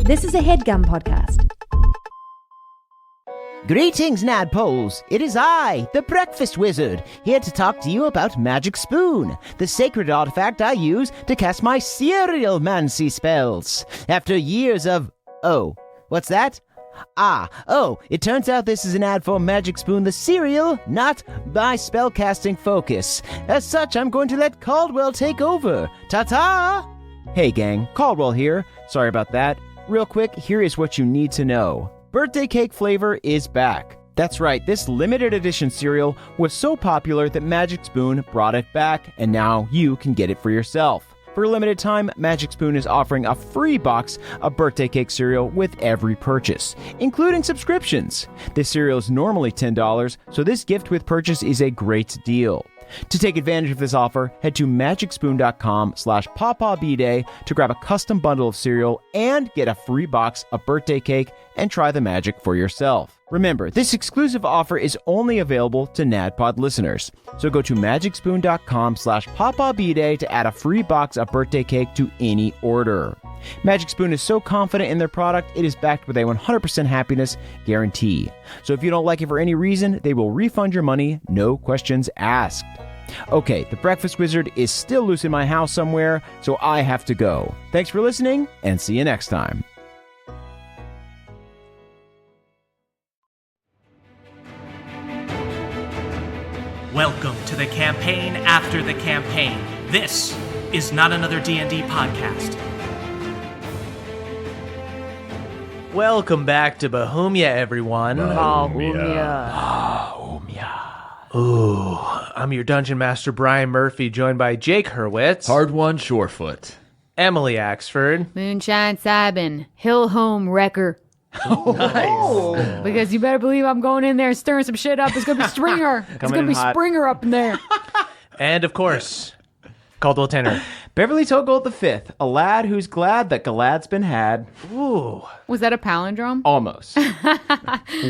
This is a HeadGum podcast. Greetings, Nadpoles. It is I, the Breakfast Wizard, here to talk to you about Magic Spoon, the sacred artifact I use to cast my cereal-mancy spells. After years of... Oh, what's that? It turns out this is an ad for Magic Spoon the cereal, not my spellcasting focus. As such, I'm going to let Caldwell take over. Ta-ta! Hey gang, Caldwell here. Sorry about that. Real quick, here is what you need to know. Birthday cake flavor is back. That's right, this limited edition cereal was so popular that Magic Spoon brought it back, and now you can get it for yourself. For a limited time, Magic Spoon is offering a free box of birthday cake cereal with every purchase, including subscriptions. This cereal is normally $10, so this gift with purchase is a great deal. To take advantage of this offer, head to magicspoon.com/PawPawBDay to grab a custom bundle of cereal and get a free box of birthday cake and try the magic for yourself. Remember, this exclusive offer is only available to NADPOD listeners. So go to magicspoon.com/PawPawBDay to add a free box of birthday cake to any order. Magic Spoon is so confident in their product, it is backed with a 100% happiness guarantee. So if you don't like it for any reason, they will refund your money, no questions asked. Okay, the Breakfast Wizard is still loose in my house somewhere, so I have to go. Thanks for listening, and see you next time. Welcome to the campaign after the campaign. This is not another D&D podcast. Welcome back to Bohemia, everyone. Ooh, I'm your Dungeon Master, Brian Murphy, joined by Jake Hurwitz. Hard one, Shorefoot. Emily Axford. Moonshine Sabin, Hill Home Wrecker. Nice. Because you better believe I'm going in there and stirring some shit up. It's going to be Springer. It's going to be Springer up in there. And, of course, Caldwell Tanner. Beverly Togold V, a lad who's glad that Galad's been had. Ooh. Was that a palindrome? Almost.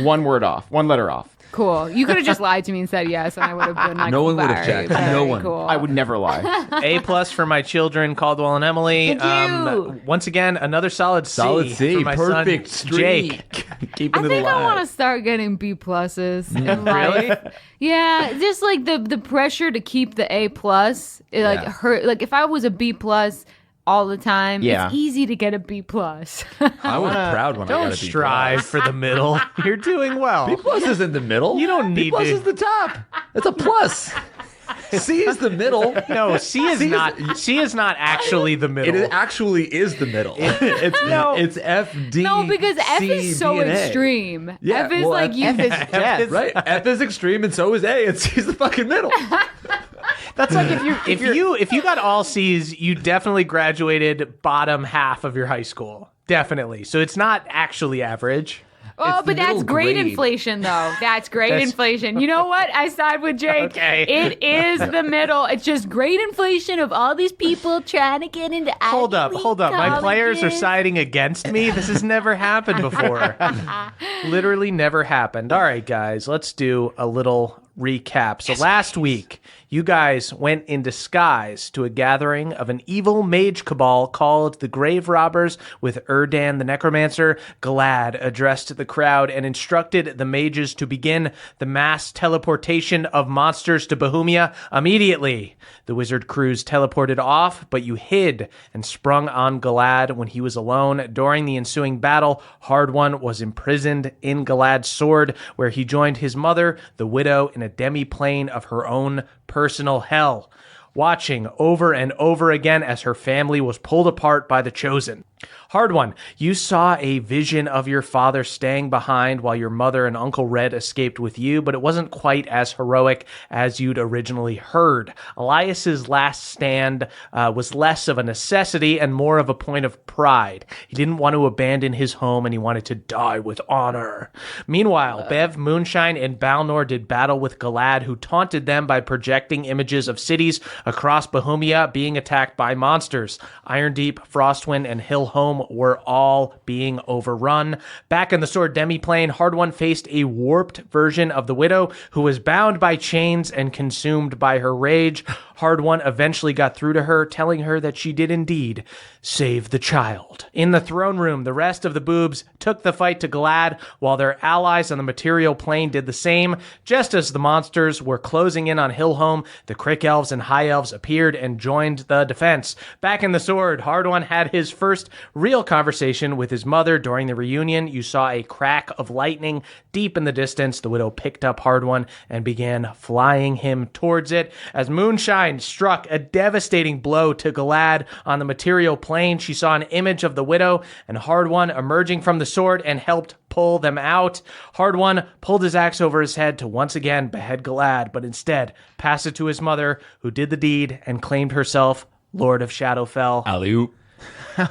One letter off. Cool. You could have just lied to me and said yes, and I would have been like, No one would have checked. No one. Cool. I would never lie. A+ for my children, Caldwell and Emily. Thank you. Once again, another solid C. Solid C. For my Perfect son, streak. Jake. Keeping I it think alive. I want to start getting B+ in life. Yeah, just like the pressure to keep the A+. It hurt. Like if I was a B+ all the time, it's easy to get a B+. I was proud when I got Don't a B+. strive for the middle. You're doing well. B+ is in the middle. You don't need B+ to. is the top. It's a plus. C is the middle. No, C is not actually the middle. It actually is the middle. It's F, D, No, because F C, is so B, and A. extreme. Yeah, F is well, like you. F is death. Right? F is extreme, and so is A, and C is the fucking middle. That's like if you got all C's, you definitely graduated bottom half of your high school. Definitely. So it's not actually average. Oh, It's the but that's middle great grade. inflation, though. That's great inflation. You know what? I side with Jake. Okay. It is the middle. It's just great inflation of all these people trying to get into Hold Ivy up. League My players are colleges. siding against me. This has never happened before. Literally never happened. All right, guys, let's do a little recap. So last week, you guys went in disguise to a gathering of an evil mage cabal called the Grave Robbers with Erdan the Necromancer. Galad addressed the crowd and instructed the mages to begin the mass teleportation of monsters to Bohemia immediately. The wizard crews teleported off, but you hid and sprung on Galad when he was alone. During the ensuing battle, Hard One was imprisoned in Galad's sword, where he joined his mother, the widow, in a demi-plane of her own personal hell, watching over and over again as her family was pulled apart by the Chosen. Hard One, you saw a vision of your father staying behind while your mother and Uncle Red escaped with you, but it wasn't quite as heroic as you'd originally heard. Elias's last stand was less of a necessity and more of a point of pride. He didn't want to abandon his home, and he wanted to die with honor. Meanwhile, Bev, Moonshine, and Balnor did battle with Galad, who taunted them by projecting images of cities across Bohemia being attacked by monsters. Irondeep, Frostwind, and Hillhome were all being overrun. Back in the sword demi-plane, Hard One faced a warped version of the Widow, who was bound by chains and consumed by her rage. Hard One eventually got through to her, telling her that she did indeed save the child. In the throne room, the rest of the boobs took the fight to Glad, while their allies on the material plane did the same. Just as the monsters were closing in on Hillhome, the Crick Elves and High Elves appeared and joined the defense. Back in the Sword, Hard One had his first real conversation with his mother during the reunion. You saw a crack of lightning deep in the distance. The widow picked up Hard One and began flying him towards it. As Moonshine struck a devastating blow to Glad on the material plane, she saw an image of the widow and Hard One emerging from the sword and helped pull them out. Hard One pulled his axe over his head to once again behead Glad, but instead passed it to his mother, who did the deed and claimed herself Lord of Shadowfell. Alley-oop.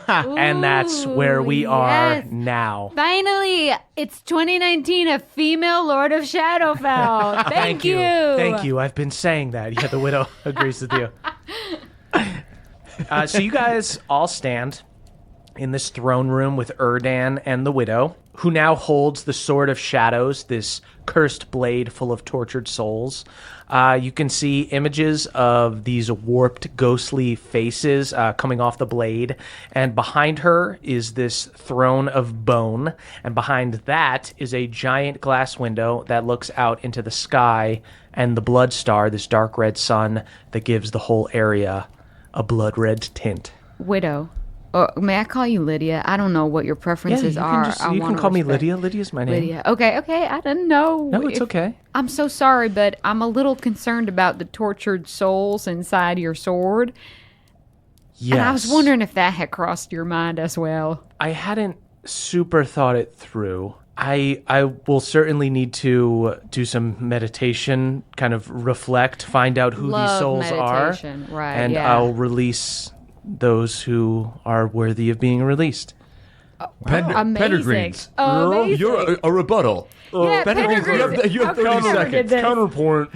And that's where we are now. Finally, it's 2019, a female Lord of Shadowfell. Thank you. Thank you. I've been saying that. Yeah, the widow agrees with you. So you guys all stand in this throne room with Erdan and the widow, who now holds the Sword of Shadows, this cursed blade full of tortured souls. You can see images of these warped, ghostly faces coming off the blade. And behind her is this throne of bone. And behind that is a giant glass window that looks out into the sky and the blood star, this dark red sun that gives the whole area a blood red tint. Widow. May I call you Lydia? I don't know what your preferences are. You can call me Lydia. Lydia's my name. Lydia. Okay. I didn't know. No, it's okay. I'm so sorry, but I'm a little concerned about the tortured souls inside your sword. Yes. And I was wondering if that had crossed your mind as well. I hadn't super thought it through. I will certainly need to do some meditation, kind of reflect, find out who these souls are. Right, and yeah. I'll release those who are worthy of being released. Amazing. Pendergreens. Oh, amazing. You're a rebuttal. Yeah, Pendergreens, you have 30 seconds. Counterpoint.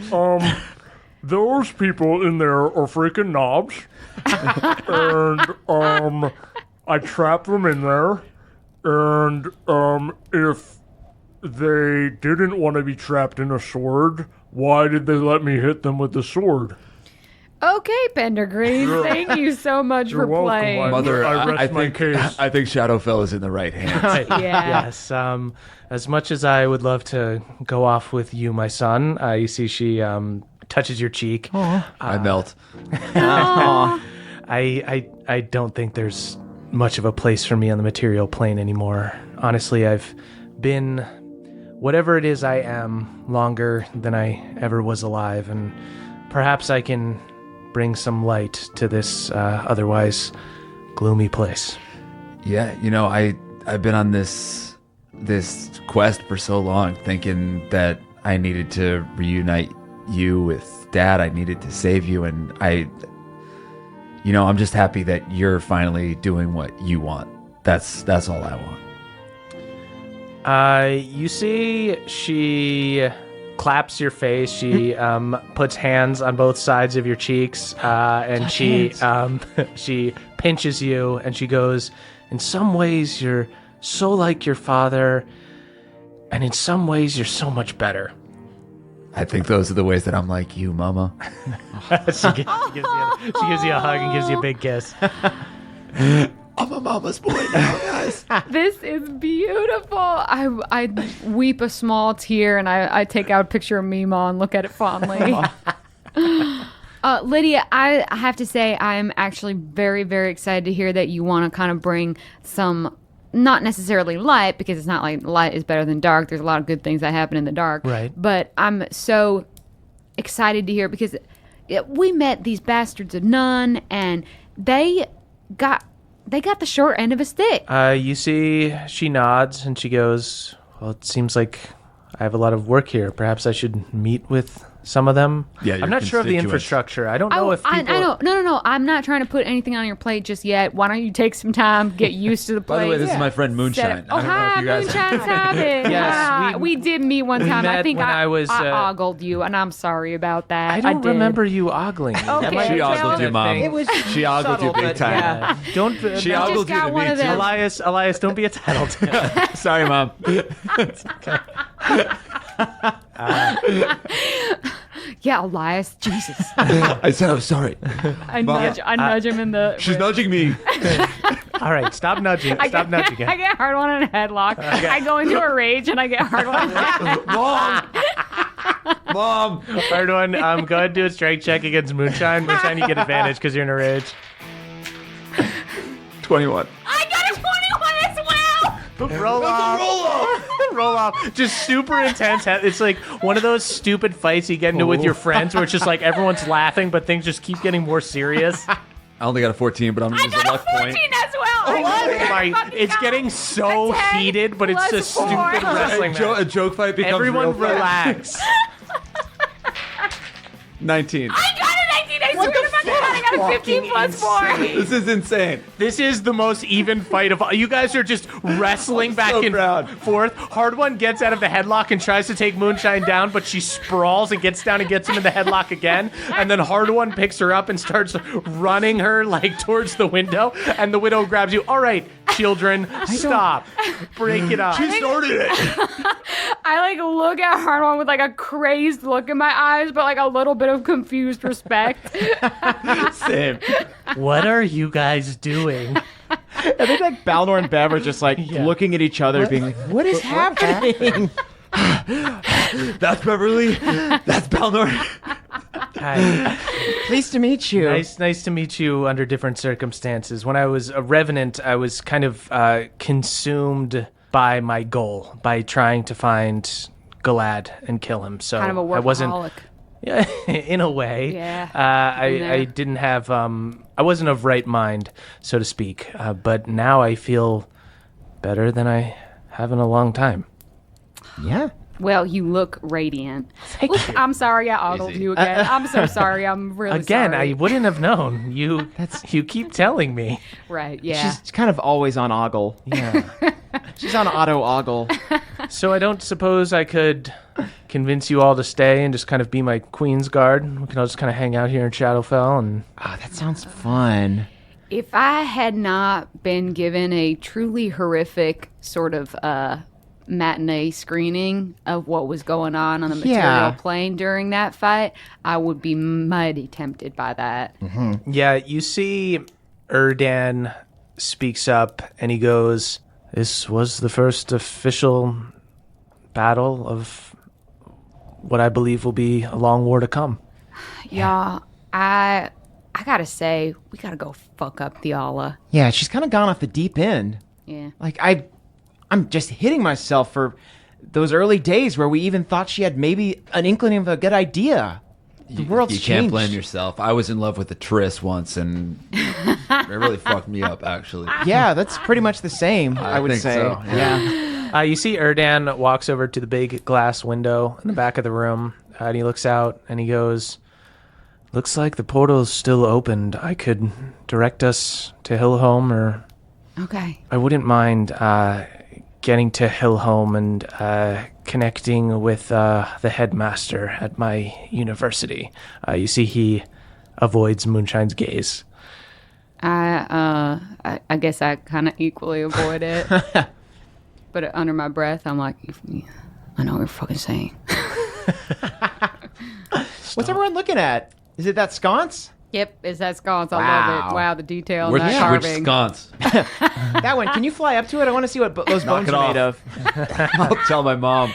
Those people in there are freaking knobs, and I trapped them in there. And if they didn't want to be trapped in a sword, why did they let me hit them with the sword? Okay, Pendergreens. Thank you so much for welcome, playing. Mother, I rest my think case. I think Shadowfell is in the right hands. Yeah. Yes. As much as I would love to go off with you, my son, you see she touches your cheek. I melt. I don't think there's much of a place for me on the material plane anymore. Honestly, I've been whatever it is I am longer than I ever was alive, and perhaps I can bring some light to this otherwise gloomy place. Yeah, I've been on this quest for so long, thinking that I needed to reunite you with Dad. I needed to save you, and I'm just happy that you're finally doing what you want. That's all I want. You see, she claps your face. She puts hands on both sides of your cheeks, and she pinches you, and she goes, "In some ways, you're so like your father, and in some ways, you're so much better." I think those are the ways that I'm like you, Mama. She gives you a hug and gives you a big kiss. I'm a mama's boy now, guys. This is beautiful. I weep a small tear, and I take out a picture of Mima and look at it fondly. Lydia, I have to say I am actually very, very excited to hear that you want to kind of bring some, not necessarily light, because it's not like light is better than dark. There's a lot of good things that happen in the dark. Right. But I'm so excited to hear, because we met these bastards of none, and they got the short end of a stick. You see, she nods and she goes, "Well, it seems like I have a lot of work here. Perhaps I should meet with some of them." Yeah, I'm not sure of the infrastructure. I don't know if people... I know. No. I'm not trying to put anything on your plate just yet. Why don't you take some time, get used to the place? By the way, this is my friend Moonshine. Oh, hi, Moonshine's happening. Yes, we did meet one time. I think I was ogled you, and I'm sorry about that. I don't remember you ogling me. Okay, She ogled you, Mom. It was She ogled you subtle, big but time. Yeah. Don't... She I ogled just you got to one me of too. them. Elias, don't be a tattletale. Sorry, Mom. Yeah, Elias. Jesus. I said I'm sorry. I nudge him in the. She's nudging me. All right, stop nudging. Stop nudging. I get hard one in a headlock. Okay. I go into a rage and I get hard one. Mom. Hard one. Go ahead and do a strength check against Moonshine. Moonshine, you get advantage because you're in a rage. 21. I got a 21 as well. Roll off. Roll off. Just super intense. It's like one of those stupid fights you get into with your friends where it's just like everyone's laughing, but things just keep getting more serious. I only got a 14, but I'm going to use a luck point. I got a 14 as well. It's getting so heated, but it's a stupid wrestling match. A joke fight becomes Everyone real fight. relax. 19. I got a 19. I swear to fucking God, I got a 15 plus 4. This is insane. This is the most even fight of all. You guys are just wrestling back and forth. Hard One gets out of the headlock and tries to take Moonshine down, but she sprawls and gets down and gets him in the headlock again. And then Hard One picks her up and starts running her like towards the window. And the widow grabs you. All right, children, stop. Break it up. She started it. I like look at Hard One with like a crazed look in my eyes, but like a little bit of confused respect. Same. What are you guys doing? I think like Balnor and Bev are just like looking at each other, being like, "What is happening?" That's Beverly. That's Balnor. Hi. Pleased to meet you. Nice to meet you under different circumstances. When I was a revenant, I was kind of consumed by my goal, by trying to find Galad and kill him. So Kind of a I wasn't. workaholic. Yeah, in a way. Yeah. I didn't have. I wasn't of right mind, so to speak. But now I feel better than I have in a long time. Yeah. Well, you look radiant. I'm sorry I ogled you again. I'm so sorry. I'm really Again, sorry. I wouldn't have known. You keep telling me. Right, yeah. She's kind of always on ogle. Yeah. She's on auto ogle. So I don't suppose I could convince you all to stay and just kind of be my queen's guard. We can all just kind of hang out here in Shadowfell and. Ah, that sounds fun. If I had not been given a truly horrific sort of matinee screening of what was going on the material plane during that fight, I would be mighty tempted by that. Mm-hmm. Yeah, you see Erdan speaks up and he goes, "This was the first official battle of what I believe will be a long war to come." Y'all, I gotta say, we gotta go fuck up Theala. Yeah, she's kind of gone off the deep end. Yeah. Like, I'm just hitting myself for those early days where we even thought she had maybe an inkling of a good idea. The world's You changed. can't blame yourself. I was in love with a Triss once, and it really fucked me up, actually. Yeah, that's pretty much the same, I would think say. so, Yeah. You see Erdan walks over to the big glass window in the back of the room, and he looks out and he goes, "Looks like the portal's still opened. I could direct us to Hillhome, or Okay. I wouldn't mind getting to Hillhome and connecting with the headmaster at my university." You see he avoids Moonshine's gaze. I guess I kind of equally avoid it. But under my breath, I'm like, I know what you're fucking saying. What's everyone looking at? Is it that sconce? Yep, it's that sconce. I love Wow. it. Wow, the detail in Which that carving. sconce? That one. Can you fly up to it? I want to see what those bones it are made off. of. I'll tell my mom.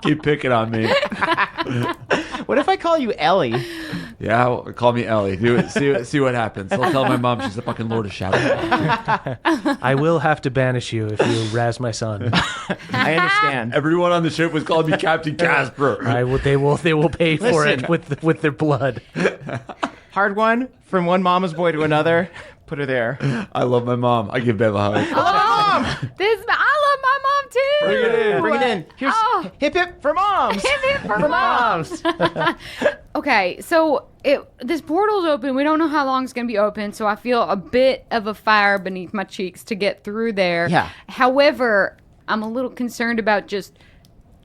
Keep picking on me. What if I call you Ellie? Yeah, well, call me Ellie. Do it. See what happens. I'll tell my mom she's the fucking Lord of Shadow. I will have to banish you if you razz my son. I understand. Everyone on the ship was calling me Captain Casper. They will pay for Listen. it with their blood. Hard one from one mama's boy to another. Put her there. I love my mom. I give Bev a hug. I love my mom too. Bring it in. Bring it in. Here's hip hip for moms. Hip hip for moms. Okay, so this portal's open. We don't know how long it's going to be open, so I feel a bit of a fire beneath my cheeks to get through there. Yeah. However, I'm a little concerned about just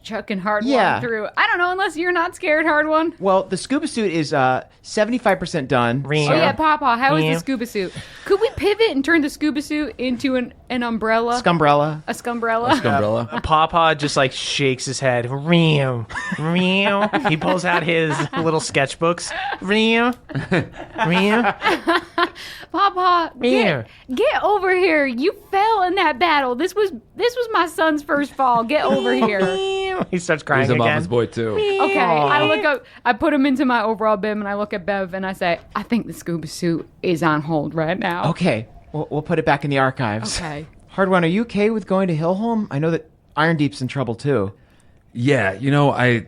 chucking Hard Yeah. One through. I don't know, unless you're not scared, Hard One. Well, the scuba suit is 75% done. Oh yeah, Papa, how is the scuba suit? Could we pivot and turn the scuba suit into an umbrella? Scumbrella. A scumbrella. Umbrella. Papa just like shakes his head. Ream, ream. He pulls out his little sketchbooks. Ream, ream. Papa, get over here. You fell in that battle. This was my son's first fall. Get over here. He starts crying He's a again. mama's boy too. Okay, I look up. I put him into my overall bib, and I look at Bev, and I say, "I think the scuba suit is on hold right now." Okay, we'll put it back in the archives. Okay. Hard One, are you okay with going to Hillholm? I know that Iron Deep's in trouble too. Yeah, you know, I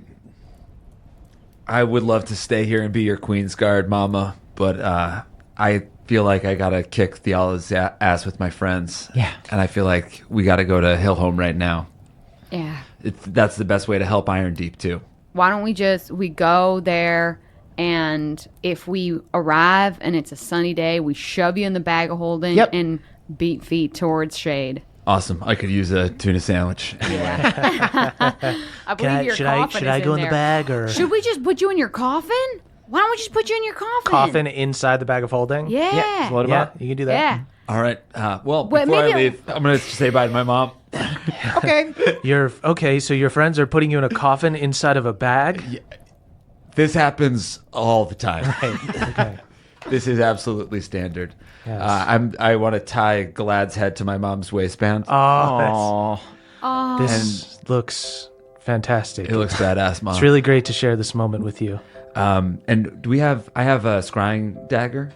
would love to stay here and be your Queen's Guard, Mama, but I feel like I gotta kick Theala's ass with my friends. Yeah. And I feel like we gotta go to Hillholm right now. Yeah. That's the best way to help Iron Deep too. Why don't we go there, and if we arrive and it's a sunny day, we shove you in the bag of holding Yep. and beat feet towards shade. Awesome. I could use a tuna sandwich. Anyway. I believe your coffin should is I go in the there. bag or Should we just put you in your coffin? Why don't we just put you in your coffin? coffin inside the bag of holding? Yeah. Yeah, load 'em Yeah, up. you can do that. Yeah. All right. Well, Wait, before I maybe- leave, I'm going to say bye to my mom. Okay. You're okay. So your friends are putting you in a coffin inside of a bag. This happens all the time. Okay. This is absolutely standard. Yes. I want to tie Glad's head to my mom's waistband. Oh. This looks fantastic. It looks badass, Mom. It's really great to share this moment with you. And I have a scrying dagger.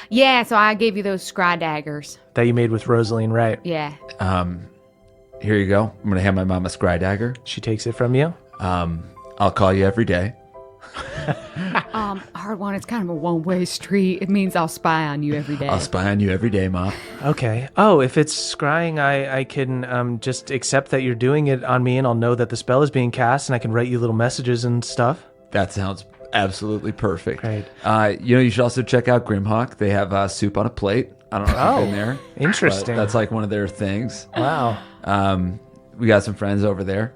Yeah, so I gave you those scry daggers. That you made with Rosaline, right? Yeah. Here you go. I'm going to hand my mom a scry dagger. She takes it from you. I'll call you every day. Hard One, it's kind of a one-way street. It means I'll spy on you every day. I'll spy on you every day, Mom. Okay. Oh, if it's scrying, I can just accept that you're doing it on me, and I'll know that the spell is being cast, and I can write you little messages and stuff. That sounds absolutely perfect. Great. You should also check out Grimhawk. They have soup on a plate. I don't know if you've been there. Interesting. But that's like one of their things. Wow. We got some friends over there.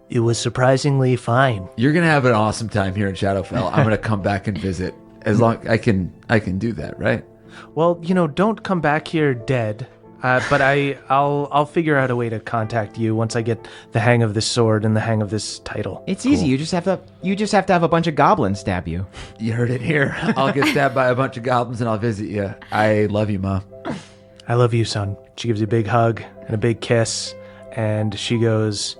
It was surprisingly fine. You're gonna have an awesome time here in Shadowfell. I'm gonna come back and visit as long I can do that, right? Well, don't come back here dead. But I'll figure out a way to contact you once I get the hang of this sword and the hang of this title. It's easy. You just have to have a bunch of goblins stab you. You heard it here. I'll get stabbed by a bunch of goblins and I'll visit you. I love you, Mom. I love you, son. She gives you a big hug and a big kiss, and she goes,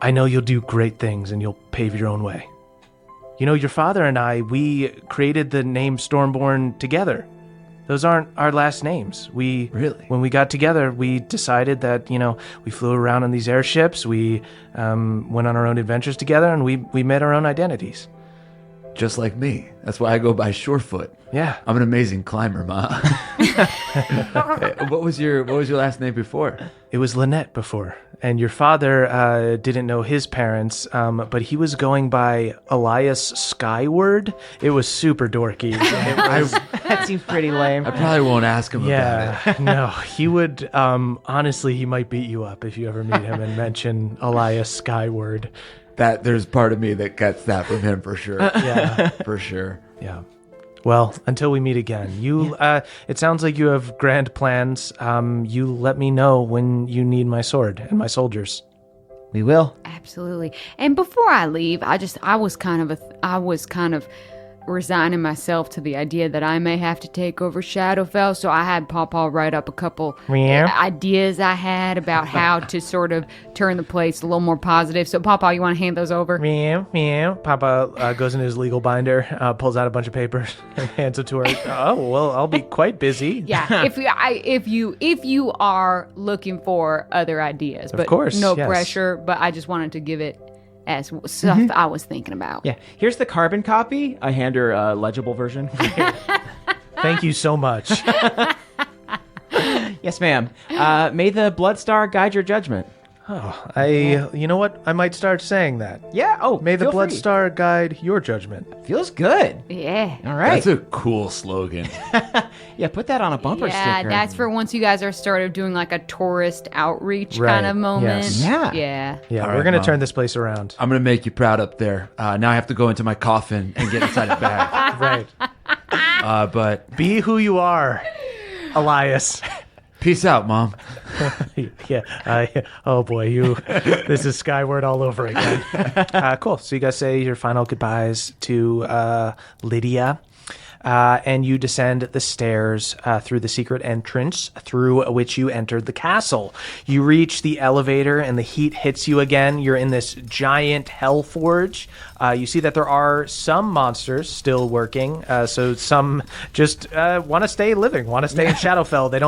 I know you'll do great things and you'll pave your own way. Your father and I, we created the name Stormborn together. Those aren't our last names. Really? When we got together, we decided that, we flew around on these airships, we went on our own adventures together, and we made our own identities. Just like me. That's why I go by Surefoot. Yeah. I'm an amazing climber, Ma. What was your last name before? It was Lynette before. And your father didn't know his parents, but he was going by Elias Skyward. It was super dorky. That seems pretty lame. I probably won't ask him about Yeah, no, he would, honestly, he might beat you up if you ever meet him and mention Elias Skyward. that. There's part of me that gets that from him for sure. Yeah, For sure. yeah. Well, until we meet again, it sounds like you have grand plans. You let me know when you need my sword and my soldiers. We will. Absolutely. And before I leave, I was kind of resigning myself to the idea that I may have to take over Shadowfell. So I had Pawpaw write up a couple ideas I had about how to sort of turn the place a little more positive. So Pawpaw, you want to hand those over? Meow, meow. Papa goes into his legal binder, pulls out a bunch of papers, and hands it to her. Oh, well, I'll be quite busy. Yeah, if you are looking for other ideas, but course, no yes. pressure. But I just wanted to give it as stuff I was thinking about. Yeah. Here's the carbon copy. I hand her a legible version. Thank you so much. Yes, ma'am. May the Blood Star guide your judgment. You know what? I might start saying that. Yeah. Oh, May the feel Blood free. Star guide your judgment. Feels good. Yeah. All right. That's a cool slogan. Yeah, put that on a bumper Yeah, sticker. that's for once you guys are started doing like a tourist outreach Right, kind of moment. yes. Yeah. Yeah. Yeah, All we're right, going to Mom. turn this place around. I'm gonna make you proud up there. Now I have to go into my coffin and get inside a bag. Right. But Be who you are, Elias. peace out, Mom. Yeah. Oh boy, this is Skyward all over again. Cool. So you guys say your final goodbyes to Lydia. And you descend the stairs through the secret entrance through which you entered the castle. You reach the elevator and the heat hits you again. You're in this giant hell forge. You see that there are some monsters still working. So some just want to stay living, want to stay in Shadowfell. They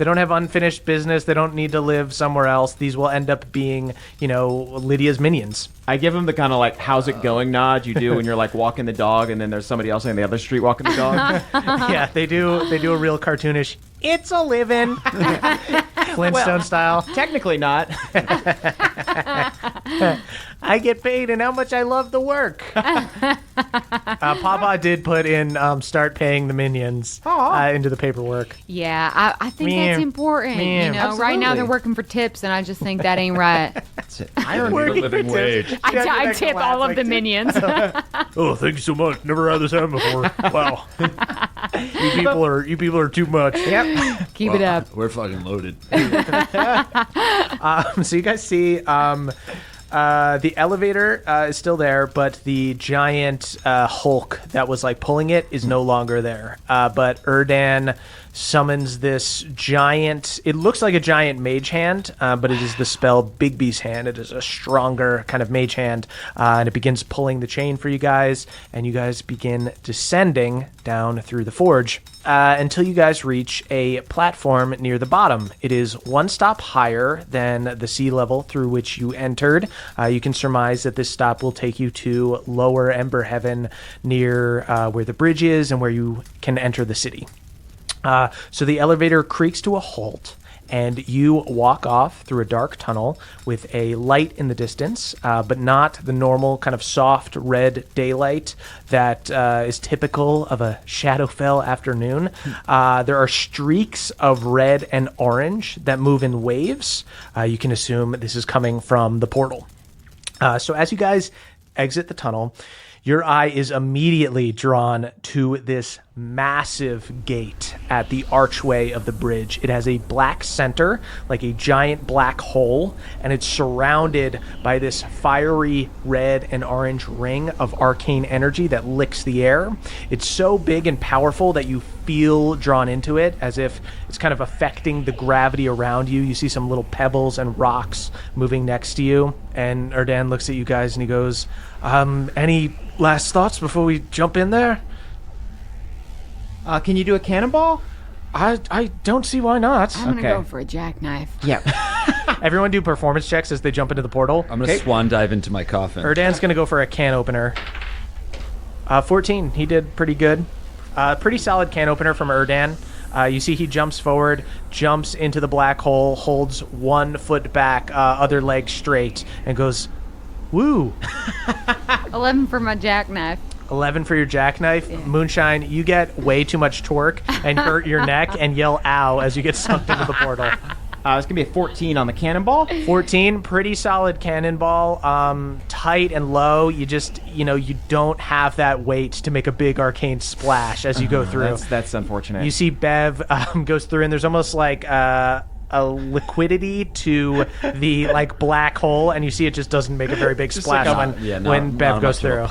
don't have unfinished business. They don't need to live somewhere else. These will end up being, Lydia's minions. I give him the kind of like, how's it going nod you do when you're like walking the dog and then there's somebody else on the other street walking the dog. Yeah, they do a real cartoonish, it's a living, Flintstone style. Technically not. I get paid and how much I love the work. Papa did put in start paying the minions into the paperwork. Yeah, I think Man. that's important. Man. Right now Absolutely. they're working for tips, and I just think that ain't right. That's it. I earned The it. living wage. I tip all of the minions. Oh, thank you so much. Never had this happen before. Wow. You people are too much. Yep. Keep it up. We're fucking loaded. So you guys see the elevator is still there, but the giant Hulk that was like pulling it is no longer there. But Erdan summons this giant, it looks like a giant mage hand, but it is the spell Bigby's hand. It is a stronger kind of mage hand, and it begins pulling the chain for you guys, and you guys begin descending down through the forge. Until you guys reach a platform near the bottom. It is one stop higher than the sea level through which you entered. You can surmise that this stop will take you to lower Ember Heaven near where the bridge is and where you can enter the city. So the elevator creaks to a halt, and you walk off through a dark tunnel with a light in the distance, but not the normal kind of soft red daylight that is typical of a Shadowfell afternoon. There are streaks of red and orange that move in waves. You can assume this is coming from the portal. So as you guys exit the tunnel, your eye is immediately drawn to this massive gate at the archway of the bridge. It has a black center, like a giant black hole, and it's surrounded by this fiery red and orange ring of arcane energy that licks the air. It's so big and powerful that you feel drawn into it, as if it's kind of affecting the gravity around you. You see some little pebbles and rocks moving next to you, and Erdan looks at you guys and he goes, any last thoughts before we jump in there? Can you do a cannonball? I don't see why not. I'm gonna Okay. go for a jackknife. Yeah. Everyone do performance checks as they jump into the portal. I'm gonna swan dive into my coffin. Erdan's gonna go for a can opener. 14. He did pretty good. Pretty solid can opener from Erdan. You see he jumps forward, jumps into the black hole, holds 1 foot back, other leg straight, and goes, woo. 11 for my jackknife. 11 for your jackknife. Yeah. Moonshine, you get way too much torque and hurt your neck and yell ow as you get sucked into the portal. It's going to be a 14 on the cannonball. 14, pretty solid cannonball. Tight and low. You just, you don't have that weight to make a big arcane splash as you go through. That's unfortunate. You see Bev goes through, and there's almost like a liquidity to the black hole, and you see it just doesn't make a very big splash when Bev goes through.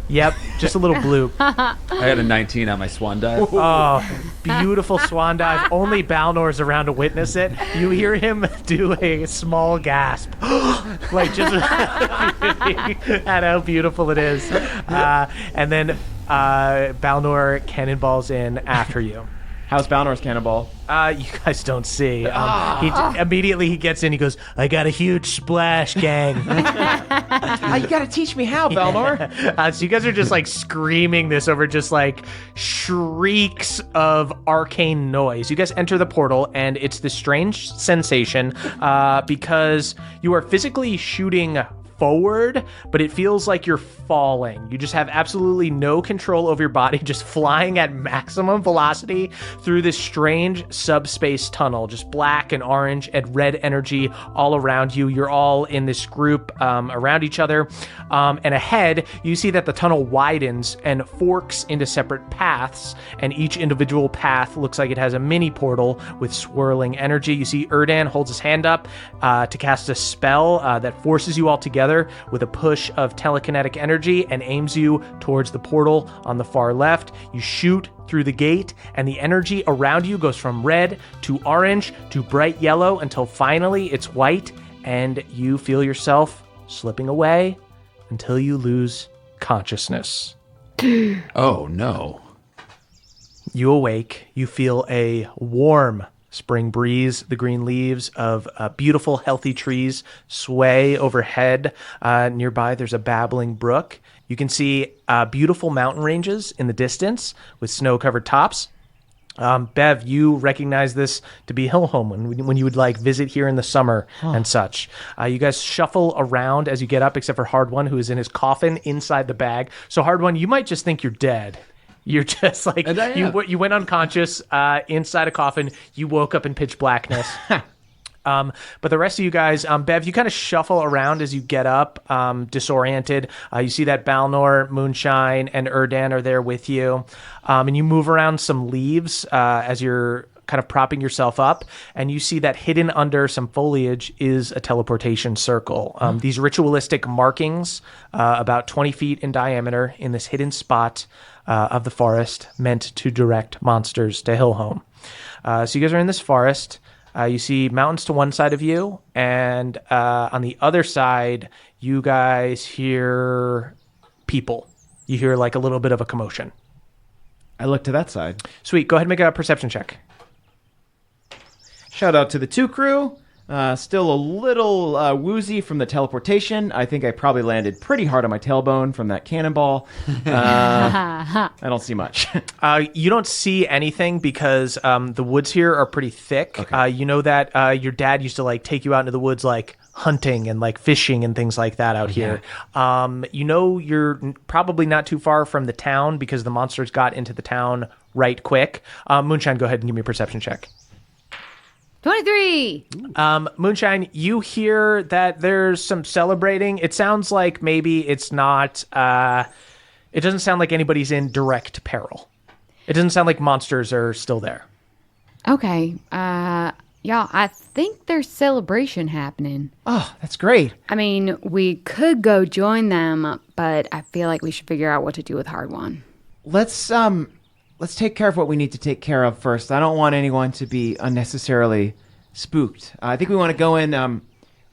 Yep, just a little bloop. I got a 19 on my swan dive. Oh, beautiful swan dive. Only Balnor's around to witness it. You hear him do a small gasp, just at how beautiful it is. And then Balnor cannonballs in after you. How's Balnor's cannonball? You guys don't see. Immediately he gets in. He goes, "I got a huge splash, gang." You gotta teach me how, Balnor. So you guys are just like screaming this over just like shrieks of arcane noise. You guys enter the portal, and it's this strange sensation because you are physically shooting forward, but it feels like you're falling. You just have absolutely no control over your body, just flying at maximum velocity through this strange subspace tunnel, just black and orange and red energy all around you. You're all in this group around each other. And ahead, you see that the tunnel widens and forks into separate paths, and each individual path looks like it has a mini portal with swirling energy. You see Erdan holds his hand up to cast a spell that forces you all together with a push of telekinetic energy and aims you towards the portal on the far left. You shoot through the gate, and the energy around you goes from red to orange to bright yellow until finally it's white, and you feel yourself slipping away until you lose consciousness. Oh, no. You awake. You feel a warm spring breeze. The green leaves of beautiful, healthy trees sway overhead. Nearby, there's a babbling brook. You can see beautiful mountain ranges in the distance with snow-covered tops. Bev, you recognize this to be Hillhome when you would like visit here in the summer and such. You guys shuffle around as you get up, except for Hard One, who is in his coffin inside the bag. So Hard One, you might just think you're dead. You're just like, you went unconscious inside a coffin. You woke up in pitch blackness. But the rest of you guys, Bev, you kind of shuffle around as you get up, disoriented. You see that Balnor, Moonshine, and Erdan are there with you. And you move around some leaves as you're kind of propping yourself up, and you see that hidden under some foliage is a teleportation circle. These ritualistic markings, about 20 feet in diameter, in this hidden spot of the forest, meant to direct monsters to Hillhome. So you guys are in this forest. You see mountains to one side of you, and on the other side, you guys hear people. You hear like a little bit of a commotion. I look to that side. Sweet. Go ahead and make a perception check. Shout out to the 2 crew. Still a little woozy from the teleportation. I think I probably landed pretty hard on my tailbone from that cannonball. I don't see much. You don't see anything because the woods here are pretty thick. Okay. You know that your dad used to like take you out into the woods like hunting and like fishing and things like that out here. You know you're probably not too far from the town because the monsters got into the town right quick. Moonshine, go ahead and give me a perception check. 23. Moonshine, you hear that there's some celebrating. It sounds like maybe it's not, it doesn't sound like anybody's in direct peril. It doesn't sound like monsters are still there. Okay. Y'all, I think there's celebration happening. Oh, that's great. I mean, we could go join them, but I feel like we should figure out what to do with Hard One. Let's take care of what we need to take care of first. I don't want anyone to be unnecessarily spooked. I think we want to go in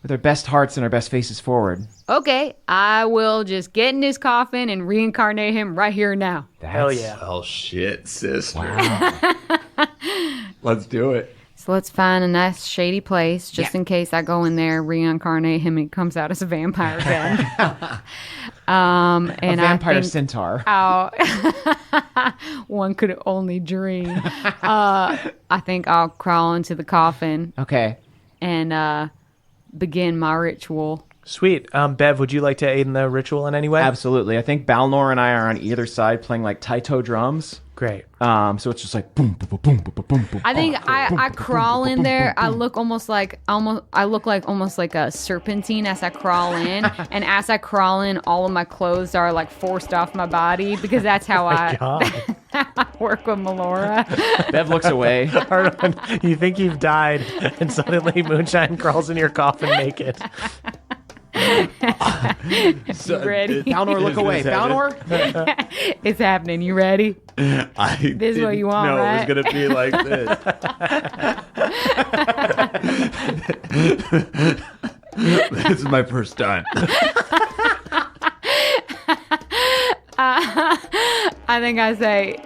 with our best hearts and our best faces forward. Okay, I will just get in his coffin and reincarnate him right here and now. Hell yeah. Oh, shit, sister. Wow. Let's do it. So let's find a nice shady place just in case I go in there, reincarnate him, and he comes out as a vampire again. And a vampire centaur. One could only dream. I think I'll crawl into the coffin. Okay. And begin my ritual. Sweet. Bev, would you like to aid in the ritual in any way? Absolutely. I think Balnor and I are on either side playing like taito drums. Great. So it's just like boom, boom, boom, boom, boom, boom. I think I crawl in there. I look almost like a serpentine as I crawl in, and as I crawl in, all of my clothes are like forced off my body because that's how I work with Melora. Bev looks away. You think you've died, and suddenly Moonshine crawls in your coffin naked. You ready? Balnor, look away. Balnor? It's happening. You ready? This is what you want, right? It was going to be like this. This is my first time. I think I say,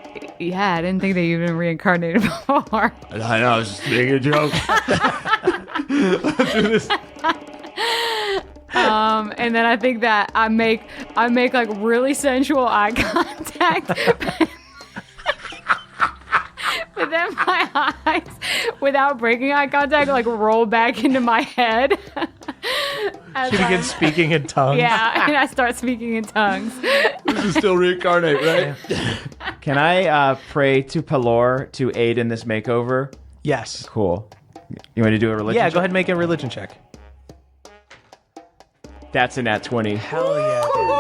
Yeah, I didn't think they even reincarnated before. I know, I was just making a joke. And then I think that I make like really sensual eye contact. But then my eyes, without breaking eye contact, like roll back into my head. She begins speaking in tongues. Yeah, and I start speaking in tongues. This is still reincarnate, right? Can I pray to Pelor to aid in this makeover? Yes. Cool. You want to do a religion Yeah, check? go ahead and make a religion check. That's a nat 20. Hell yeah, dude.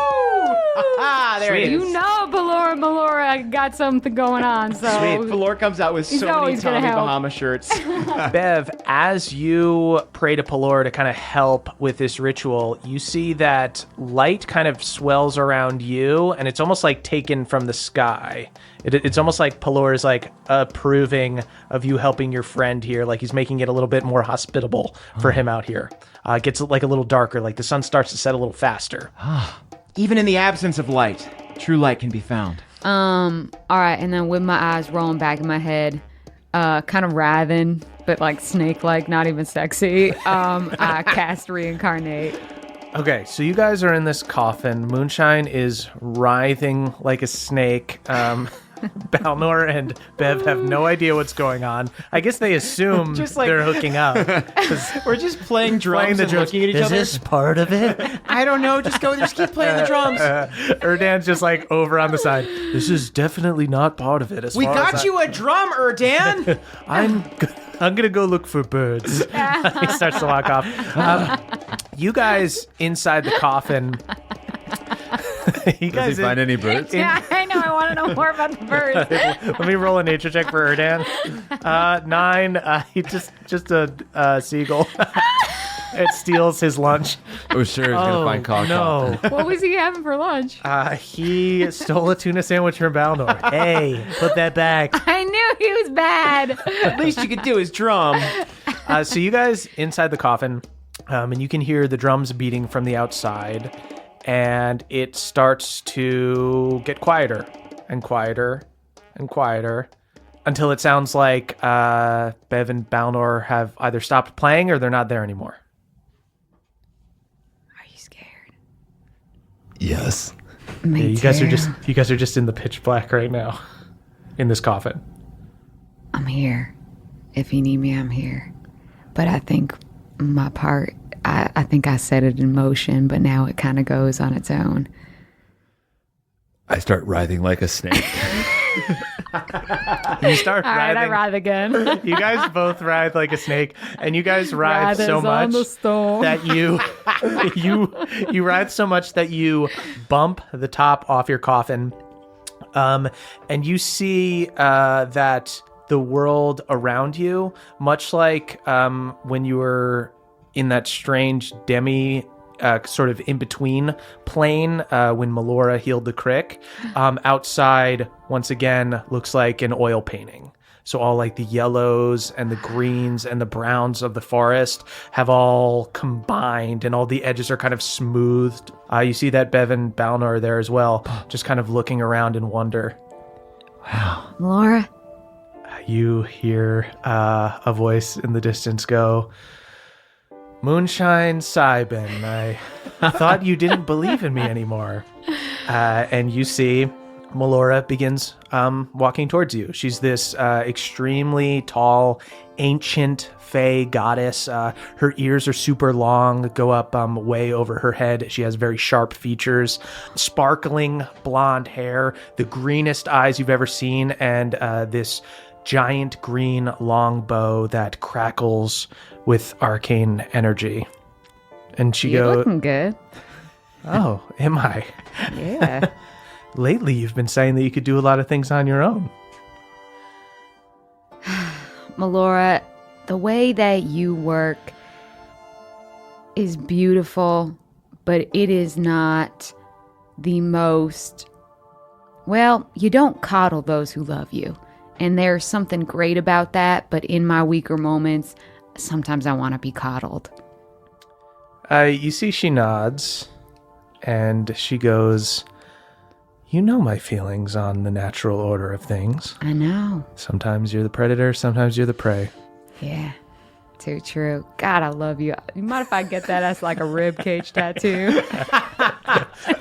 Ah, there it is. You know, Melora got something going on. So Pelor comes out with He's so many always gonna Tommy help. Bahama shirts. Bev, as you pray to Pelor to kind of help with this ritual, you see that light kind of swells around you, and it's almost like taken from the sky. It's almost like Pelor is like approving of you helping your friend here, like he's making it a little bit more hospitable for him out here. It gets like a little darker, like the sun starts to set a little faster. Even in the absence of light, true light can be found. all right, and then with my eyes rolling back in my head, kind of writhing, but like snake-like, not even sexy, I cast reincarnate. Okay, so you guys are in this coffin. Moonshine is writhing like a snake. Balnor and Bev have no idea what's going on. I guess they assume Just like- they're hooking up. We're just playing drums and looking at each Is other. this part of it? I don't know. Just keep playing the drums. Erdan's just like over on the side. This is definitely not part of it. As We far got as you a drum, Erdan. I'm gonna go look for birds. He starts to walk off. You guys inside the coffin. You Does guys he find any birds? Yeah, I know. I want to know more about the birds. Let me roll a nature check for Erdan. 9. He just a seagull. It steals his lunch. Oh, sure, he's gonna find cock. No. What was he having for lunch? He stole a tuna sandwich from Balnor. Hey, put that back. I knew he was bad. At least you could do his drum. So you guys inside the coffin, and you can hear the drums beating from the outside, and it starts to get quieter and quieter and quieter until it sounds like Bev and Balnor have either stopped playing or they're not there anymore. Are you scared? Yes. Me Yeah, you guys are just in the pitch black right now in this coffin. I'm here. If you need me, I'm here. But I think my part, I think I set it in motion, but now it kind of goes on its own. I start writhing like a snake. You start All right, I writhing. writhe again. You guys both writhe like a snake, and you guys writhe Writhe so is on much the stone. that you writhe so much that you bump the top off your coffin, and you see that the world around you, much like when you were in that strange demi sort of in between plane when Melora healed the crick, outside once again looks like an oil painting. So all like the yellows and the greens and the browns of the forest have all combined, and all the edges are kind of smoothed. You see that Bev and Balnor are there as well, just kind of looking around in wonder. Laura? You hear a voice in the distance go, "Moonshine Cybin, I thought you didn't believe in me anymore." And you see Melora begins walking towards you. She's this extremely tall, ancient fey goddess. Her ears are super long, go up way over her head. She has very sharp features, sparkling blonde hair, the greenest eyes you've ever seen, and this giant green long bow that crackles with arcane energy. And she You're goes, looking good. "Oh, am I? Yeah. Lately, you've been saying that you could do a lot of things on your own." Melora, the way that you work is beautiful, but it is not the most... Well, you don't coddle those who love you. And there's something great about that, but in my weaker moments, sometimes I want to be coddled. You see she nods, and she goes, You know my feelings on the natural order of things. I know. Sometimes you're the predator, sometimes you're the prey. Yeah. Too true. God, I love you. You mind if I get that as like a rib cage tattoo?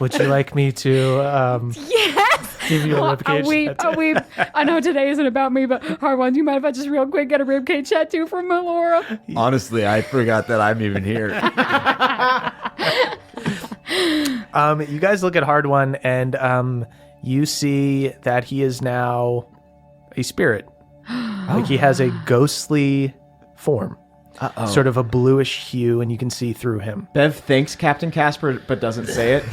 Would you like me to Yes. give you a rib cage tattoo? I know today isn't about me, but hard one. Do you mind if I just real quick get a rib cage tattoo from Laura? Honestly, I forgot that I'm even here. You guys look at Hard One, and you see that he is now a spirit. Like he has a ghostly form. Sort of a bluish hue, and you can see through him. Bev thinks Captain Casper, but doesn't say it.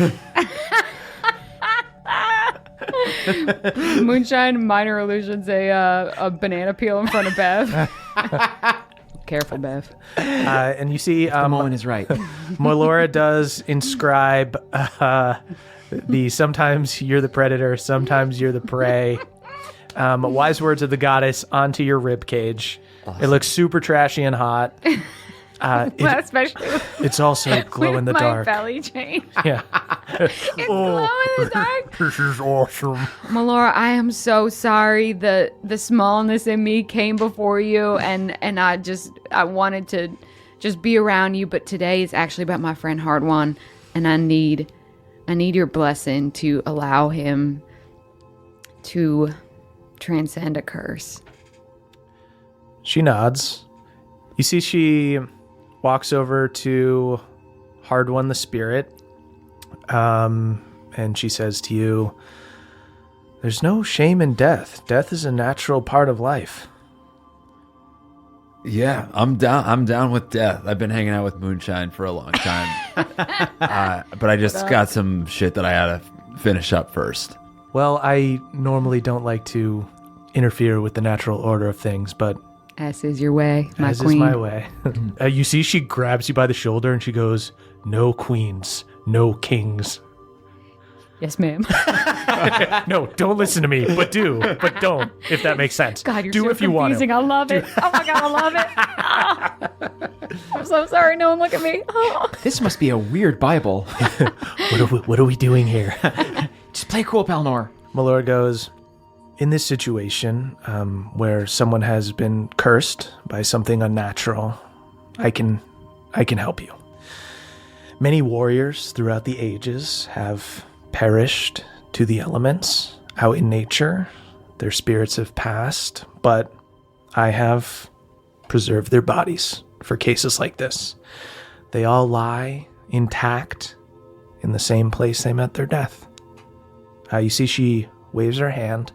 Moonshine, minor illusions, a banana peel in front of Bev. Careful, Bev. And you see The moment is right. Molora does inscribe the sometimes you're the predator, sometimes you're the prey. Wise words of the goddess onto your rib cage. Awesome. It looks super trashy and hot. Especially it's also glow in the my dark. belly chain. Yeah. It's glow in the dark. This is awesome. Melora, I am so sorry. The smallness in me came before you, and I wanted to just be around you, but today is actually about my friend Hard One, and I need your blessing to allow him to transcend a curse. She nods. You see she walks over to Hard One the spirit, and she says to you, there's no shame in death. Death is a natural part of life. Yeah, I'm down with death. I've been hanging out with Moonshine for a long time. But I just got some shit that I had to finish up first. Well, I normally don't like to interfere with the natural order of things, but As is your way, my as queen. is my way. You see she grabs you by the shoulder and she goes, no queens, no kings. Yes, ma'am. No, don't listen to me, but don't, if that makes sense. God, you're do so if you want confusing. to. I love it. Oh my God, I love it. Ah. I'm so sorry. No one look at me. Oh. This must be a weird Bible. What are we doing here? Just play cool, Palnor. Malor goes, in this situation, where someone has been cursed by something unnatural, I can help you. Many warriors throughout the ages have perished to the elements out in nature. Their spirits have passed, but I have preserved their bodies for cases like this. They all lie intact in the same place they met their death. You see she waves her hand,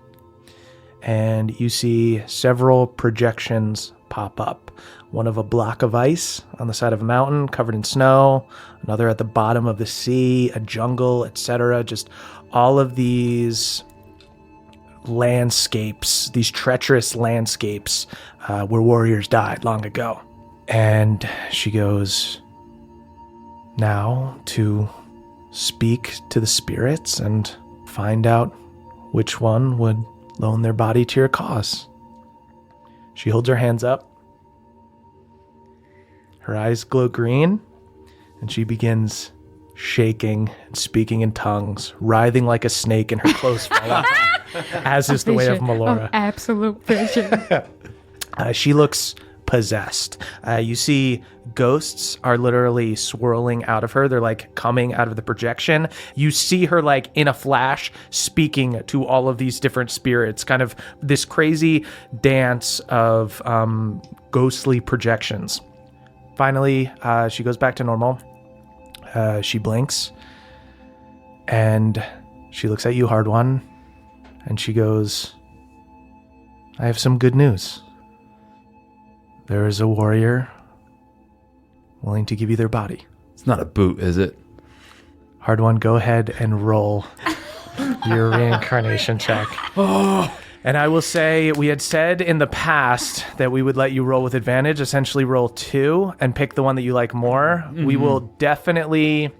and you see several projections pop up. One of a block of ice on the side of a mountain covered in snow, another at the bottom of the sea, a jungle, etc. Just all of these landscapes, these treacherous landscapes where warriors died long ago. And she goes, now to speak to the spirits and find out which one would loan their body to your cause. She holds her hands up. Her eyes glow green, and she begins shaking and speaking in tongues, writhing like a snake, and her clothes fall off, as is the way of Melora. Absolute vision. She looks possessed. You see ghosts are literally swirling out of her. They're like coming out of the projection. You see her like in a flash speaking to all of these different spirits, kind of this crazy dance of ghostly projections. Finally, she goes back to normal. She blinks and she looks at you, Hard One, and she goes, I have some good news. There is a warrior willing to give you their body. It's not a boot, is it? Hard One, go ahead and roll your reincarnation check. And I will say, we had said in the past that we would let you roll with advantage, essentially roll 2 and pick the one that you like more. Mm-hmm. We will definitely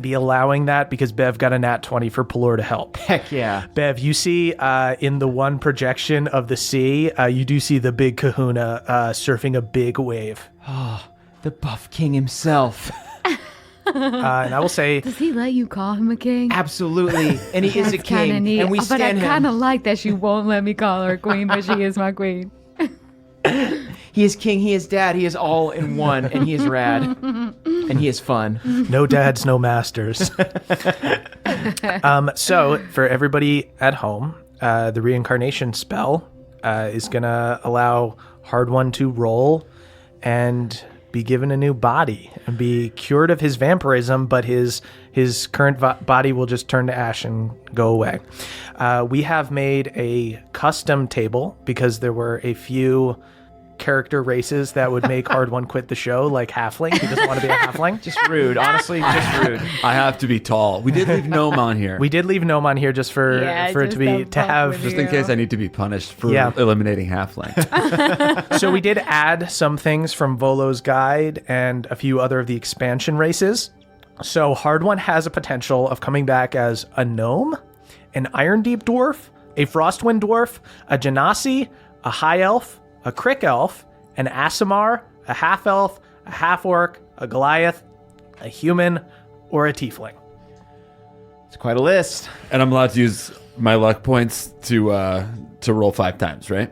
be allowing that because Bev got a nat 20 for Pelor to help. Heck yeah. Bev, you see in the one projection of the sea, you do see the big kahuna surfing a big wave. Oh, the Buff King himself. And I will say, does he let you call him a king? Absolutely. And he is a That's kinda king. neat. And we But I stand kind him. of like that she won't let me call her a queen, but she is my queen. He is king, he is dad, he is all in one, and he is rad. And he is fun. no dads, no masters. So for everybody at home, the reincarnation spell is going to allow Hard One to roll and be given a new body and be cured of his vampirism, but his current body will just turn to ash and go away. We have made a custom table because there were a few character races that would make Hard One quit the show, like halfling. He doesn't want to be a halfling. Just rude. Honestly, just rude. I have to be tall. We did leave Gnome on here. We did leave Gnome on here just for it to have just in case I need to be punished for Yeah. eliminating halfling. So we did add some things from Volo's guide and a few other of the expansion races. So Hard One has a potential of coming back as a gnome, an Iron Deep dwarf, a Frostwind dwarf, a Genasi, a high elf, a crick elf, an Aasimar, a half elf, a half orc, a Goliath, a human, or a tiefling. It's quite a list. And I'm allowed to use my luck points to roll 5 times, right?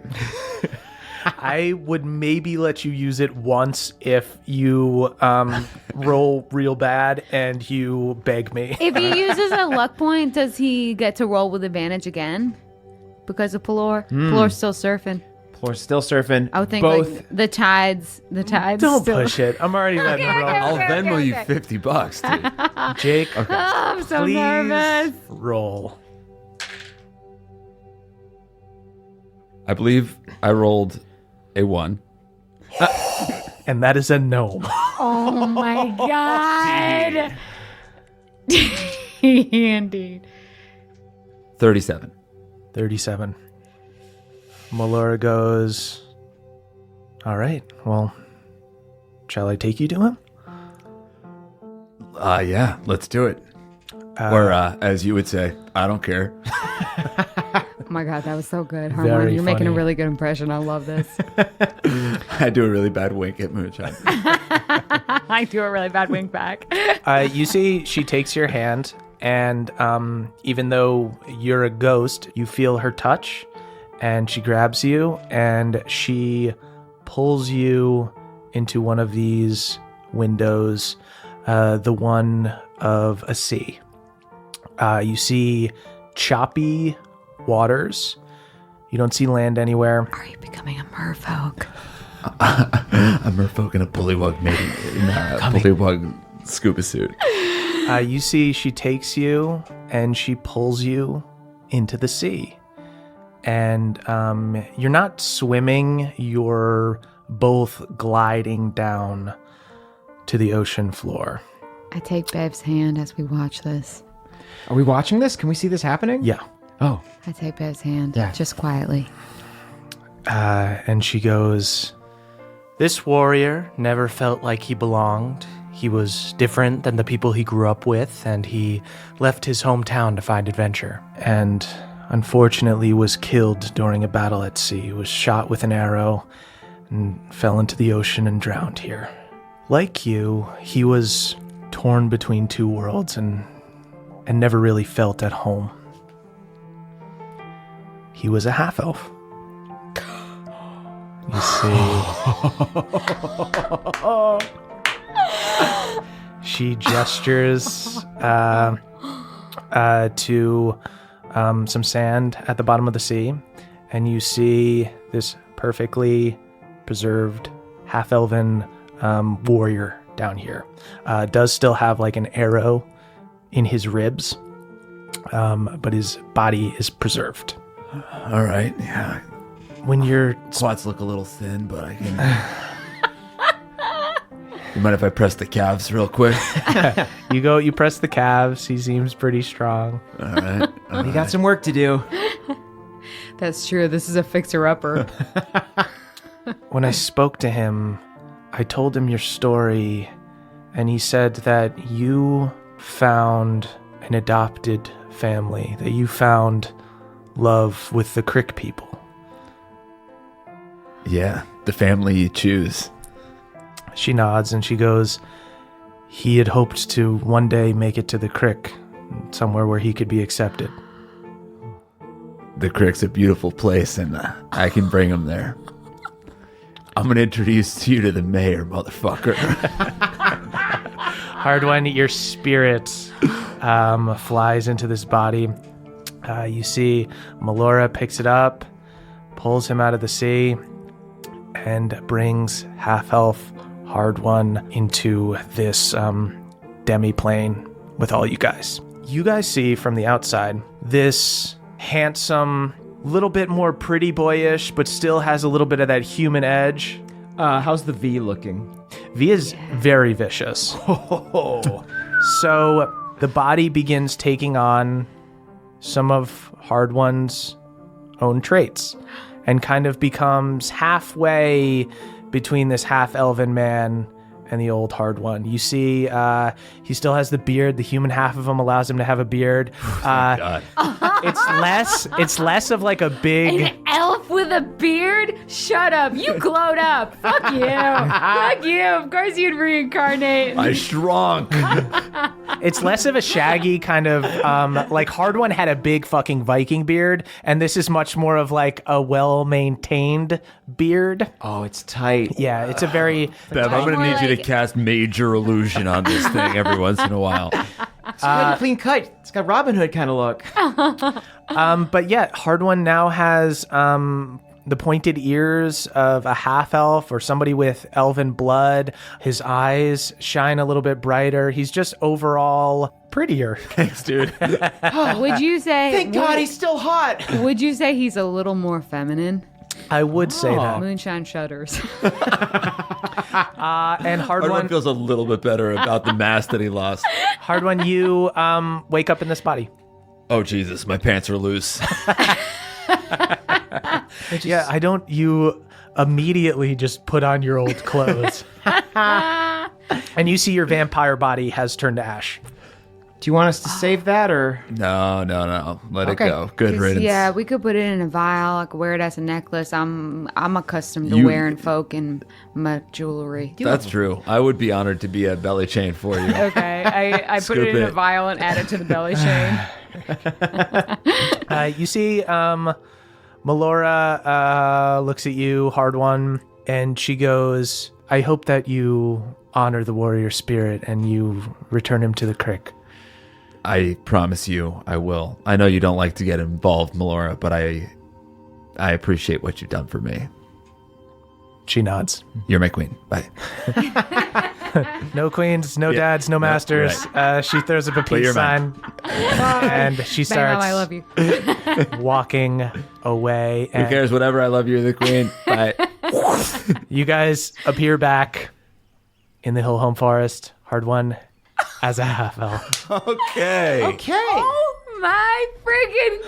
I would maybe let you use it once if you roll real bad and you beg me. If he uses a luck point, does he get to roll with advantage again? Because of Pelor? Pelor's still surfing. Pelor's still surfing. I would think both. like the tides. Don't still... push it. I'm already letting it roll. I'll Venmo you $50, dude. Jake, Oh, I'm so please nervous. roll. I believe I rolled a 1. And that is a gnome. Oh my god. Indeed. 37. 37. Malora goes, all right, well, shall I take you to him? Yeah, let's do it. Or, as you would say, I don't care. Oh my god, that was so good. Very Harmon, you're making a funny. really good impression. I love this. I do a really bad wink at Moonshine. I do a really bad wink back. You see, she takes your hand, and even though you're a ghost, you feel her touch, and she grabs you, and she pulls you into one of these windows, the one of a sea. You see choppy waters. You don't see land anywhere. Are you becoming a merfolk? A merfolk in a bullywug mating in a bullywug scuba suit. You see she takes you and she pulls you into the sea. And you're not swimming, you're both gliding down to the ocean floor. I take Bev's hand as we watch this. Are we watching this? Can we see this happening? Yeah. Oh. I take Bev's hand, Yeah. just quietly. And she goes, this warrior never felt like he belonged. He was different than the people he grew up with, and he left his hometown to find adventure. And unfortunately was killed during a battle at sea. He was shot with an arrow and fell into the ocean and drowned here. Like you, he was torn between two worlds and never really felt at home. He was a half-elf. You see, she gestures to some sand at the bottom of the sea, and you see this perfectly preserved half-elven warrior down here. Does still have like an arrow in his ribs, but his body is preserved. All right, yeah. When you're Quads look a little thin, but I can... You mind if I press the calves real quick? you press the calves, he seems pretty strong. All right. We got some work to do. That's true. This is a fixer-upper. When I spoke to him, I told him your story, and he said that you found an adopted family, that you found love with the Crick people. Yeah, the family you choose. She nods and she goes, he had hoped to one day make it to the crick, somewhere where he could be accepted. The crick's a beautiful place, and I can bring him there. I'm going to introduce you to the mayor, motherfucker. Hardwine, your spirit flies into this body. You see Melora picks it up, pulls him out of the sea, and brings half-elf Hardwine into this demi-plane with all you guys. You guys see from the outside this handsome, little bit more pretty boyish, but still has a little bit of that human edge. How's the V looking? V is very vicious. So the body begins taking on some of Hardwine's own traits and kind of becomes halfway between this half-elven man and the old Hardwine. You see, he still has the beard. The human half of him allows him to have a beard. God. It's less of like a big... An elf with a beard? Shut up. You glowed up. Fuck you. Fuck you. Of course you'd reincarnate. I shrunk. It's less of a shaggy kind of, like Hardwine had a big fucking Viking beard, and this is much more of like a well-maintained beard. Oh, it's tight. Yeah, it's a very... Bev, I'm going to more need you to like- cast Major Illusion on this thing every once in a while. It's got a clean cut. It's got Robin Hood kind of look. But yeah, Hardwine now has the pointed ears of a half-elf or somebody with elven blood. His eyes shine a little bit brighter. He's just overall prettier. Thanks, dude. Would you say... Thank God he's still hot. Would you say he's a little more feminine? I would say that. Moonshine shudders. And Everyone Hardwine, feels a little bit better about the mask that he lost. Hardwine, you wake up in this body. Oh, Jesus, my pants are loose. You immediately just put on your old clothes. And you see your vampire body has turned to ash. Do you want us to save that or? No. Let Okay. it go. Good 'Cause, riddance. yeah, we could put it in a vial. I could wear it as a necklace. I'm accustomed to You- wearing folk in my jewelry. That's true. I would be honored to be a belly chain for you. Okay, I put it Scoop in a it. vial and add it to the belly chain. You see, Melora looks at you, Hardwine, and she goes, I hope that you honor the warrior spirit and you return him to the crick. I promise you, I will. I know you don't like to get involved, Melora, but I appreciate what you've done for me. She nods. You're my queen. Bye. No queens, no dads, no masters. She throws up a you're peace mine. sign, and she Bang, Mom, starts I love you. walking away. Who And cares? Whatever. I love you. You're the queen. Bye. you guys appear back in the Hill Home Forest, Hardwine, as a half-elf. Okay. Okay. Oh my freaking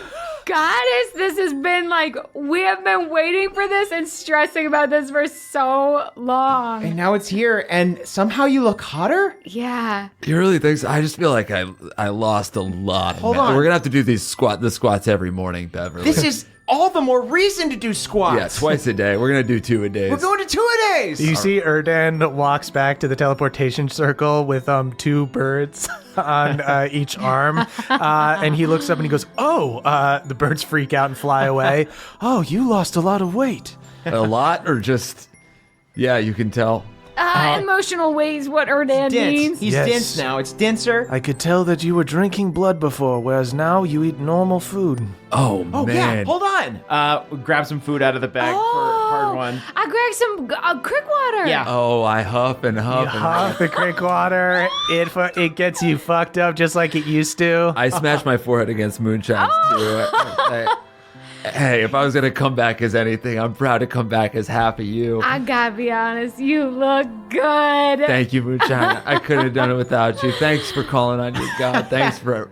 goddess! This has been like, we have been waiting for this and stressing about this for so long. And now it's here, and somehow you look hotter? Yeah. You really think so? I just feel like I lost a lot. Hold on. We're gonna have to do the squats every morning, Beverly. This is all the more reason to do squats. yeah, twice a day. We're gonna do 2 a day. We're going to 2-a-days. You see Erdan walks back to the teleportation circle with 2 birds on each arm, and he looks up and he goes, "Oh!" The birds freak out and fly away. "Oh, you lost a lot of weight." A lot, or just yeah, you can tell. Emotional weight is what Erdan means. He's Yes. dense now. It's denser. I could tell that you were drinking blood before, whereas now you eat normal food. Oh, Oh man. yeah, hold on. Grab some food out of the bag for hard one. I grabbed some crick water. Yeah. Oh, I huff and huff. and Huff the creek water. It gets you fucked up just like it used to. I smashed my forehead against moonshine too. Hey, if I was gonna come back as anything, I'm proud to come back as half of you. I gotta be honest, you look good. Thank you, Moonshine. I couldn't have done it without you. Thanks for calling on your God. Thanks for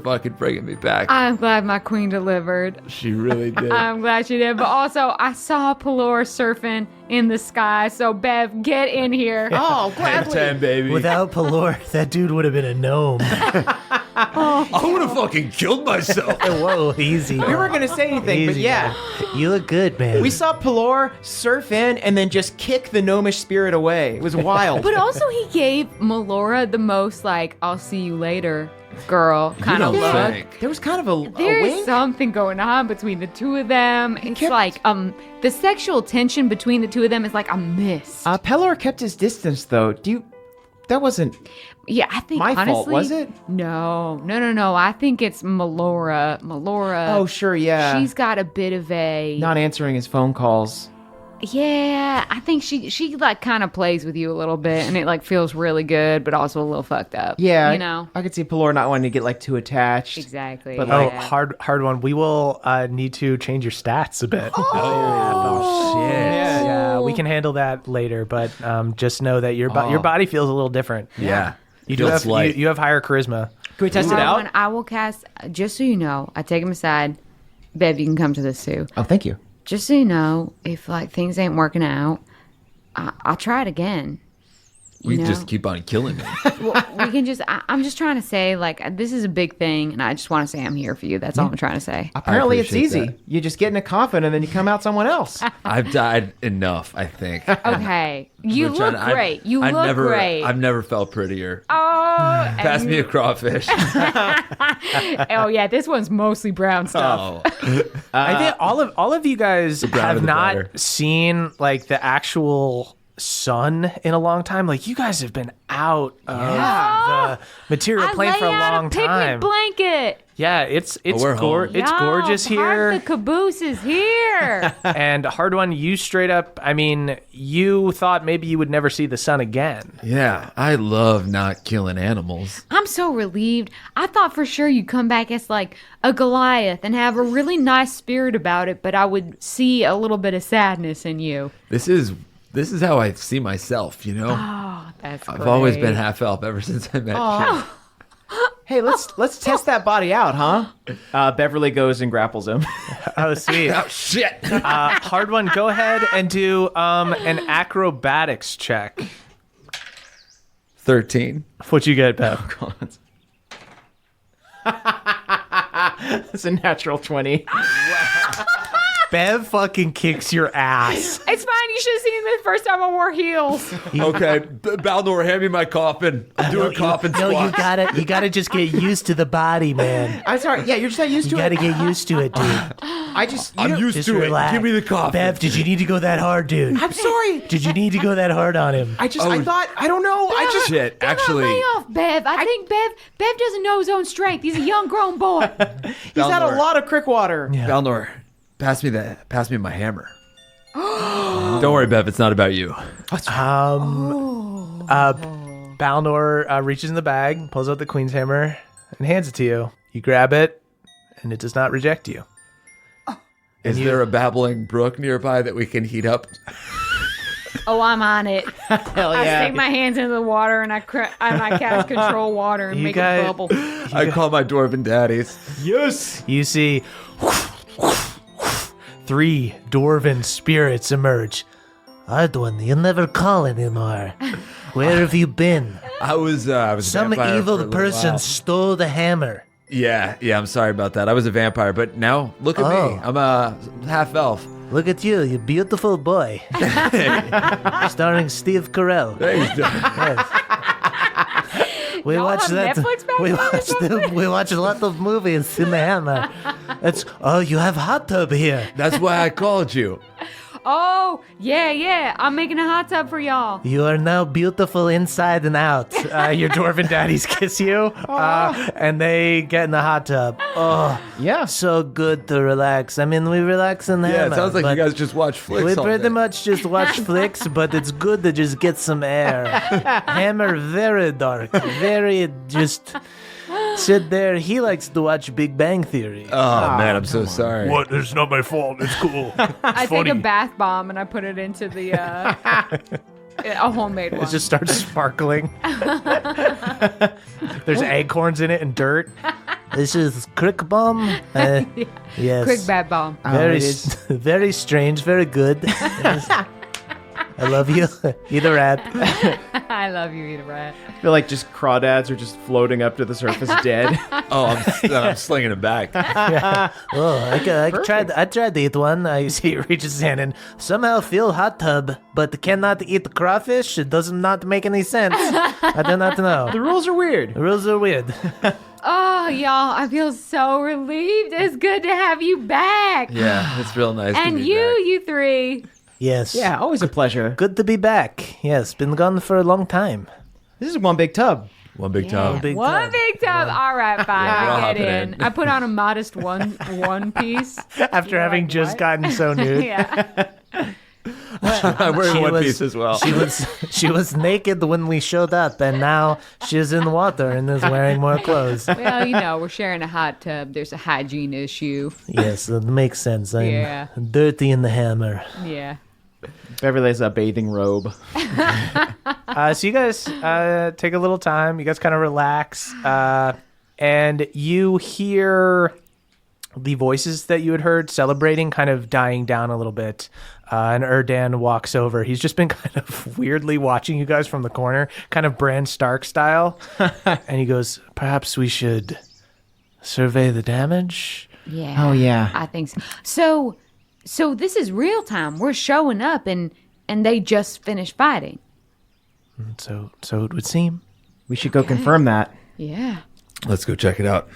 fucking bringing me back. I'm glad my queen delivered. She really did. I'm glad she did. But also, I saw Pelor surfing in the sky. So, Bev, get in here. Oh, Head gladly. 10, baby. Without Pelor, that dude would have been a gnome. I would have fucking killed myself. Whoa, easy. We weren't gonna say anything, but Easy, yeah. man. You look good, man. We saw Pelor surf in and then just kick the gnomish spirit away. It was wild. But also, he gave Melora the most like "I'll see you later" girl kind of don't look. think. There was kind of a There's wink. something going on between the two of them. It's kept- like the sexual tension between the two of them is like a mist. Pelor kept his distance, though. That wasn't... Yeah, I think My honestly, fault, was it? No. I think it's Melora. Oh, sure, yeah. She's got a bit of a Not answering his phone calls. Yeah, I think she like kind of plays with you a little bit, and it like feels really good, but also a little fucked up. Yeah, you know. I could see Pelor not wanting to get like too attached. Exactly. But, Oh, like- hard one. We will need to change your stats a bit. Oh, shit. Yeah, we can handle that later, but just know that your body feels a little different. Yeah. You do Feels have light. you have higher charisma. Can we test it out? When I will cast, just so you know, I take him aside. Bev, you can come to this too. Oh, thank you. Just so you know, if like things ain't working out, I'll try it again. We know? just keep on killing me. Well, we can just. I'm just trying to say, like, this is a big thing, and I just want to say I'm here for you. That's all I'm trying to say. Apparently, it's appreciate easy. that. You just get in a coffin and then you come out someone else. I've died enough, I think. Okay, you We're trying look to- great. You look great. I've never felt prettier. Oh, Pass me a crawfish. oh yeah, this one's mostly brown stuff. Oh. I think all of you guys brown have of the not batter. seen like the actual sun in a long time. Like you guys have been out of the material I plane lay for a out long a picnic time. blanket. Yeah, it's we're home. it's Y'all, gorgeous here. Park the caboose is here. And hard one, you straight up. I mean, you thought maybe you would never see the sun again. Yeah, I love not killing animals. I'm so relieved. I thought for sure you'd come back as like a Goliath and have a really nice spirit about it, but I would see a little bit of sadness in you. This is how I see myself, you know? Oh, that's I've always great. been half elf ever since I met you. Hey, let's test that body out, huh? Beverly goes and grapples him. Oh, sweet. Oh shit. Hard one, go ahead and do an acrobatics check. 13. What you get, Bev? It's a natural 20. Bev fucking kicks your ass. It's fine. You should have seen me the first time I wore heels. Okay, Balnor, hand me my coffin. I'm doing coffin No, squats. you gotta just get used to the body, man. I'm sorry. Yeah, you're just not used You to gotta it. get used to it, dude. I'm used Just to relax. it. Give me the coffin. Bev, did you need to go that hard, dude? I'm sorry. Did you need to go that hard on him? I thought, I don't know. I just, Shit, actually, Lay off, Bev. I think Bev doesn't know his own strength. He's a young grown boy. he's had a Balnor. lot of crick water. Balnor, pass me my hammer. Don't worry, Bev, it's not about you. Balnor reaches in the bag, pulls out the Queen's hammer, and hands it to you. You grab it, and it does not reject you. Is there a babbling brook nearby that we can heat up? Oh, I'm on it. Hell I yeah. stick my hands into the water and I cast control water and You make guys- it bubble. I call my dwarven daddies. Yes. You see 3 dwarven spirits emerge. Ardwin, you never call anymore. Where have you been? I was a Some vampire for a evil little person while. stole the hammer. Yeah, I'm sorry about that. I was a vampire, but now look at me. I'm a half elf. Look at you, you beautiful boy. Starring Steve Carell. Thanks, We Y'all watched have that. Netflix back then or We watched a lot of movies in the hammer. You have hot tub here. That's why I called you. Oh, yeah. I'm making a hot tub for y'all. You are now beautiful inside and out. Your dwarven daddies kiss you, and they get in the hot tub. Oh, Yeah. so good to relax. I mean, we relax in the Yeah, hammer. it sounds like you but guys just watch flicks we all pretty day. much just watch flicks, but it's good to just get some air. Hammer, very dark, very just sit there. He likes to watch Big Bang Theory. Oh, man, I'm so sorry. What? It's not my fault. It's cool. I take funny. a bath bomb and I put it into the a homemade one. It just starts sparkling. There's acorns in it and dirt. This is crick bomb. Yes. Quick bath bomb. Very, it is. very strange. Very good. Yes. I love you. Eat a rat. I love you, Eat a Rat. I feel like just crawdads are just floating up to the surface dead. I'm slinging it back. Oh, I tried to eat one. I see he reaches his hand and somehow feel hot tub, but cannot eat the crawfish. It does not make any sense. I do not know. The rules are weird. The rules are weird. Oh, y'all, I feel so relieved. It's good to have you back. Yeah, it's real nice. And to be you three. Yes. Yeah, always a pleasure. Good to be back. Yes, been gone for a long time. This is one big tub. back. One big Yeah. tub. Big One tub. big tub. All right, fine. we're all I hopping get in. in. I put on a modest one piece. After having like, just what? gotten so nude. Yeah. I'm wearing She one was- piece as well. She was naked when we showed up, and now she's in the water and is wearing more clothes. Well, we're sharing a hot tub. There's a hygiene issue. Yes, that makes sense. I'm Yeah. dirty in the hammer. Yeah. Beverly has a bathing robe. So you guys take a little time. You guys kind of relax. And you hear the voices that you had heard celebrating kind of dying down a little bit. And Erdan walks over. He's just been kind of weirdly watching you guys from the corner, kind of Bran Stark style. And he goes, perhaps we should survey the damage? Yeah. Oh, yeah. I think so. So this is real time. We're showing up and they just finished fighting. So it would seem. We should go confirm that. Yeah. Let's go check it out.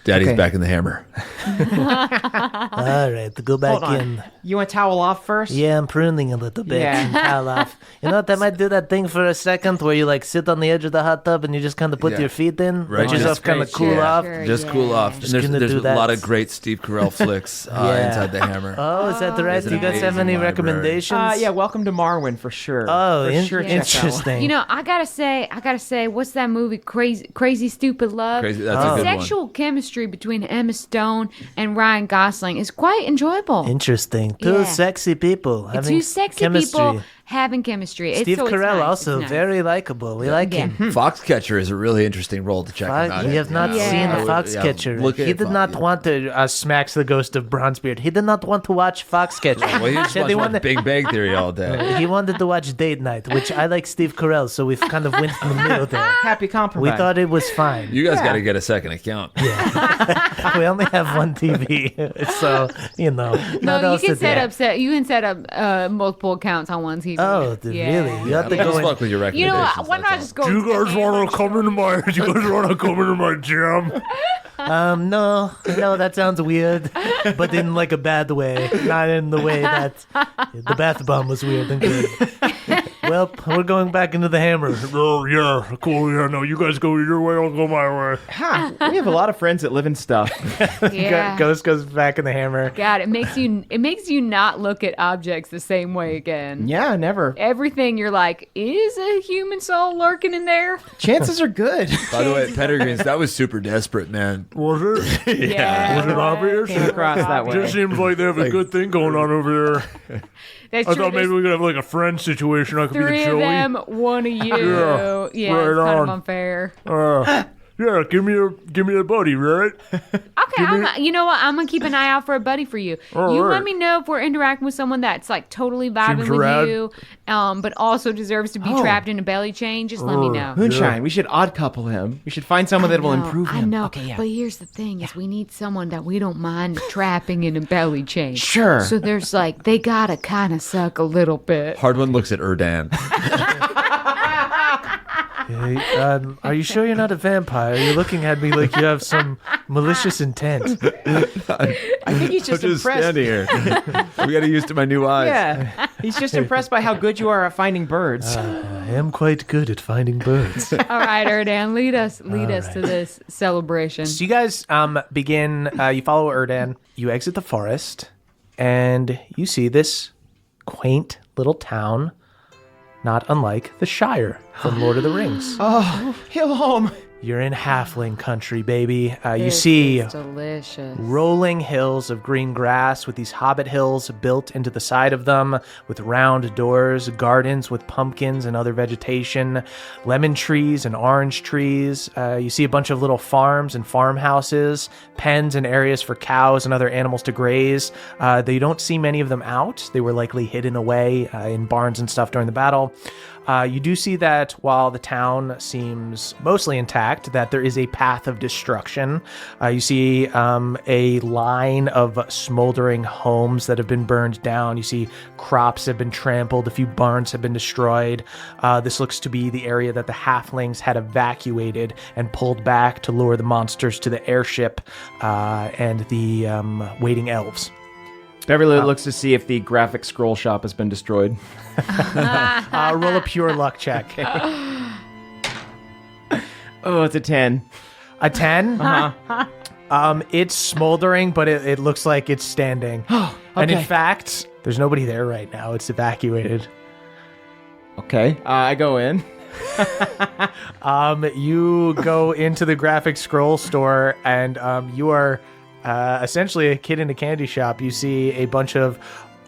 Daddy's Okay. back in the hammer. All right, to go back Hold on. in. You want towel off first? Yeah, I'm pruning a little bit. Yeah. And towel off. You know what? I might do that thing for a second where you like sit on the edge of the hot tub and you just kind of put Yeah. your feet in, Right. let yourself Just kind of great. cool Sure, off. sure. Just cool off. Just And gonna there's do a that. lot of great Steve Carell flicks Yeah. inside the hammer. Oh, is that right? It's Do an you guys have any amazing library. recommendations? Yeah, welcome to Marwin for sure. Oh, For sure check that one. interesting. You know, I gotta say, what's that movie? Crazy Stupid Love. Crazy, that's Oh. a good Sexual chemistry between Emma Stone and Ryan Gosling is quite enjoyable. Interesting. Two Yeah. sexy people having Two sexy chemistry. people having chemistry. Steve it's Carell nice. also It's nice. very likable. We like Yeah. him. one. Foxcatcher is a really interesting role to check him out. We have not Yeah. seen Yeah. the Foxcatcher. Look He at did not want to. Smacks the ghost of Bronzebeard. He did not want to watch Foxcatcher. Well, he just Said he watched wanted- Big Bang Theory all day. He wanted to watch Date Night, which I like Steve Carell, so we've kind of went in the middle there. Happy We compromise. thought it was fine. You guys Yeah. got to get a second account. We only have one TV, so No, not you else can to set do. up. You can set up multiple accounts on one TV. Oh, really? You have to Just go in. fuck with your You know recommendations. what? Why not that's all. just go? Do you to the guys hammer want to come into my? Do you guys want to come into my gym? No, that sounds weird, but in like a bad way, not in the way that the bath bomb was weird and good. Well, we're going back into the hammer. Oh yeah, cool. Yeah, no, you guys go your way. I'll go my way. Ha, we have a lot of friends that live in stuff. Yeah. Ghost goes back in the hammer. God, it makes you not look at objects the same way again. Yeah, never. Everything you're like, is a human soul lurking in there? Chances are good. By the way, Pettigreens, that was super desperate, man. Was it? Yeah. Was it obvious? Came across that way. Just seems like they have a good thing going on over there. That's I true. thought maybe There's we could have like a friend situation. I could be the three of Joey. them, one of you. Yeah, Yeah, right it's kind on. of unfair. Yeah, give me a buddy, right? Okay, you know what? I'm gonna keep an eye out for a buddy for you. All You right. let me know if we're interacting with someone that's like totally vibing Seems with rad. you, but also deserves to be trapped in a belly chain. Just let me know. Moonshine. We should odd couple him. We should find someone that will improve him. I know, Okay, yeah. but here's the thing: is we need someone that we don't mind trapping in a belly chain. Sure. So there's like they gotta kind of suck a little bit. Hard one looks at Erdan. Hey, are you sure you're not a vampire? You're looking at me like you have some malicious intent. I think he's just impressed. here. We got to use to my new eyes. Yeah. He's just impressed by how good you are at finding birds. I am quite good at finding birds. All right, Erdan, lead us to this celebration. So you guys begin, you follow Erdan, you exit the forest, and you see this quaint little town, not unlike the Shire from Lord of the Rings. Oh, hill home. You're in halfling country, baby. You This see is delicious. rolling hills of green grass with these hobbit hills built into the side of them with round doors, gardens with pumpkins and other vegetation, lemon trees and orange trees. You see a bunch of little farms and farmhouses, pens and areas for cows and other animals to graze. They don't see many of them out. They were likely hidden away in barns and stuff during the battle. You do see that while the town seems mostly intact, that there is a path of destruction. You see a line of smoldering homes that have been burned down. You see crops have been trampled. A few barns have been destroyed. This looks to be the area that the halflings had evacuated and pulled back to lure the monsters to the airship and the waiting elves. Beverly looks to see if the graphic scroll shop has been destroyed. Roll a pure luck check. Oh, it's a 10. A 10? Uh-huh. It's smoldering, but it looks like it's standing. And in fact, there's nobody there right now. It's evacuated. Okay. I go in. You go into the graphic scroll store, and you are essentially a kid in a candy shop. You see a bunch of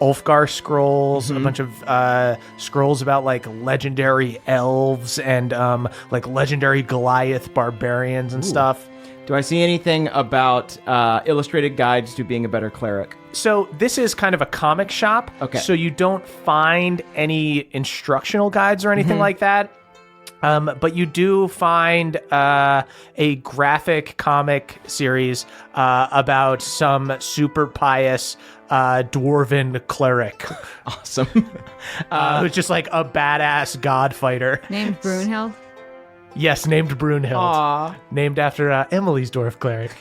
Ulfgar scrolls, a bunch of scrolls about like legendary elves and like legendary Goliath barbarians and stuff. Do I see anything about illustrated guides to being a better cleric? So this is kind of a comic shop. Okay. So you don't find any instructional guides or anything like that. But you do find a graphic comic series about some super pious dwarven cleric. Awesome. Who's just like a badass god fighter. Named Brunhild. Yes, named Brunhild. Aw. Named after Emily's dwarf cleric.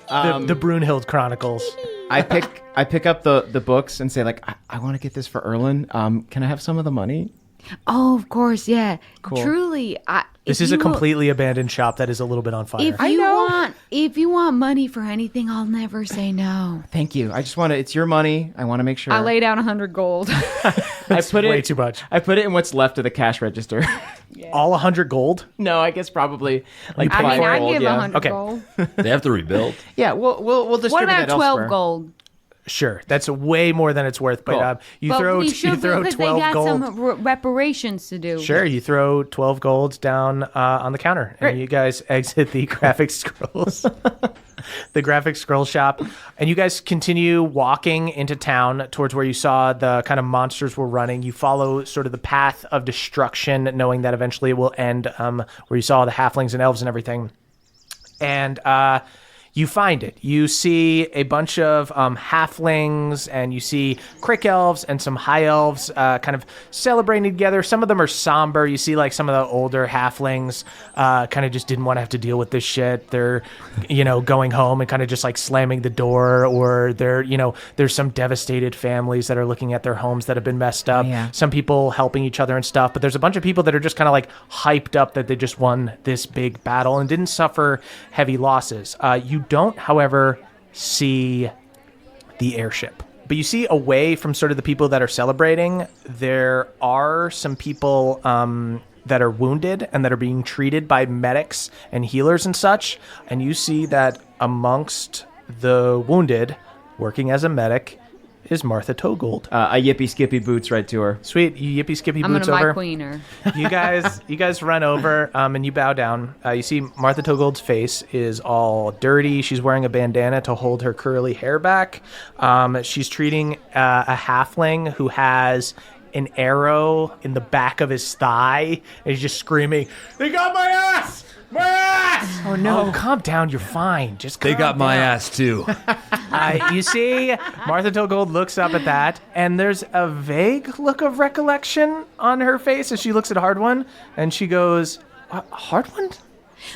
The Brunhild Chronicles. I pick up the books and say, like, I want to get this for Erlin. Can I have some of the money? Oh, of course, yeah. Cool. Truly, This is a completely abandoned shop that is a little bit on fire. If you want money for anything, I'll never say no. Thank you. I just want to. It's your money. I want to make sure. I lay down 100 gold. I put way it too much. I put it in what's left of the cash register. All 100 gold? No, I guess probably like I mean, 5 I gold. give Yeah. 100 Okay. gold. They have to rebuild. Yeah, we'll distribute What about that 12 elsewhere. gold? Sure, that's way more than it's worth. But Cool. you But throw we you should throw because 12 they got gold. some reparations to do. Sure, you throw 12 golds down on the counter, and you guys exit the graphic scrolls, the graphic scroll shop, and you guys continue walking into town towards where you saw the kind of monsters were running. You follow sort of the path of destruction, knowing that eventually it will end where you saw the halflings and elves and everything, and you find it. You see a bunch of halflings, and you see crick elves and some high elves kind of celebrating together. Some of them are somber. You see like some of the older halflings kind of just didn't want to have to deal with this shit. They're, going home and kind of just like slamming the door, or they're, there's some devastated families that are looking at their homes that have been messed up. Yeah. Some people helping each other and stuff, but there's a bunch of people that are just kind of like hyped up that they just won this big battle and didn't suffer heavy losses. You don't, however, see the airship. But you see away from sort of the people that are celebrating, there are some people that are wounded and that are being treated by medics and healers and such. And you see that amongst the wounded, working as a medic, is Martha Togold. I yippee skippy boots right to her. Sweet, you yippee skippy I'm boots gonna over. my queen her. You guys run over and you bow down. You see Martha Togold's face is all dirty. She's wearing a bandana to hold her curly hair back. She's treating a halfling who has an arrow in the back of his thigh, and he's just screaming, "They got my ass! My ass!" Oh no! Calm down. You're fine. Just They calm got my down. ass too. You see, Martha Togold looks up at that, and there's a vague look of recollection on her face as she looks at Hardwon, and she goes, "Hardwon?"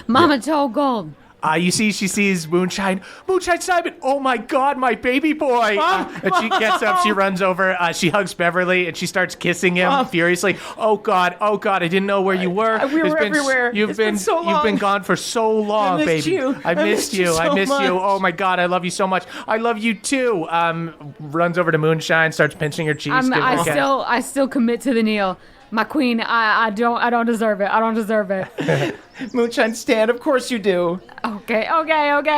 Mama told gold. You see, she sees Moonshine Simon. Oh my God, my baby boy! And she gets up, she runs over, she hugs Beverly, and she starts kissing him furiously. Oh God, I didn't know where you were. We were everywhere. You've been so long. You've been gone for so long, I missed baby. you. I missed you. so I missed you. much. Oh my God, I love you so much. I love you too. Runs over to Moonshine, starts pinching her cheeks. giving her a kiss. I still commit to the kneel. My queen, I don't deserve it. I don't deserve it. Moonshine stand, of course you do. Okay,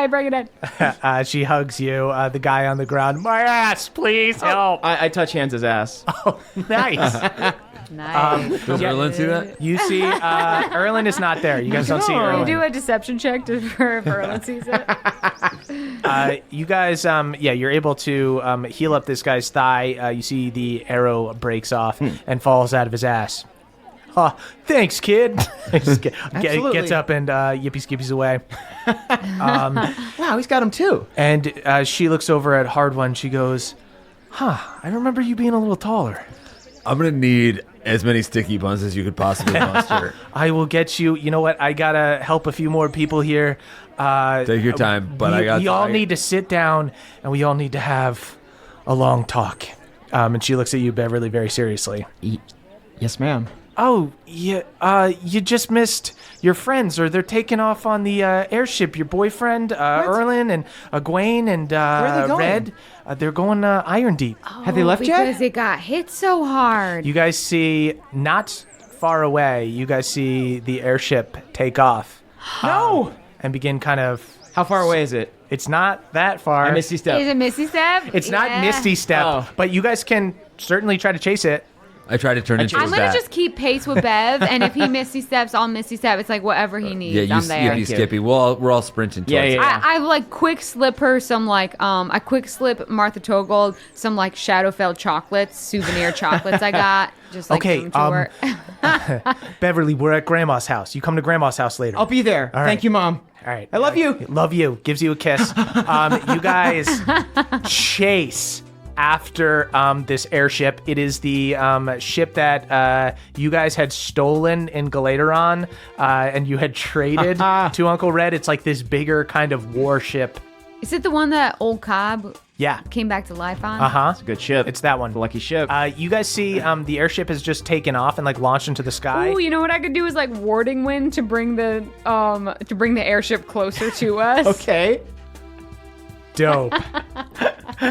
bring it in. She hugs you. The guy on the ground. My ass, please help. I touch Hans' ass. Nice. Nice. Does Erlen see that? You see, Erlen is not there. You guys don't see Erlen. You do a deception check for Erlen sees it. You guys, you're able to heal up this guy's thigh. You see the arrow breaks off and falls out of his ass. Thanks, kid. Just Absolutely. gets up and yippee skippies away. Wow, he's got him too. And she looks over at Hard One. She goes, I remember you being a little taller. I'm going to need as many sticky buns as you could possibly muster. I will get you. You know what? I got to help a few more people here. Take your time, but we all need to sit down and we all need to have a long talk. And she looks at you, Beverly, very seriously. Yes, ma'am. Oh, yeah, you just missed your friends, or they're taking off on the airship. Your boyfriend, Erlen, and Egwene, and Where are they going? Red. They're going Iron Deep. Have they left yet? Because it got hit so hard. You guys see, not far away, you guys see the airship take off. No. And begin kind of... How far away is it? It's not that far. I Misty Step. Is it Misty Step? It's not Misty Step, Oh. but you guys can certainly try to chase it. I try to turn into I'm a gonna bat. just keep pace with Bev, and if he Misty Steps, I'll Misty Step. It's like whatever he needs, Yeah, you, I'm there. you Skippy. We're all sprinting towards Yeah, it. yeah. I like quick slip her some like I quick slip Martha Togold some like Shadowfell chocolates, souvenir chocolates I got. Just like Okay, give them to her. Beverly, we're at Grandma's house. You come to Grandma's house later. I'll be there. All right. Thank you, Mom. All right. I love you. Love you. Gives you a kiss. You guys chase after this airship. It is the ship that you guys had stolen in Galateron, and you had traded to Uncle Red. It's like this bigger kind of warship. Is it the one that old Cobb Yeah. came back to life on? Uh-huh. Good ship. It's that one. The lucky ship. You guys see the airship has just taken off and like launched into the sky. Ooh, you know what I could do is like warding wind to bring the airship closer to us. Okay. Dope.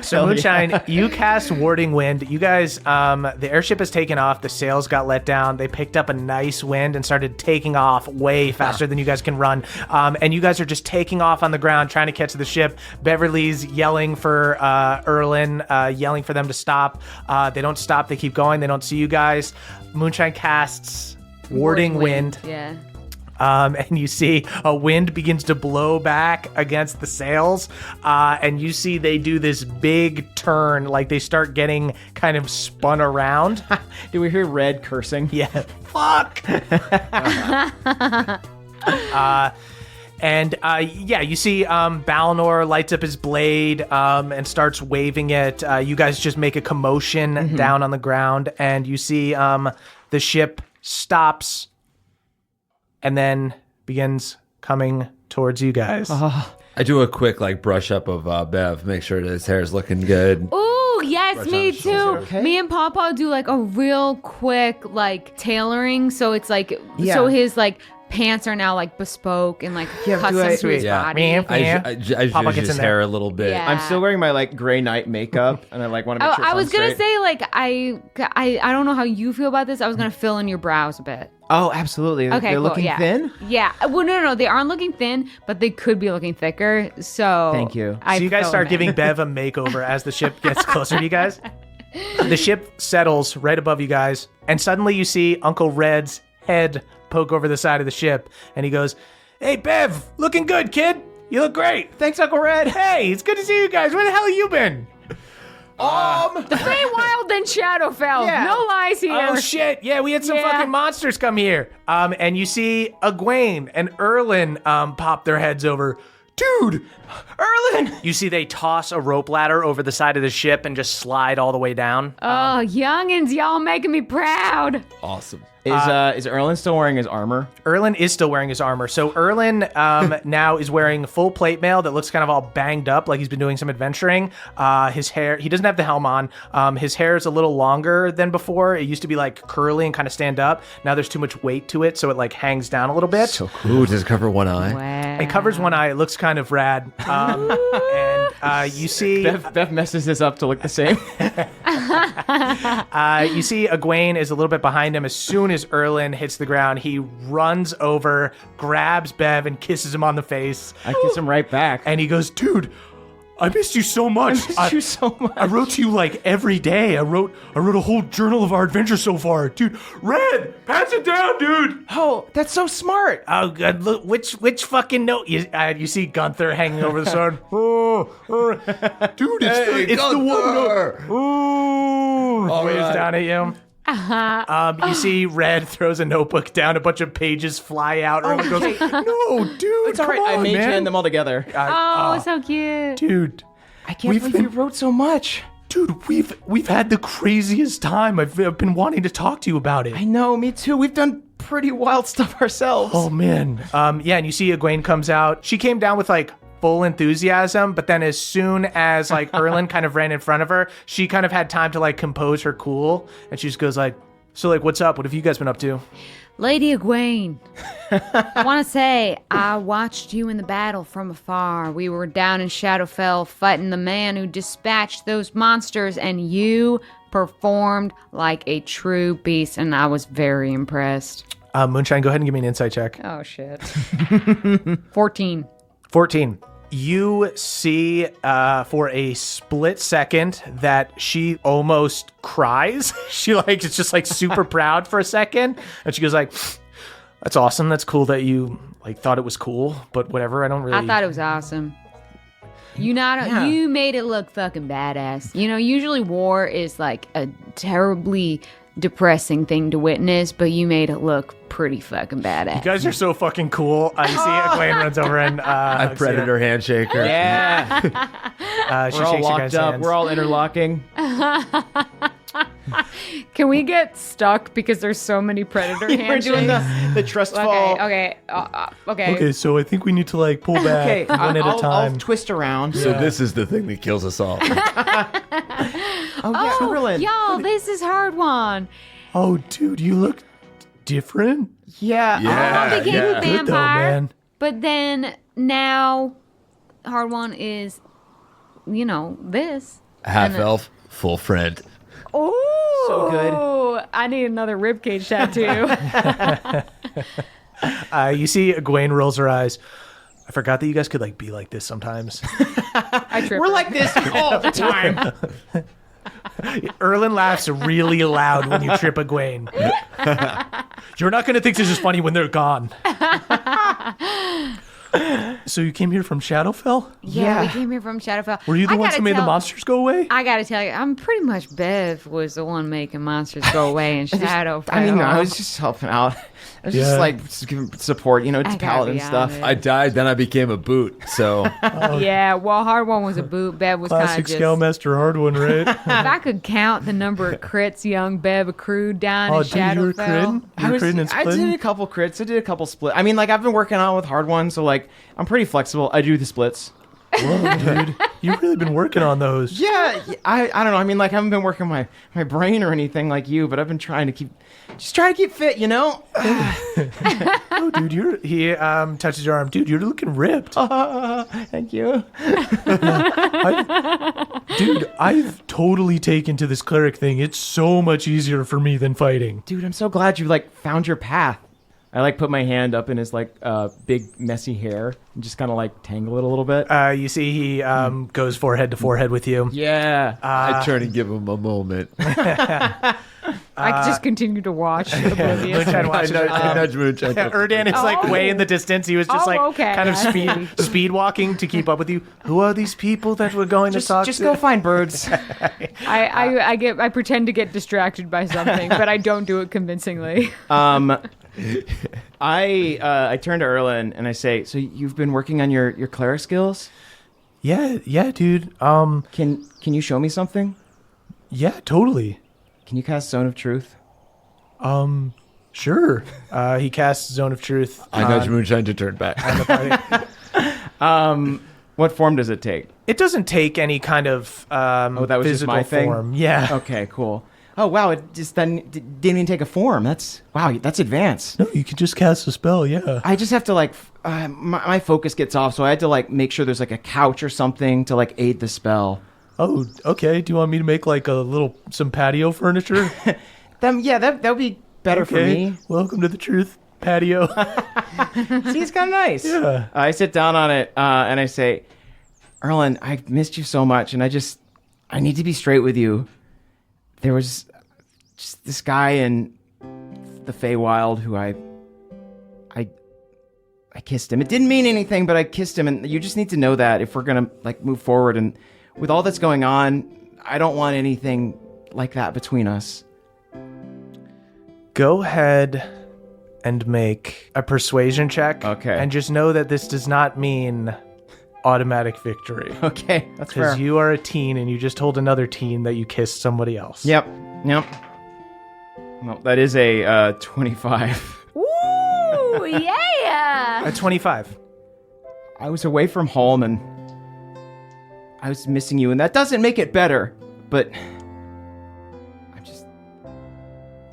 So Moonshine, you cast Warding Wind. You guys, the airship has taken off. The sails got let down. They picked up a nice wind and started taking off way faster than you guys can run. And you guys are just taking off on the ground, trying to catch the ship. Beverly's yelling for Erlen, yelling for them to stop. They don't stop. They keep going. They don't see you guys. Moonshine casts Warding Wind. Yeah. And you see a wind begins to blow back against the sails, and you see they do this big turn, like they start getting kind of spun around. Do we hear Red cursing? Yeah, fuck. You see Balnor lights up his blade and starts waving it. You guys just make a commotion down on the ground, and you see the ship stops and then begins coming towards you guys. I do a quick like brush up of Bev, make sure that his hair is looking good. Ooh, yes, me on the too. shoulder. Okay. Me and Pawpaw do like a real quick like tailoring, so it's like Yeah. so his like pants are now like bespoke and like custom I- to his Yeah. body. I Papa zhuzh gets his in there. hair a little bit. Yeah. I'm still wearing my like gray night makeup, and I like want to make sure. I was it's gonna on straight. say like I don't know how you feel about this. I was gonna fill in your brows a bit. Oh, absolutely. Okay, They're cool, looking yeah. thin. Yeah. Well, no. They aren't looking thin, but they could be looking thicker. So Thank you. I So you guys fill start them in. giving Bev a makeover as the ship gets closer to you guys. The ship settles right above you guys, and suddenly you see Uncle Red's head poke over the side of the ship, and he goes, "Hey, Bev, looking good, kid. You look great. Thanks, Uncle Red. Hey, it's good to see you guys. Where the hell have you been?" Stay wild than Shadowfell. Yeah. No lies here. Oh shit! Yeah, we had some Yeah. fucking monsters come here. And you see Egwene and Erlen pop their heads over. Dude, Erlen! You see they toss a rope ladder over the side of the ship and just slide all the way down. Oh, youngins, y'all making me proud. Awesome. Is Erlen still wearing his armor? Erlen is still wearing his armor. So Erlen now is wearing full plate mail that looks kind of all banged up, like he's been doing some adventuring. His hair, he doesn't have the helm on. His hair is a little longer than before. It used to be like curly and kind of stand up. Now there's too much weight to it, so it like hangs down a little bit. So cool. Does it cover one eye? Wow. It covers one eye. It looks kind of rad. You see, Beth messes this up to look the same. you see, Egwene is a little bit behind him. As soon as Erlen hits the ground, he runs over, grabs Bev, and kisses him on the face. I kiss him right back. And he goes, "Dude, I missed you so much. I miss you so much. I wrote to you like every day. I wrote a whole journal of our adventure so far, dude. Red, pass it down, dude." Oh, that's so smart. Oh, God, look, which fucking note? You see Gunther hanging over the side. Dude, it's the one note. Waves right. down at you. You see Red throws a notebook down, a bunch of pages fly out. Erlen goes, no, dude, It's all right. I mage hand them all together. So cute. Dude, I can't believe you wrote so much. dude, we've had the craziest time. I've been wanting to talk to you about it. I know, me too. We've done pretty wild stuff ourselves. Oh, man. Yeah, and you see Egwene comes out. She came down with, like, full enthusiasm, but then as soon as, like, Erlen kind of ran in front of her, she kind of had time to, like, compose her cool, and she just goes, like, so, like, what's up? What have you guys been up to? Lady Egwene, I want to say I watched you in the battle from afar. We were down in Shadowfell fighting the man who dispatched those monsters, and you performed like a true beast, and I was very impressed. Moonshine, go ahead and give me an insight check. Oh, shit. 14. 14. You see for a split second that she almost cries. She like is just like super proud for a second, and she goes like, "That's awesome. That's cool that you like thought it was cool, but whatever. I don't really." I thought it was awesome. You made it look fucking badass. You know, usually war is like a terribly depressing thing to witness, but you made it look pretty fucking badass. You guys are so fucking cool. You see Egwene runs over and I predator handshaker. Yeah. she We're all shakes your locked guys' up. hands. We're all interlocking. Can we get stuck because there's so many predator We're handshakes? doing the trust fall. Okay. Okay, so I think we need to like pull back Okay, one at a I'll time. twist around. So this is the thing that kills us all. Oh, yeah, Erlen. Y'all, this is hard one. Oh, dude, you look different. Yeah. Yeah. Became yeah. a Good though, vampire, man. but then now, hard one is, you this. Half elf, full friend. Oh, So good. I need another ribcage tattoo. You see Egwene rolls her eyes. I forgot that you guys could like be like this sometimes. I trip. We're like this all the time. Erlen laughs really loud when you trip Egwene. You're not going to think this is funny when they're gone. So you came here from Shadowfell? Yeah, we came here from Shadowfell. Were you the I ones gotta who made the tell- monsters go away? I gotta tell you, I'm pretty much Bev was the one making monsters go away in Shadowfell. I mean, I was just helping out. I was Yeah. just like just giving support, it's I gotta paladin be stuff. honest. I died, then I became a boot. So Yeah, well, hard one was a boot. Bev was kind of Classic just. Scoutmaster hard one, right? If I could count the number of crits young Bev accrued down in Dude, you were Shadowfell. critting? You were critting and I splitting? did a couple crits. I did a couple split. I mean, like I've been working on with hard ones, so like I'm pretty flexible. I do the splits. Whoa, dude. You've really been working on those. Yeah, I don't know. I mean, like I haven't been working my brain or anything like you, but I've been trying to keep fit. Oh, dude, he touches your arm. Dude, you're looking ripped. Thank you. Dude, I've totally taken to this cleric thing. It's so much easier for me than fighting. Dude, I'm so glad you like found your path. I like put my hand up in his like big messy hair and just kind of like tangle it a little bit. You see he goes forehead to forehead with you. Yeah. I turn and give him a moment. I could just continue to watch. Oblivious. Moonshine watches it. I nudge Moonshine. Erdan is like way in the distance. He was just like okay. kind of I speed walking to keep up with you. Who are these people that we're going to talk Just to? go find birds. I pretend to get distracted by something, but I don't do it convincingly. I turn to Erlen and I say, "So you've been working on your cleric skills? Yeah, dude. Can you show me something? Yeah, totally. Can you cast Zone of Truth?" Sure. He casts Zone of Truth. I nudge Moonshine to turn back. What form does it take? It doesn't take any kind of that was just physical my thing? form. Yeah. Okay, cool. Oh wow, it just then didn't even take a form. That's advanced. No, you can just cast a spell. Yeah. I just have to like my focus gets off, so I had to like make sure there's like a couch or something to like aid the spell. Oh, okay. Do you want me to make like some patio furniture? That would be better for me. Welcome to the Truth Patio. See, it's kind of nice. Yeah. I sit down on it and I say, Erlen, I've missed you so much, and I need to be straight with you. There was just this guy in the Feywild who I kissed him. It didn't mean anything, but I kissed him, and you just need to know that if we're gonna like move forward, and with all that's going on, I don't want anything like that between us. Go ahead and make a persuasion check. Okay. And just know that this does not mean automatic victory. Okay, that's fair. Because you are a teen and you just told another teen that you kissed somebody else. Yep. Well, that is a 25. Ooh, yeah. A 25. I was away from home and I was missing you, and that doesn't make it better, but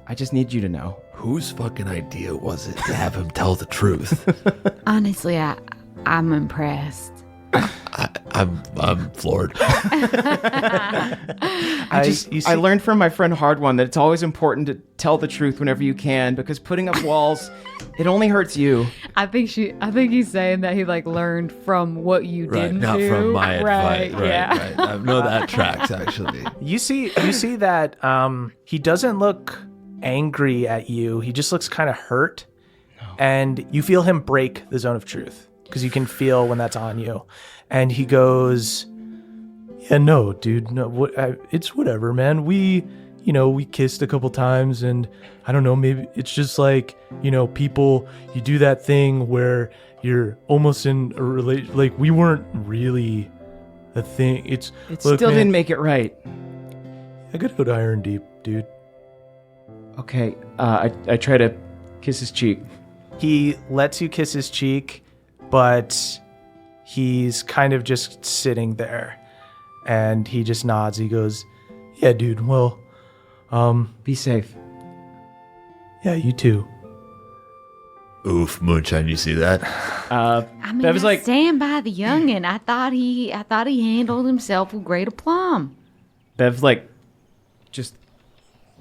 I just need you to know. Whose fucking idea was it to have him tell the truth? Honestly, I'm impressed. I'm floored. I learned from my friend Hard One that it's always important to tell the truth whenever you can, because putting up walls, it only hurts you. I think he's saying that he learned from what you didn't not do. from my advice. Yeah. Right. I know that tracks actually. You see that he doesn't look angry at you. He just looks kind of hurt. And you feel him break the zone of truth because you can feel when that's on you. And he goes, yeah, no, dude, no, it's whatever, man. We kissed a couple times, and I don't know, maybe it's just people, you do that thing where you're almost in a relation, we weren't really a thing. It still didn't make it right. I gotta go to Iron Deep, dude. Okay, I try to kiss his cheek. He lets you kiss his cheek, but he's kind of just sitting there, and he just nods. He goes, yeah, dude, well, be safe. Yeah, you too. Oof, Moonshine, you see that? I mean, That was I stand by the youngin'. I thought he handled himself with great aplomb. Bev's just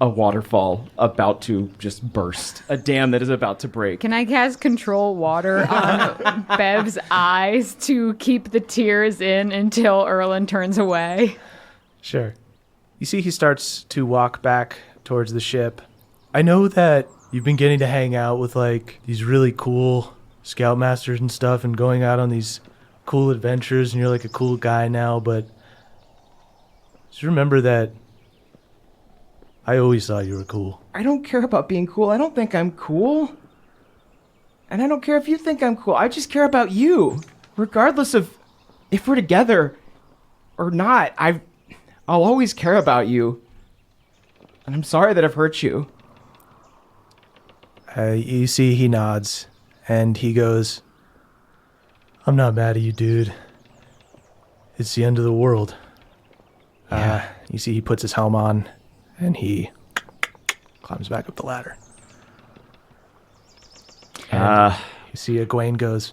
a waterfall about to just burst. A dam that is about to break. Can I cast control water on Bev's eyes to keep the tears in until Erlen turns away? Sure. You see he starts to walk back towards the ship. I know that you've been getting to hang out with these really cool scoutmasters and stuff and going out on these cool adventures, and you're a cool guy now, but just remember that I always thought you were cool. I don't care about being cool. I don't think I'm cool. And I don't care if you think I'm cool. I just care about you. Regardless of if we're together or not, I'll always care about you. And I'm sorry that I've hurt you. You see he nods, and he goes, I'm not mad at you, dude. It's the end of the world. Yeah. You see he puts his helm on, and he climbs back up the ladder. And you see Egwene goes,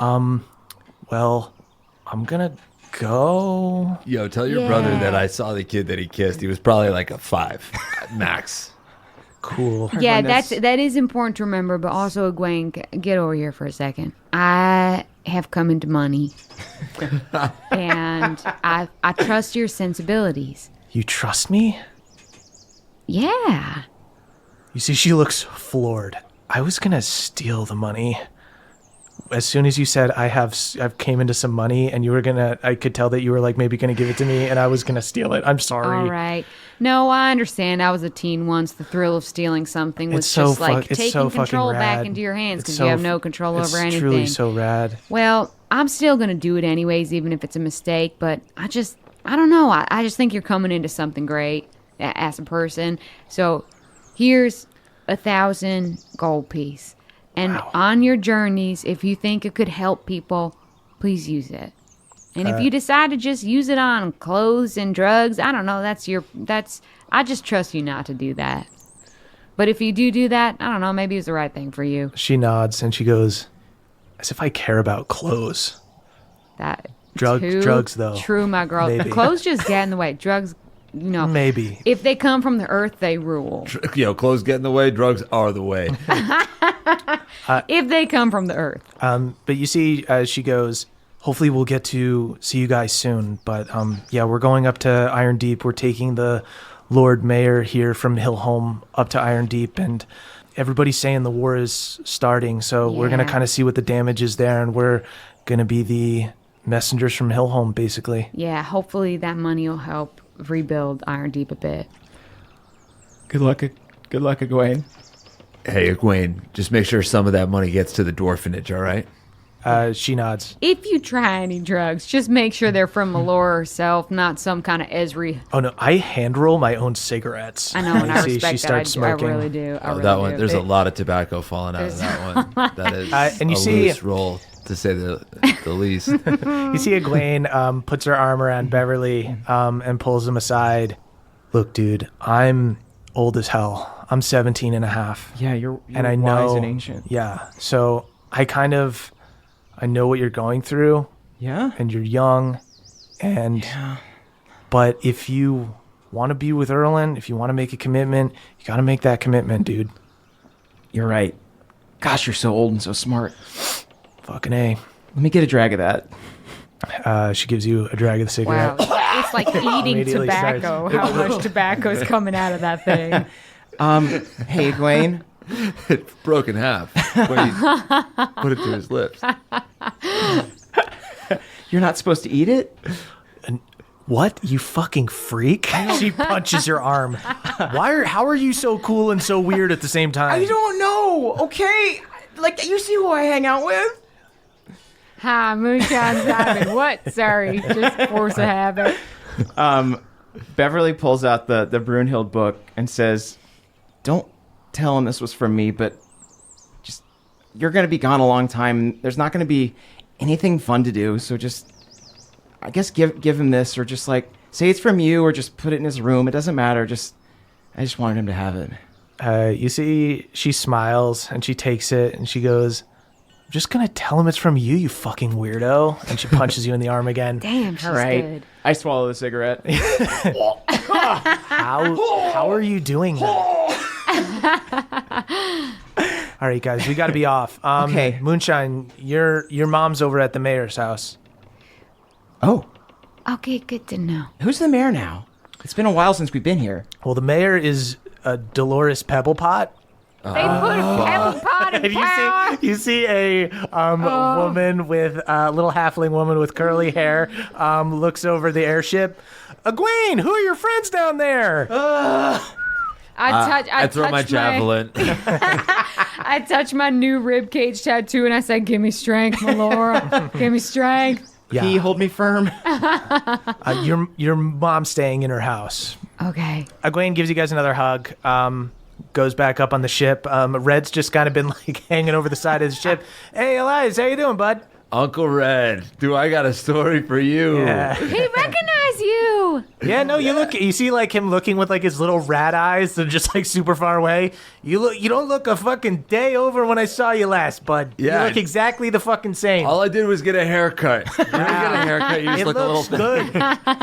well, I'm gonna go. Yo, tell your brother that I saw the kid that he kissed. He was probably a 5 max. Cool. Yeah, that is important to remember, but also, Egwene, get over here for a second. I have come into money, and I trust your sensibilities. You trust me? Yeah. You see, she looks floored. I was gonna steal the money. As soon as you said I've came into some money, and I could tell that you were maybe gonna give it to me, and I was gonna steal it. I'm sorry. All right. No, I understand. I was a teen once. The thrill of stealing something was just taking control back into your hands because you have no control over anything. It's truly so rad. Well, I'm still gonna do it anyways, even if it's a mistake. But I don't know. I just think you're coming into something great as a person. So here's 1,000 gold piece. And on your journeys, if you think it could help people, please use it. And if you decide to just use it on clothes and drugs, I don't know, I just trust you not to do that. But if you do that, I don't know, maybe it's the right thing for you. She nods and she goes, as if I care about clothes. Drugs though. True, my girl. Maybe. Clothes just get in the way. Drugs, maybe. If they come from the earth, they rule. Clothes get in the way, drugs are the way. If they come from the earth. But you see, as she goes, hopefully we'll get to see you guys soon. But we're going up to Iron Deep. We're taking the Lord Mayor here from Hillholm up to Iron Deep, and everybody's saying the war is starting. So we're going to kind of see what the damage is there, and we're going to be the messengers from Hillholm, basically. Yeah, hopefully that money will help rebuild Iron Deep a bit. Good luck, Egwene. Hey, Egwene, just make sure some of that money gets to the dwarfenage, all right? She nods. If you try any drugs, just make sure they're from Melora herself, not some kind of Esri. Oh no, I hand roll my own cigarettes. I know, and I See, respect she starts that. smoking. I really do. I Oh, really that one. do. There's a lot of tobacco falling out of that one. That is And you a see- loose roll, to say the least. You see Egwene puts her arm around Beverly and pulls him aside. Look, dude, I'm old as hell. I'm 17 and a half. Yeah, you're And I wise know, and ancient. Yeah, so I know what you're going through, Yeah? and you're young, and but if you want to be with Erlen, if you want to make a commitment, you got to make that commitment, dude. You're right. Gosh, you're so old and so smart. Fucking A. Let me get a drag of that. She gives you a drag of the cigarette. Wow, it's like eating Immediately tobacco. How much tobacco is coming out of that thing? Hey, Egwene. It's broken half when he put it to his lips. You're not supposed to eat it? What? You fucking freak? She punches your arm. How are you so cool and so weird at the same time? I don't know, okay? Like, you see who I hang out with? Hi, Moonshine Simon. What? Sorry, just force of habit. Beverly pulls out the Brunhild book and says, don't tell him this was from me, but just, you're going to be gone a long time. There's not going to be anything fun to do, so just, I guess give him this, or just like, say it's from you, or just put it in his room. It doesn't matter. I just wanted him to have it. You see, she smiles and she takes it and she goes, I'm just going to tell him it's from you, you fucking weirdo. And she punches you in the arm again. Damn, she's All right. good. I swallow the cigarette. How are you doing that? All right, guys, we got to be off. Okay. Moonshine, your mom's over at the mayor's house. Oh, Okay, good to know. who's the mayor now? It's been a while since we've been here. Well, the mayor is Dolores Pebblepot. They put a pebble pot in power. You see a woman with a little halfling woman with curly hair looks over the airship. Egwene, who are your friends down there? I throw touch my javelin. I touch my new rib cage tattoo and I say, "Give me strength, Melora. Give me strength." Yeah. Can you hold me firm? Your mom's staying in her house. Okay. Egwene gives you guys another hug. Goes back up on the ship. Red's just kind of been like hanging over the side of the ship. Hey, Elias, how you doing, bud? Uncle Red, do I got a story for you? Yeah. He recognized you. Yeah, no, you see like him looking with like his little rat eyes. They're just like super far away. You don't look a fucking day over when I saw you last, bud. Yeah. You look exactly the fucking same. All I did was get a haircut. When you get a haircut, you just It look a little looks good.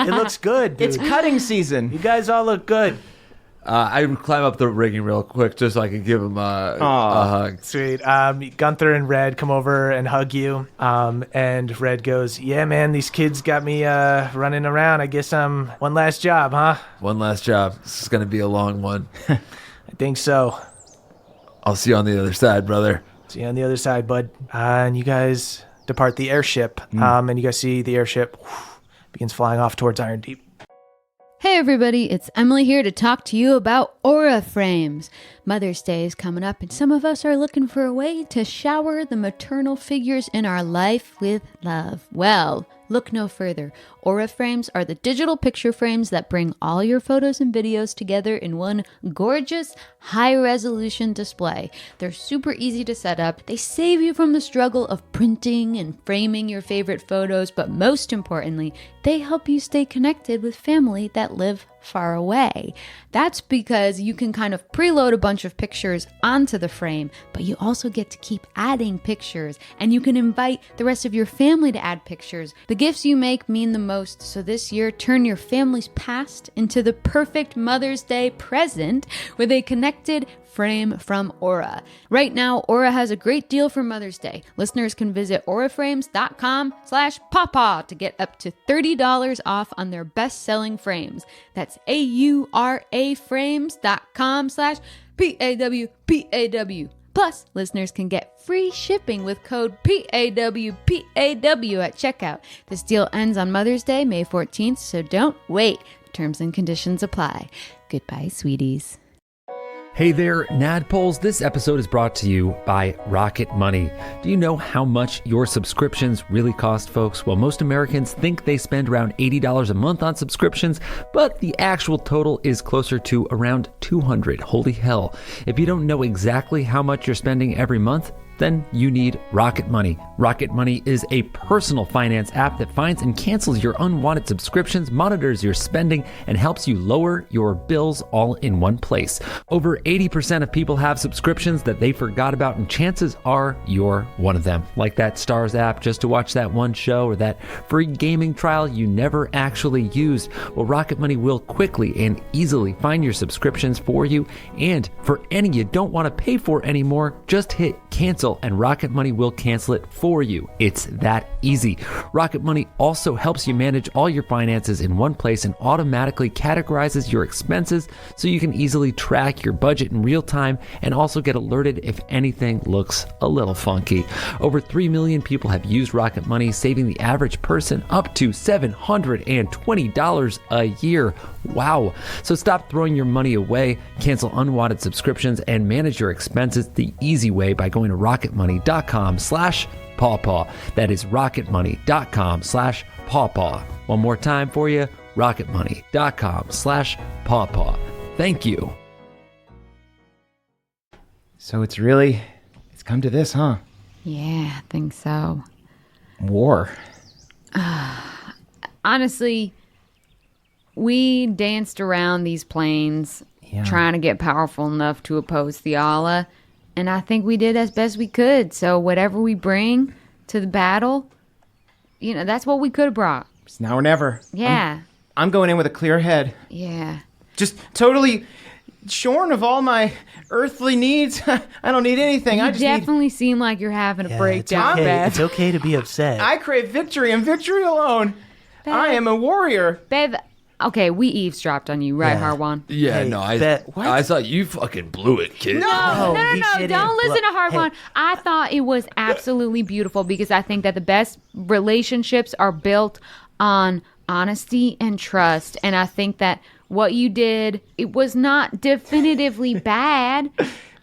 It looks good, dude. It's cutting season. You guys all look good. I would climb up the rigging real quick just so I could give him a hug. Sweet. Gunther and Red come over and hug you. And Red goes, yeah, man, these kids got me running around. I guess I'm one last job, huh? One last job. This is going to be a long one. I think so. I'll see you on the other side, brother. See you on the other side, bud. And you guys depart the airship. And you guys see the airship begins flying off towards Iron Deep. Hey everybody, it's Emily here to talk to you about Aura Frames. Mother's Day is coming up and some of us are looking for a way to shower the maternal figures in our life with love. Well, look no further. Aura Frames are the digital picture frames that bring all your photos and videos together in one gorgeous, high-resolution display. They're super easy to set up. They save you from the struggle of printing and framing your favorite photos, but most importantly, they help you stay connected with family that live far away. That's because you can kind of preload a bunch of pictures onto the frame, but you also get to keep adding pictures, and you can invite the rest of your family to add pictures. The gifts you make mean the most, so this year, turn your family's past into the perfect Mother's Day present with a connected frame from Aura. Right now, Aura has a great deal for Mother's Day. Listeners can visit auraframes.com/papa to get up to $30 off on their best-selling frames. That's AURA frames.com/PAWPAW. Plus, listeners can get free shipping with code PAWPAW at checkout. This deal ends on Mother's Day, May 14th, so don't wait. Terms and conditions apply. Goodbye, sweeties. Hey there, Nadpoles. This episode is brought to you by Rocket Money. Do you know how much your subscriptions really cost, folks? Well, most Americans think they spend around $80 a month on subscriptions, but the actual total is closer to around $200. Holy hell. If you don't know exactly how much you're spending every month, then you need Rocket Money. Rocket Money is a personal finance app that finds and cancels your unwanted subscriptions, monitors your spending, and helps you lower your bills all in one place. Over 80% of people have subscriptions that they forgot about, and chances are you're one of them. Like that Stars app just to watch that one show, or that free gaming trial you never actually used. Well, Rocket Money will quickly and easily find your subscriptions for you, and for any you don't want to pay for anymore, just hit cancel and Rocket Money will cancel it for you. It's that easy. Rocket Money also helps you manage all your finances in one place and automatically categorizes your expenses so you can easily track your budget in real time and also get alerted if anything looks a little funky. Over 3 million people have used Rocket Money, saving the average person up to $720 a year. Wow. So stop throwing your money away, cancel unwanted subscriptions, and manage your expenses the easy way by going to rocketmoney.com/pawpaw. That is rocketmoney.com/pawpaw. One more time for you, rocketmoney.com/pawpaw. Thank you. So it's come to this, huh? Yeah, I think so. War. Honestly, we danced around these planes trying to get powerful enough to oppose Theala, and I think we did as best we could. So whatever we bring to the battle, that's what we could have brought. It's now or never. Yeah. I'm going in with a clear head. Yeah. Just totally shorn of all my earthly needs. I don't need anything. You I just definitely seem like you're having a breakdown, Bev. It's okay to be upset. I crave victory and victory alone. Bev. I am a warrior. Bev, okay, we eavesdropped on you, right, Harwan? Yeah, Hey, no, what? I thought you fucking blew it, kid. No, he didn't. don't listen to Look, Harwan. hey. I thought it was absolutely beautiful because I think that the best relationships are built on honesty and trust. And I think that what you did, it was not definitively bad.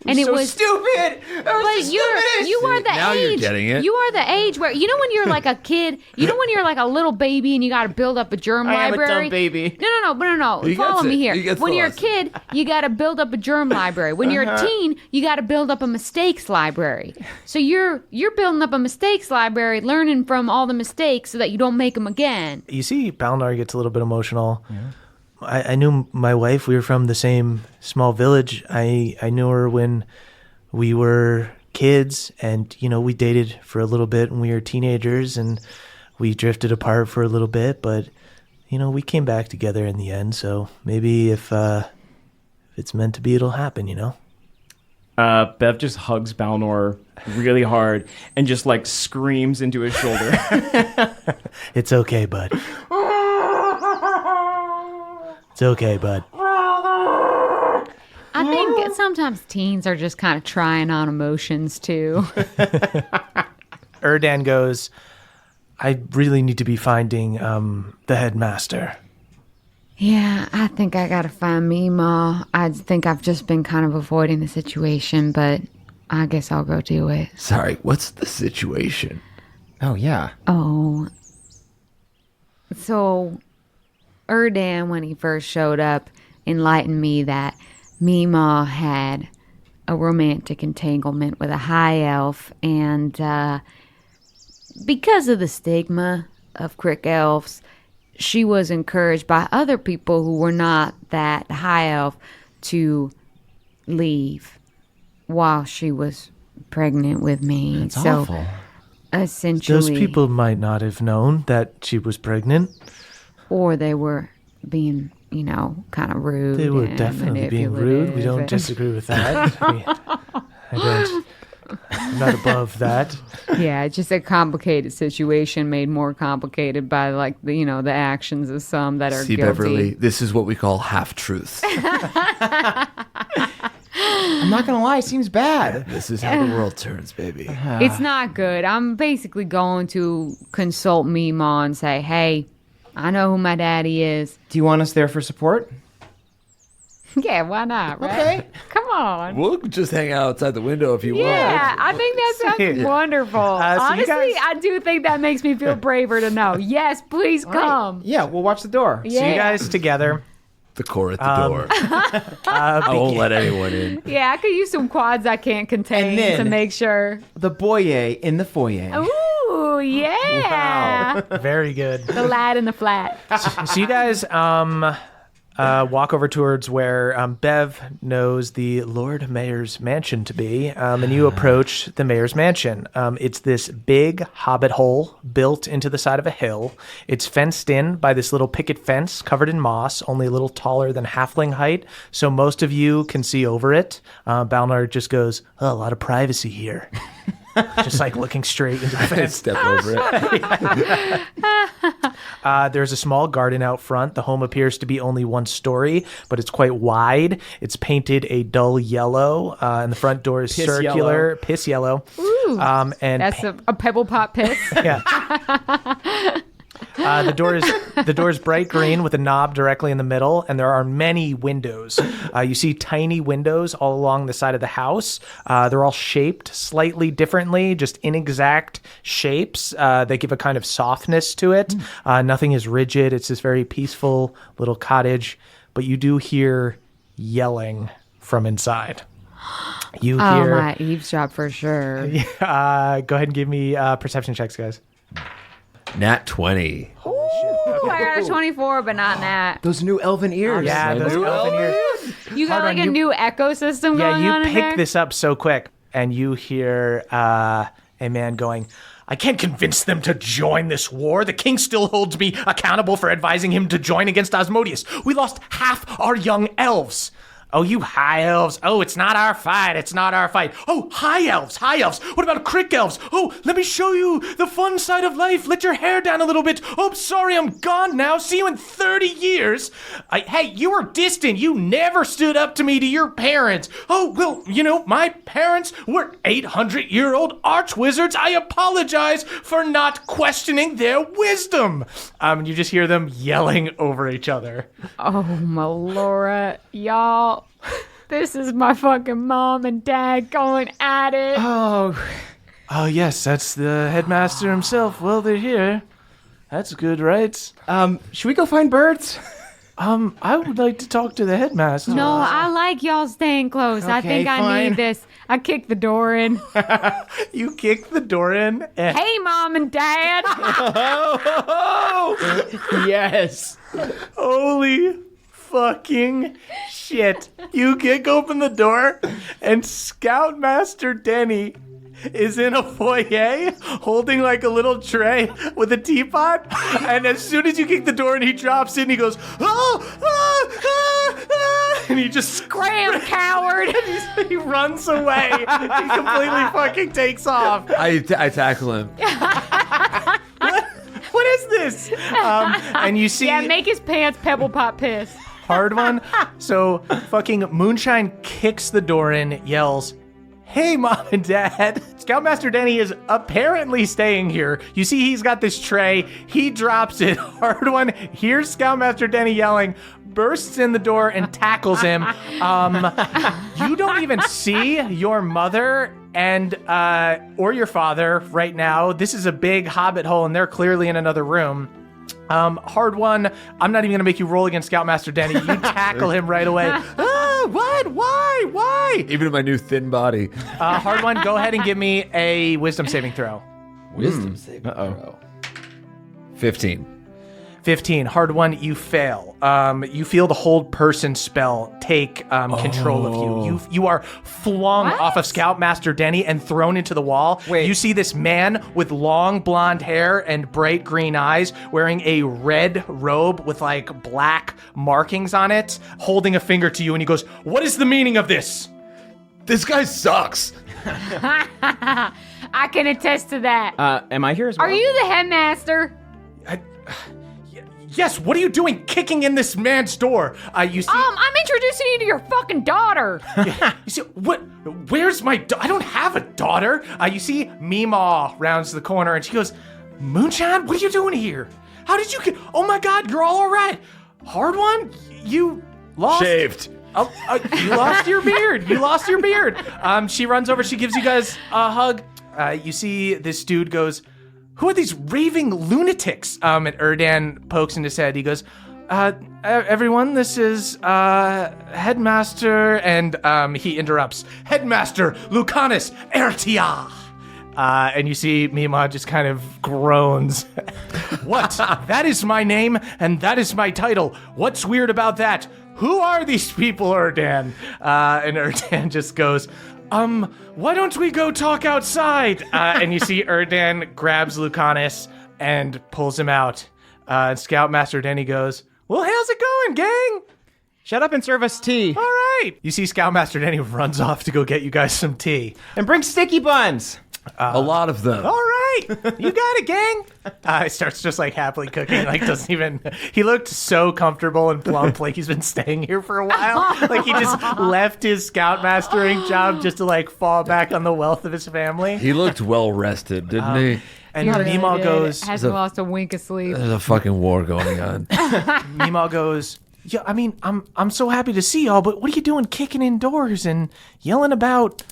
And it so was stupid. But you are the Now you're age. getting it. You are the age where when you're like a kid, when you're like a little baby and you got to build up a germ I am a library. dumb baby. No. He Follow gets me it. here. He gets When the you're a lesson. kid, you got to build up a germ library. When you're a teen, you got to build up a mistakes library. So you're building up a mistakes library, learning from all the mistakes so that you don't make them again. You see, Balnar gets a little bit emotional. Yeah. I knew my wife. We were from the same small village. I knew her when we were kids, and we dated for a little bit when we were teenagers, and we drifted apart for a little bit, but we came back together in the end. So maybe if it's meant to be, it'll happen. Bev just hugs Balnor really hard and just like screams into his shoulder. It's okay, bud. It's okay, bud. I think sometimes teens are just kind of trying on emotions too. Erdan goes, I really need to be finding the headmaster. Yeah, I think I gotta find Mima. I think I've just been kind of avoiding the situation, but I guess I'll go do it. Sorry, what's the situation? Oh, yeah. Oh. So, Erdan, when he first showed up, enlightened me that Mima had a romantic entanglement with a high elf, and because of the stigma of Crick elves, she was encouraged by other people who were not that high elf to leave while she was pregnant with me. That's so awful. essentially, Those people might not have known that she was pregnant. or they were being, kind of rude. They were and definitely being rude. We don't manipulative. disagree with that. I'm not above that. Yeah, it's just a complicated situation made more complicated by the actions of some that are See, guilty. Beverly, this is what we call half-truths. I'm not going to lie, it seems bad. This is how the world turns, baby. It's not good. I'm basically going to consult Mima and say, hey, I know who my daddy is. Do you want us there for support? Yeah, why not, right? Okay. Come on. We'll just hang out outside the window if you Yeah, I think that sounds wonderful. So you Honestly, guys- I do think that makes me feel braver to know. Yes, please come. Yeah, we'll watch the door. Yeah. So you guys together. want. The core at the door. I won't let anyone in. Yeah, I could use some quads I can't contain And then- to make sure. The boyer in the foyer. Ooh, yeah. Very good. The lad in the flat. So you guys walk over towards where Bev knows the Lord Mayor's mansion to be, and you approach the Mayor's mansion. It's this big hobbit hole built into the side of a hill. It's fenced in by this little picket fence covered in moss, only a little taller than halfling height, so most of you can see over it. Balnar just goes, "Oh, a lot of privacy here." Just like looking straight into the fence. Step over it. There's a small garden out front. The home appears to be only one story, but it's quite wide. It's painted a dull yellow, and the front door is circular, piss yellow. Ooh, And that's a pebble pot piss. yeah. The door is bright green with a knob directly in the middle, and there are many windows. You see tiny windows all along the side of the house. They're all shaped slightly differently, just inexact shapes. They give a kind of softness to it. Nothing is rigid. It's this very peaceful little cottage, but you do hear yelling from inside. You Oh, hear. my eavesdrop for sure. Go ahead and give me perception checks, guys. Nat 20. Ooh, I got a 24, but not that. Those new elven ears. Yeah, those elven ears. You got Hold like on, a new ecosystem Yeah, going you on in there? pick this up so quick, and you hear a man going, "I can't convince them to join this war. The king still holds me accountable for advising him to join against Asmodeus. We lost half our young elves." "Oh, you high elves. Oh, it's not our fight. It's not our fight. Oh, high elves, high elves. What about crick elves? Oh, let me show you the fun side of life. Let your hair down a little bit. Oh, sorry, I'm gone now. See you in 30 years. Hey, you were distant. You never stood up to me to your parents. Oh, well, you know, my parents were 800-year-old archwizards. I apologize for not questioning their wisdom." You just hear them yelling over each other. Oh, Melora, y'all. This is my fucking mom and dad going at it. Oh, yes, that's the headmaster himself. Well, they're here. That's good, right? should we go find birds? I would like to talk to the headmaster. No, I like y'all staying close. I Okay, think I fine. need this. I kicked the door in. You kick the door in. And Hey, mom and dad. Yes. holy fucking shit. You kick open the door, and Scoutmaster Denny is in a foyer holding like a little tray with a teapot. And as soon as you kick the door and he drops in, he goes, "Oh, and he just Scram, coward. he runs away. He completely fucking takes off. I tackle him. What is this? And you see Yeah, make his pants pebble pot piss. hard one. So fucking Moonshine kicks the door in, yells, "Hey, Mom and Dad." Scoutmaster Denny is apparently staying here. You see he's got this tray. He drops it. Hard one hears Scoutmaster Denny yelling, bursts in the door and tackles him. You don't even see your mother and or your father right now. This is a big hobbit hole, and they're clearly in another room. Hard one. I'm not even gonna make you roll against Scoutmaster Denny. You tackle him right away. What? Why? Even in my new thin body. Hard one. Go ahead and give me a wisdom saving throw. Wisdom saving throw. 15. 15. Hard one. You fail. You feel the hold person spell take control of you. You are flung off of Scoutmaster Denny and thrown into the wall. Wait. You see this man with long blonde hair and bright green eyes wearing a red robe with like black markings on it, holding a finger to you, and he goes, "What is the meaning of this?" This guy sucks. I can attest to that. Am I here as well? Are you the headmaster? Yes, what are you doing kicking in this man's door? You see... I'm introducing you to your fucking daughter. You see, where's my I don't have a daughter. You see Meemaw rounds the corner and she goes, "Moonshine, what are you doing here? How did you get... Oh my God, you're all right. Hard one? You lost... Shaved. You lost your beard. You lost your beard. She runs over. She gives you guys a hug. You see this dude goes, who are these raving lunatics? And Erdan pokes in his head. He goes, everyone, this is Headmaster, and he interrupts, Headmaster Lucanus Ertia. And you see Mima just kind of groans. What? That is my name, and that is my title. What's weird about that? Who are these people, Erdan? And Erdan just goes, why don't we go talk outside? And you see Erdan grabs Lucanus and pulls him out. Scoutmaster Denny goes, well, how's it going, gang? Shut up and serve us tea. All right. You see Scoutmaster Denny runs off to go get you guys some tea. And bring sticky buns. A lot of them. All right. You got it, gang. He starts just like happily cooking. Like doesn't even, he looked so comfortable and plump. Like he's been staying here for a while. Like he just left his scoutmastering job just to like fall back on the wealth of his family. He looked well rested, didn't he? And Meemaw goes, hasn't lost a wink of sleep. There's a fucking war going on. Meemaw goes, yeah, I mean, I'm so happy to see y'all, but what are you doing kicking indoors and yelling about?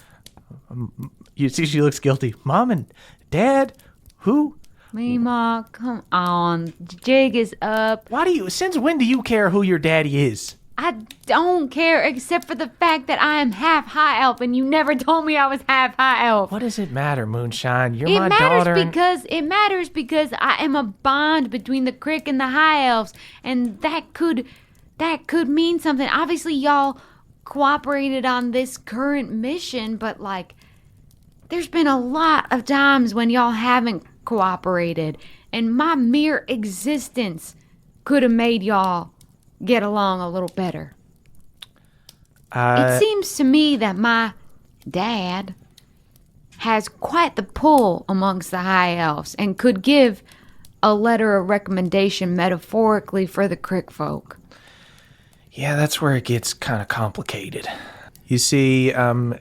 You see, she looks guilty. Mom and Dad, who? Meemaw, come on. Jig is up. Since when do you care who your daddy is? I don't care except for the fact that I am half high elf and you never told me I was half high elf. What does it matter, Moonshine? You're It my matters daughter. because I am a bond between the Crick and the high elves, and that could mean something. Obviously, y'all cooperated on this current mission, but like, there's been a lot of times when y'all haven't cooperated, and my mere existence could have made y'all get along a little better. It seems to me that my dad has quite the pull amongst the high elves and could give a letter of recommendation metaphorically for the Crick folk. Yeah, that's where it gets kind of complicated. You see,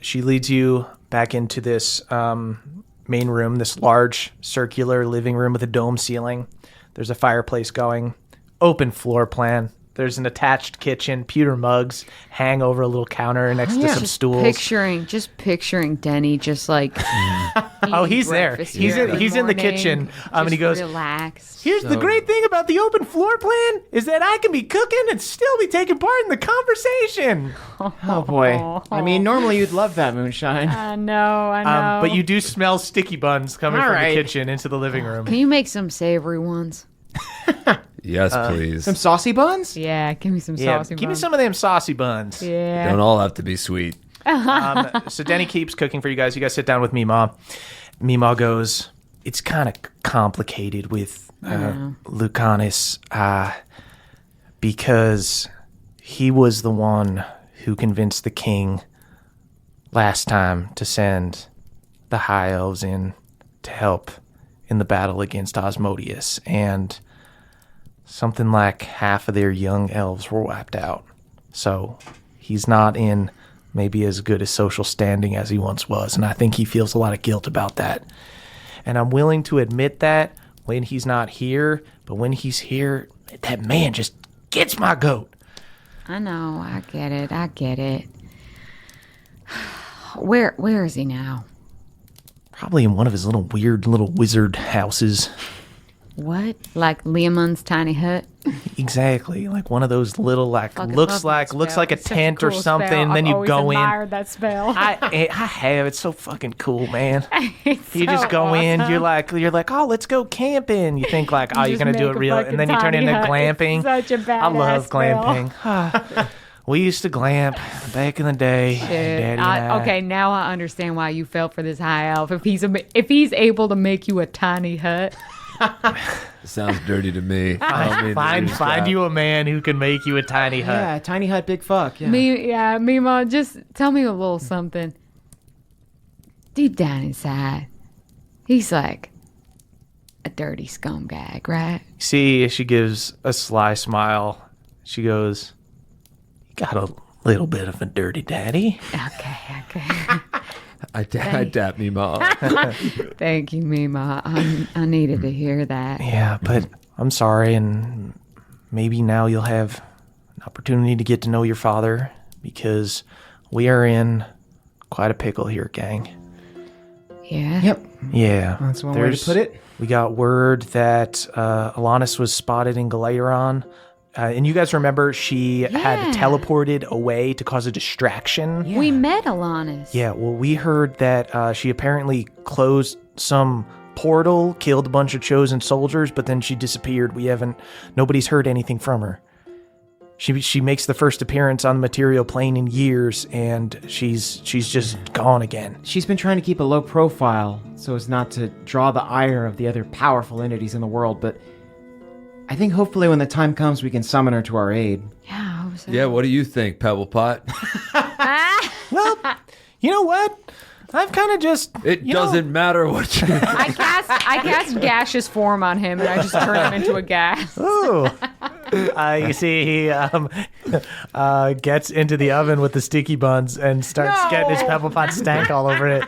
she leads you back into this main room, this large circular living room with a dome ceiling. There's a fireplace going, open floor plan. There's an attached kitchen, pewter mugs hang over a little counter next to some stools. Just picturing Denny just like oh, he's there. He's in the kitchen. And he goes, relax. Here's the great thing about the open floor plan is that I can be cooking and still be taking part in the conversation. Oh boy. I mean, normally you'd love that, Moonshine. I know. But you do smell sticky buns coming All from right. the kitchen into the living room. Can you make some savory ones? Yes, please. Some saucy buns? Yeah, give me some Yeah, saucy give me buns. some of them saucy buns. Yeah. Don't all have to be sweet. So Denny keeps cooking for you guys. You guys sit down with Meemaw. Meemaw goes, it's kind of complicated with Lucanus because he was the one who convinced the king last time to send the high elves in to help in the battle against Osmodius, and something like half of their young elves were wiped out. So he's not in maybe as good a social standing as he once was, and I think he feels a lot of guilt about that. And I'm willing to admit that when he's not here, but when he's here, that man just gets my goat. I know. I get it. Where is he now? Probably in one of his little weird little wizard houses. What? Like Leomun's tiny hut? Exactly, like one of those little Fucking looks love that like a spell. It's such a tent or cool something. spell. And then I've you always go in. admired that spell. I have. It's so fucking cool, man. It's You just so go in. awesome. You're like, oh, let's go camping. You think like, oh, you're just gonna do make it a real, and then you turn fucking into tiny hut. glamping. It's such a I love badass glamping. We used to glamp back in the day. Daddy and I. Okay, now I understand why you fell for this high elf. If he's able to make you a tiny hut, Sounds dirty to me. Find you a man who can make you a tiny hut. Yeah, tiny hut, big fuck. Yeah. Mima, just tell me a little something. Deep down inside, he's like a dirty scumbag, right? See, she gives a sly smile. She goes, "You got a little bit of a dirty daddy." Okay. I tap me, Mom. Thank you, Mima. I needed to hear that. Yeah, but I'm sorry, and maybe now you'll have an opportunity to get to know your father because we are in quite a pickle here, gang. Yeah. Yep. Yeah. That's one way to put it. We got word that Alanis was spotted in Galeron. And you guys remember she had teleported away to cause a distraction? Yeah. We met Alanis. Yeah, well, we heard that she apparently closed some portal, killed a bunch of chosen soldiers, but then she disappeared. Nobody's heard anything from her. She makes the first appearance on the material plane in years, and she's just gone again. She's been trying to keep a low profile so as not to draw the ire of the other powerful entities in the world, but I think hopefully when the time comes we can summon her to our aid. Yeah, I hope so. Yeah, what do you think, Pebble Pot? Well, you know what? I've kind of just... It doesn't matter what you... I cast gaseous form on him, and I just turn him into a gas. Ooh. You see, he gets into the oven with the sticky buns and starts getting his pebble pot stank all over it.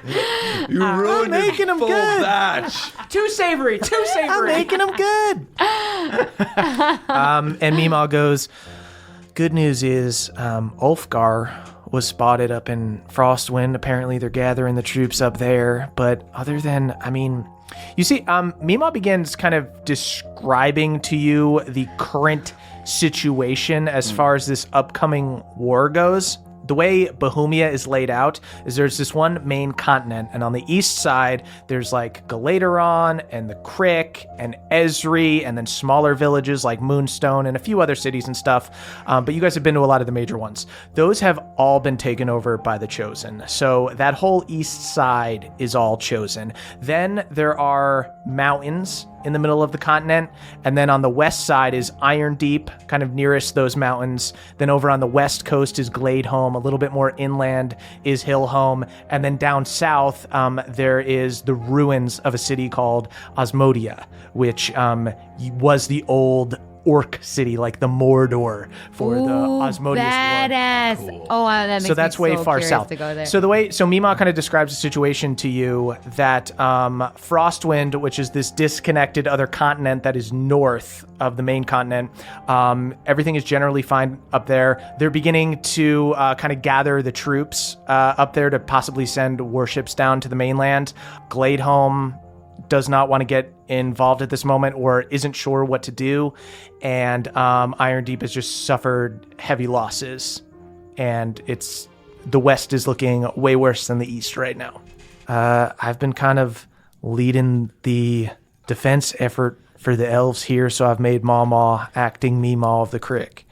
You ruined I'm making him full good. batch. Too savory! I'm making him good. And Meemaw goes, good news is Ulfgar was spotted up in Frostwind. Apparently they're gathering the troops up there. But other than, you see, Meemaw begins kind of describing to you the current situation as far as this upcoming war goes. The way Bohemia is laid out is there's this one main continent, and on the east side, there's like Galateron and the Crick and Esri, and then smaller villages like Moonstone and a few other cities and stuff. But you guys have been to a lot of the major ones. Those have all been taken over by the Chosen. So that whole east side is all Chosen. Then there are mountains in the middle of the continent, and then on the west side is Iron Deep, kind of nearest those mountains. Then over on the west coast is Gladeholm, a little bit more inland is Hillholm, and then down south there is the ruins of a city called Osmodia, which was the old orc city, like the Mordor for the Osmodius badass. war. Cool. Oh, that makes so that's me way so far curious south. to go there. So Meemaw kind of describes the situation to you that Frostwind, which is this disconnected other continent that is north of the main continent, everything is generally fine up there. They're beginning to kind of gather the troops up there to possibly send warships down to the mainland. Gladeholm does not want to get involved at this moment or isn't sure what to do, and Iron Deep has just suffered heavy losses, and the west is looking way worse than the east right now. I've been kind of leading the defense effort for the elves here, so I've made Mawmaw acting Meemaw of the Crick.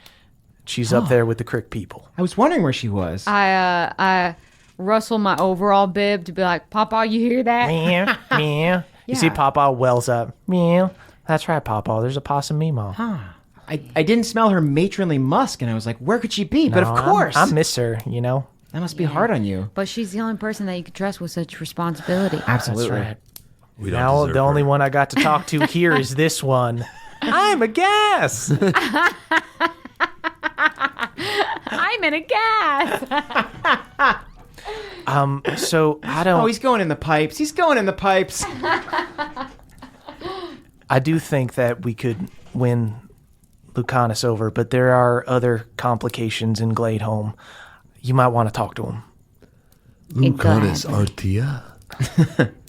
She's up there with the Crick people. I was wondering where she was. I rustle my overall bib to be like, Papa, you hear that? Meow, meow. You see Papa wells up. Meow. That's right, Papa. There's a possum Meemaw. Huh. I didn't smell her matronly musk, and I was like, where could she be? But of course. I miss her, you know. That must be hard on you. But she's the only person that you can trust with such responsibility. Absolutely. That's right. We don't Now deserve the only her. one I got to talk to here is this one. I'm a gas. I'm in a gas. So I don't. Oh, he's going in the pipes. He's going in the pipes. I do think that we could win Lucanus over, but there are other complications in Gladeholm. You might want to talk to him. Lucanus Artia?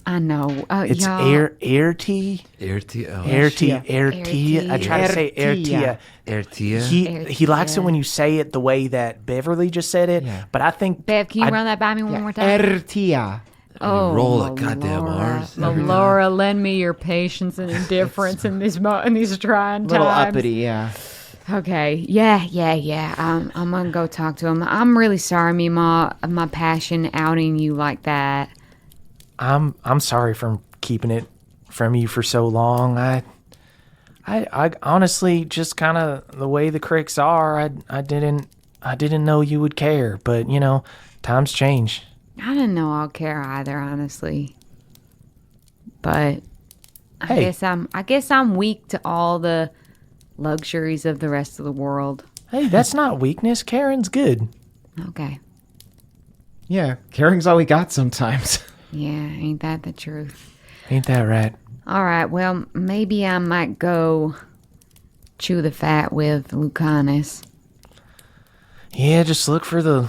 I know. It's y'all. Airtia. Airtia. I try to say Airtia. Artia? He likes it when you say it the way that Beverly just said it, but I think Bev, can you run that by me one more time? Ertia. Oh, roll the goddamn R's. Laura, lend me your patience and indifference in these trying times. Little uppity, yeah. Okay, yeah. I'm gonna go talk to him. I'm really sorry, Meemaw, of my passion outing you like that. I'm sorry for keeping it from you for so long. I honestly just kind of the way the Cricks are. I didn't know you would care, but you know, times change. I didn't know I'll care either, honestly. But I guess I'm weak to all the luxuries of the rest of the world. Hey, that's not weakness. Karen's good. Okay. Yeah, caring's all we got sometimes. Yeah, ain't that the truth? Ain't that right? All right, well, maybe I might go chew the fat with Lucanus. Yeah, just look for the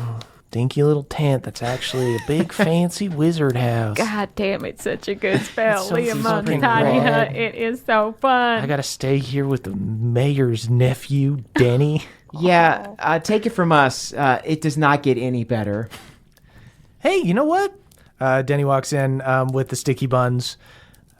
dinky little tent that's actually a big fancy wizard house. God damn, it's such a good spell. So Liam on the fucking tiny rad. hut. It is so fun. I gotta stay here with the mayor's nephew, Denny. Yeah, take it from us. It does not get any better. Hey, you know what? Denny walks in with the sticky buns.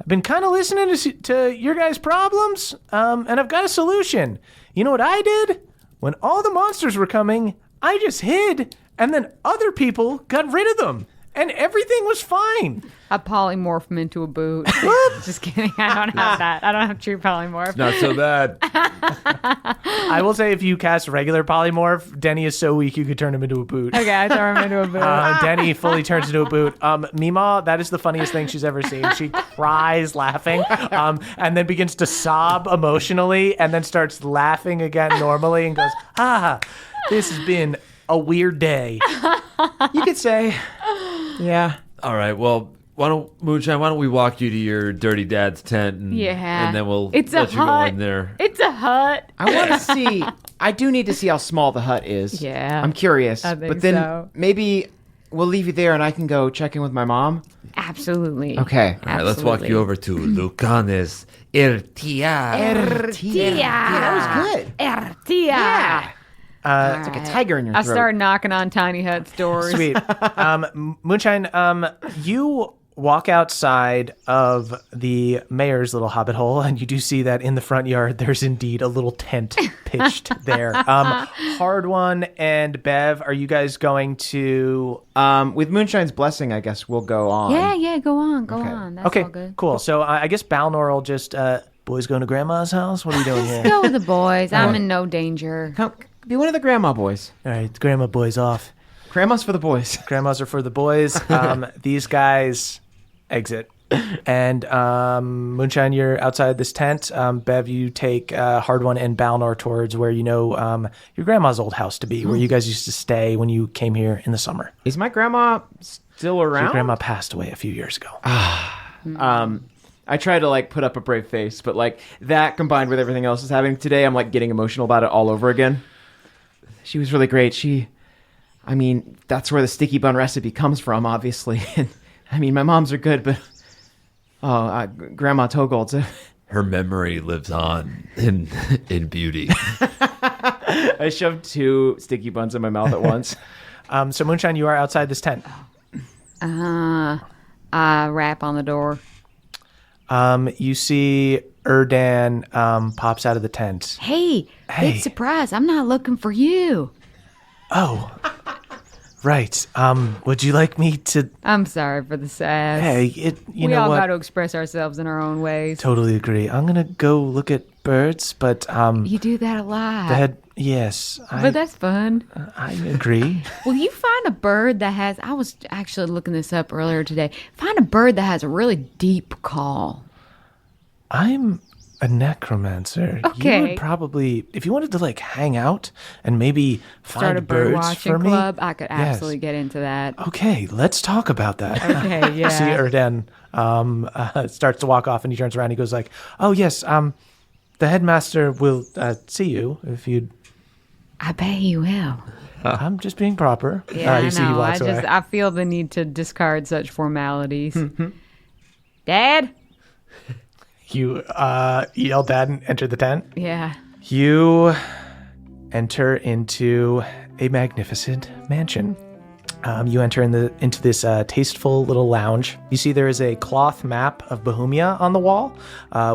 I've been kind of listening to your guys' problems, and I've got a solution. You know what I did? When all the monsters were coming, I just hid, and then other people got rid of them, and everything was fine. I polymorph him into a boot. Just kidding. I don't have that. I don't have true polymorph. Not so bad. I will say if you cast regular polymorph, Denny is so weak you could turn him into a boot. Okay, I throw him into a boot. Denny fully turns into a boot. Mima, that is the funniest thing she's ever seen. She cries laughing and then begins to sob emotionally and then starts laughing again normally and goes, this has been a weird day. You could say, yeah. All right, well, why don't we walk you to your dirty dad's tent and, Yeah. and then we'll It's let a you go hut. in there. It's a hut. I want to see. I do need to see how small the hut is. Yeah. I'm curious. I think but then so. maybe we'll leave you there and I can go check in with my mom. Absolutely. Okay. All right, let's walk you over to Lucanes Ertia. That was good. Ertia. Yeah. It's like a tiger in your I throat. start knocking on Tiny Hut's doors. Sweet. Moonshine, you walk outside of the mayor's little hobbit hole, and you do see that in the front yard, there's indeed a little tent pitched there. Hard One and Bev, are you guys going to... With Moonshine's blessing, I guess we'll go on. Yeah, go on. That's Okay, all good. cool. So I guess Balnor will just... boys going to Grandma's house? What are you doing here? Go with the boys. I'm in no danger. Come, be one of the grandma boys. All right, Grandma boys off. Grandma's for the boys. Grandmas are for the boys. These guys exit. And Moonshine, you're outside this tent. Bev, you take Hard One and Balnor towards where you know your grandma's old house to be, where you guys used to stay when you came here in the summer. Is my grandma still around? Your grandma passed away a few years ago. I try to like put up a brave face, but like that combined with everything else that's happening today, I'm like getting emotional about it all over again. She was really great. I mean, that's where the sticky bun recipe comes from, obviously. And I mean, my moms are good, but Grandma Togold's. Her memory lives on in beauty. I shoved 2 sticky buns in my mouth at once. So Moonshine, you are outside this tent. I rap on the door. You see Erdan pops out of the tent. Hey, big surprise. I'm not looking for you. Oh, right. Would you like me to? I'm sorry for the sass. Hey, you we know all what? got to express ourselves in our own ways. Totally agree. I'm gonna go look at birds, but You do that a lot. yes, But that's fun. I agree. Will you find a bird that has, I was actually looking this up earlier today, find a bird that has a really deep call. I'm a necromancer. Okay. You would probably, if you wanted to like hang out and maybe Start find a bird birds watching for me. club. I could Yes. absolutely get into that. Okay, let's talk about that. Okay, yeah. See Erden starts to walk off and he turns around and he goes like, oh yes, the headmaster will see you if you'd... I bet you will. I'm just being proper. Yeah, I you see he know. walks away. I feel the need to discard such formalities. Dad? You yell dad and enter the tent. Yeah. You enter into a magnificent mansion. You enter into this tasteful little lounge. You see there is a cloth map of Bohemia on the wall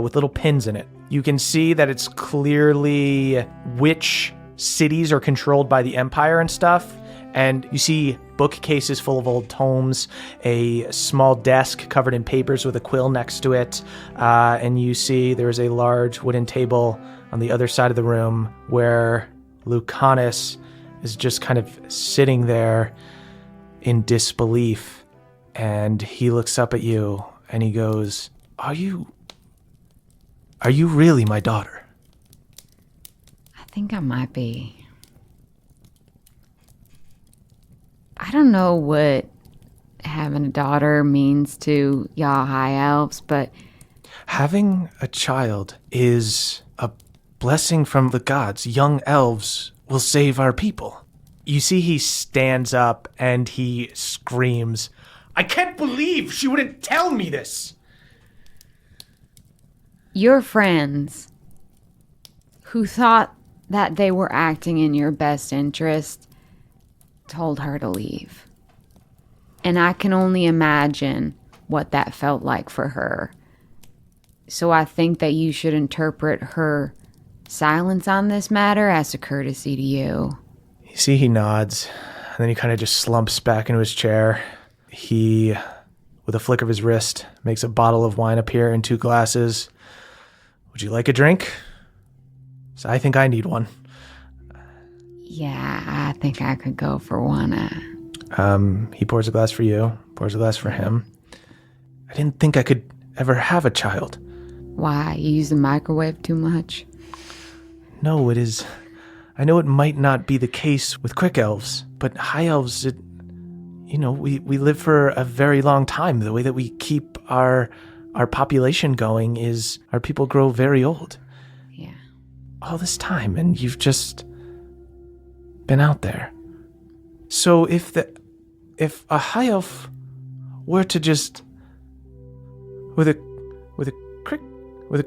with little pins in it. You can see that it's clearly which cities are controlled by the empire and stuff. And you see bookcases full of old tomes, a small desk covered in papers with a quill next to it. And you see there's a large wooden table on the other side of the room where Lucanus is just kind of sitting there in disbelief. And he looks up at you and he goes, Are you really my daughter? I think I might be. I don't know what having a daughter means to y'all high elves, but Having a child is a blessing from the gods. Young elves will save our people. You see he stands up and he screams, "I can't believe she wouldn't tell me this!" Your friends who thought that they were acting in your best interest told her to leave. And I can only imagine what that felt like for her. So I think that you should interpret her silence on this matter as a courtesy to you. You see he nods, and then he kind of just slumps back into his chair. He, with a flick of his wrist, makes a bottle of wine appear in 2 glasses. "Would you like a drink?" So I think I need one. Yeah, I think I could go for one. He pours a glass for you, pours a glass for him. I didn't think I could ever have a child. Why? You use the microwave too much? No, it is... I know it might not be the case with quick elves, but high elves, we live for a very long time. The way that we keep our population going is our people grow very old. Yeah. All this time, and you've just been out there. So if a high elf were to just with a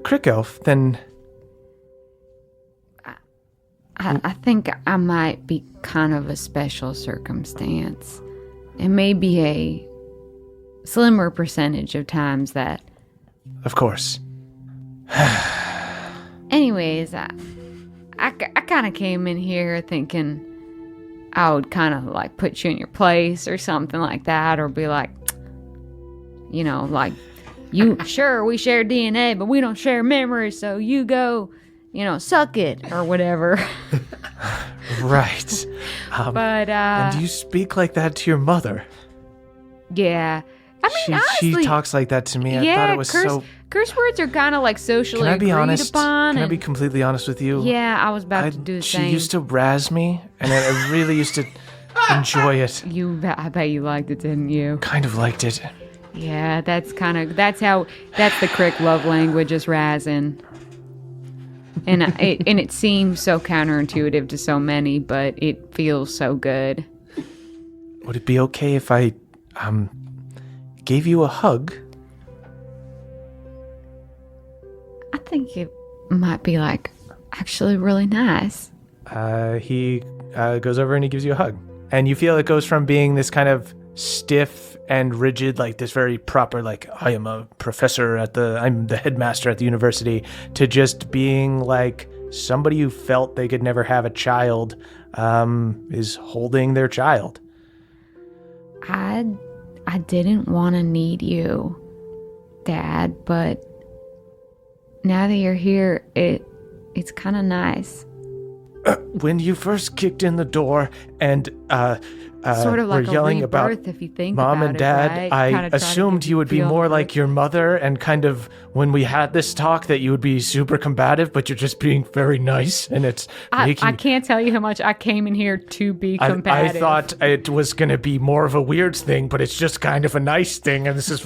crick elf, then I think I might be kind of a special circumstance. It may be a slimmer percentage of times that. Of course. Anyways, I kind of came in here thinking I would kind of like put you in your place or something like that, or be like, like, sure, we share DNA, but we don't share memories, so you go, suck it or whatever. Right. But and do you speak like that to your mother? Yeah. I mean, honestly, she talks like that to me. Yeah, I thought it was curse words are kind of like socially agreed upon. Can I be completely honest with you? Yeah, I was about to do the same. She used to razz me, and I really used to enjoy it. I bet you liked it, didn't you? Kind of liked it. Yeah, that's the crick love language, is razzing. And it seems so counterintuitive to so many, but it feels so good. Would it be okay if I gave you a hug? I think it might be actually really nice. He goes over and he gives you a hug. And you feel it goes from being this kind of stiff and rigid, like this very proper, like, I am a professor I'm the headmaster at the university, to just being like somebody who felt they could never have a child is holding their child. I didn't want to need you, Dad, but now that you're here, it's kind of nice. When you first kicked in the door and sort of like were yelling about if you think Mom about and Dad, right? I assumed you would be more like your mother, and kind of when we had this talk that you would be super combative, but you're just being very nice, and it's I can't tell you how much I came in here to be combative. I thought it was going to be more of a weird thing, but it's just kind of a nice thing, and this is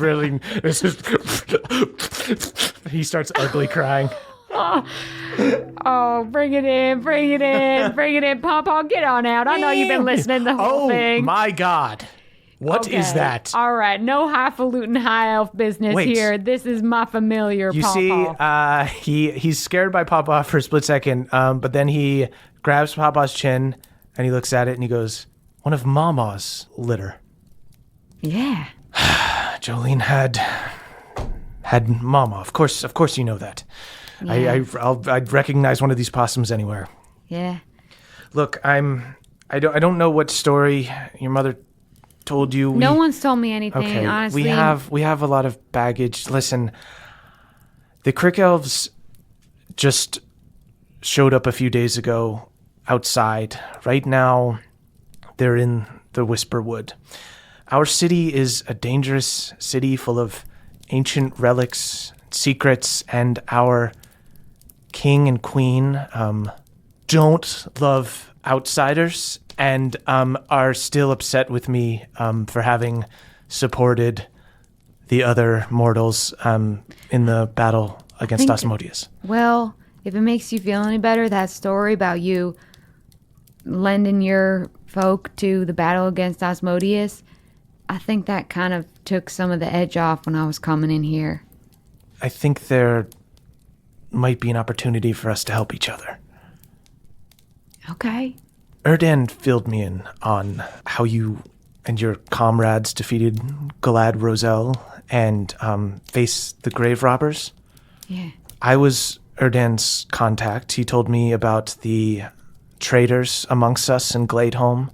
he starts ugly crying. Oh, bring it in, Pawpaw, get on out. I know you've been listening the whole thing. Oh my God. What is that? All right, no highfalutin high elf business here. This is my familiar You Pawpaw. see, he's scared by Pawpaw for a split second, but then he grabs Pawpaw's chin and he looks at it and he goes, "One of Mama's litter." Yeah. Jolene had Mama. Of course you know that. Yeah. I'd recognize one of these possums anywhere. Yeah. Look, I don't know what story your mother told you. No one's told me anything, okay, honestly. We have a lot of baggage. Listen, the Crick Elves just showed up a few days ago outside. Right now, they're in the Whisperwood. Our city is a dangerous city full of ancient relics, secrets, and our king and queen don't love outsiders and are still upset with me for having supported the other mortals in the battle against Asmodeus. Well, if it makes you feel any better, that story about you lending your folk to the battle against Asmodeus, I think that kind of took some of the edge off when I was coming in here. I think there might be an opportunity for us to help each other. Okay. Erdan filled me in on how you and your comrades defeated Galad Roselle and faced the grave robbers. Yeah. I was Erdan's contact. He told me about the traitors amongst us in Gladeholm,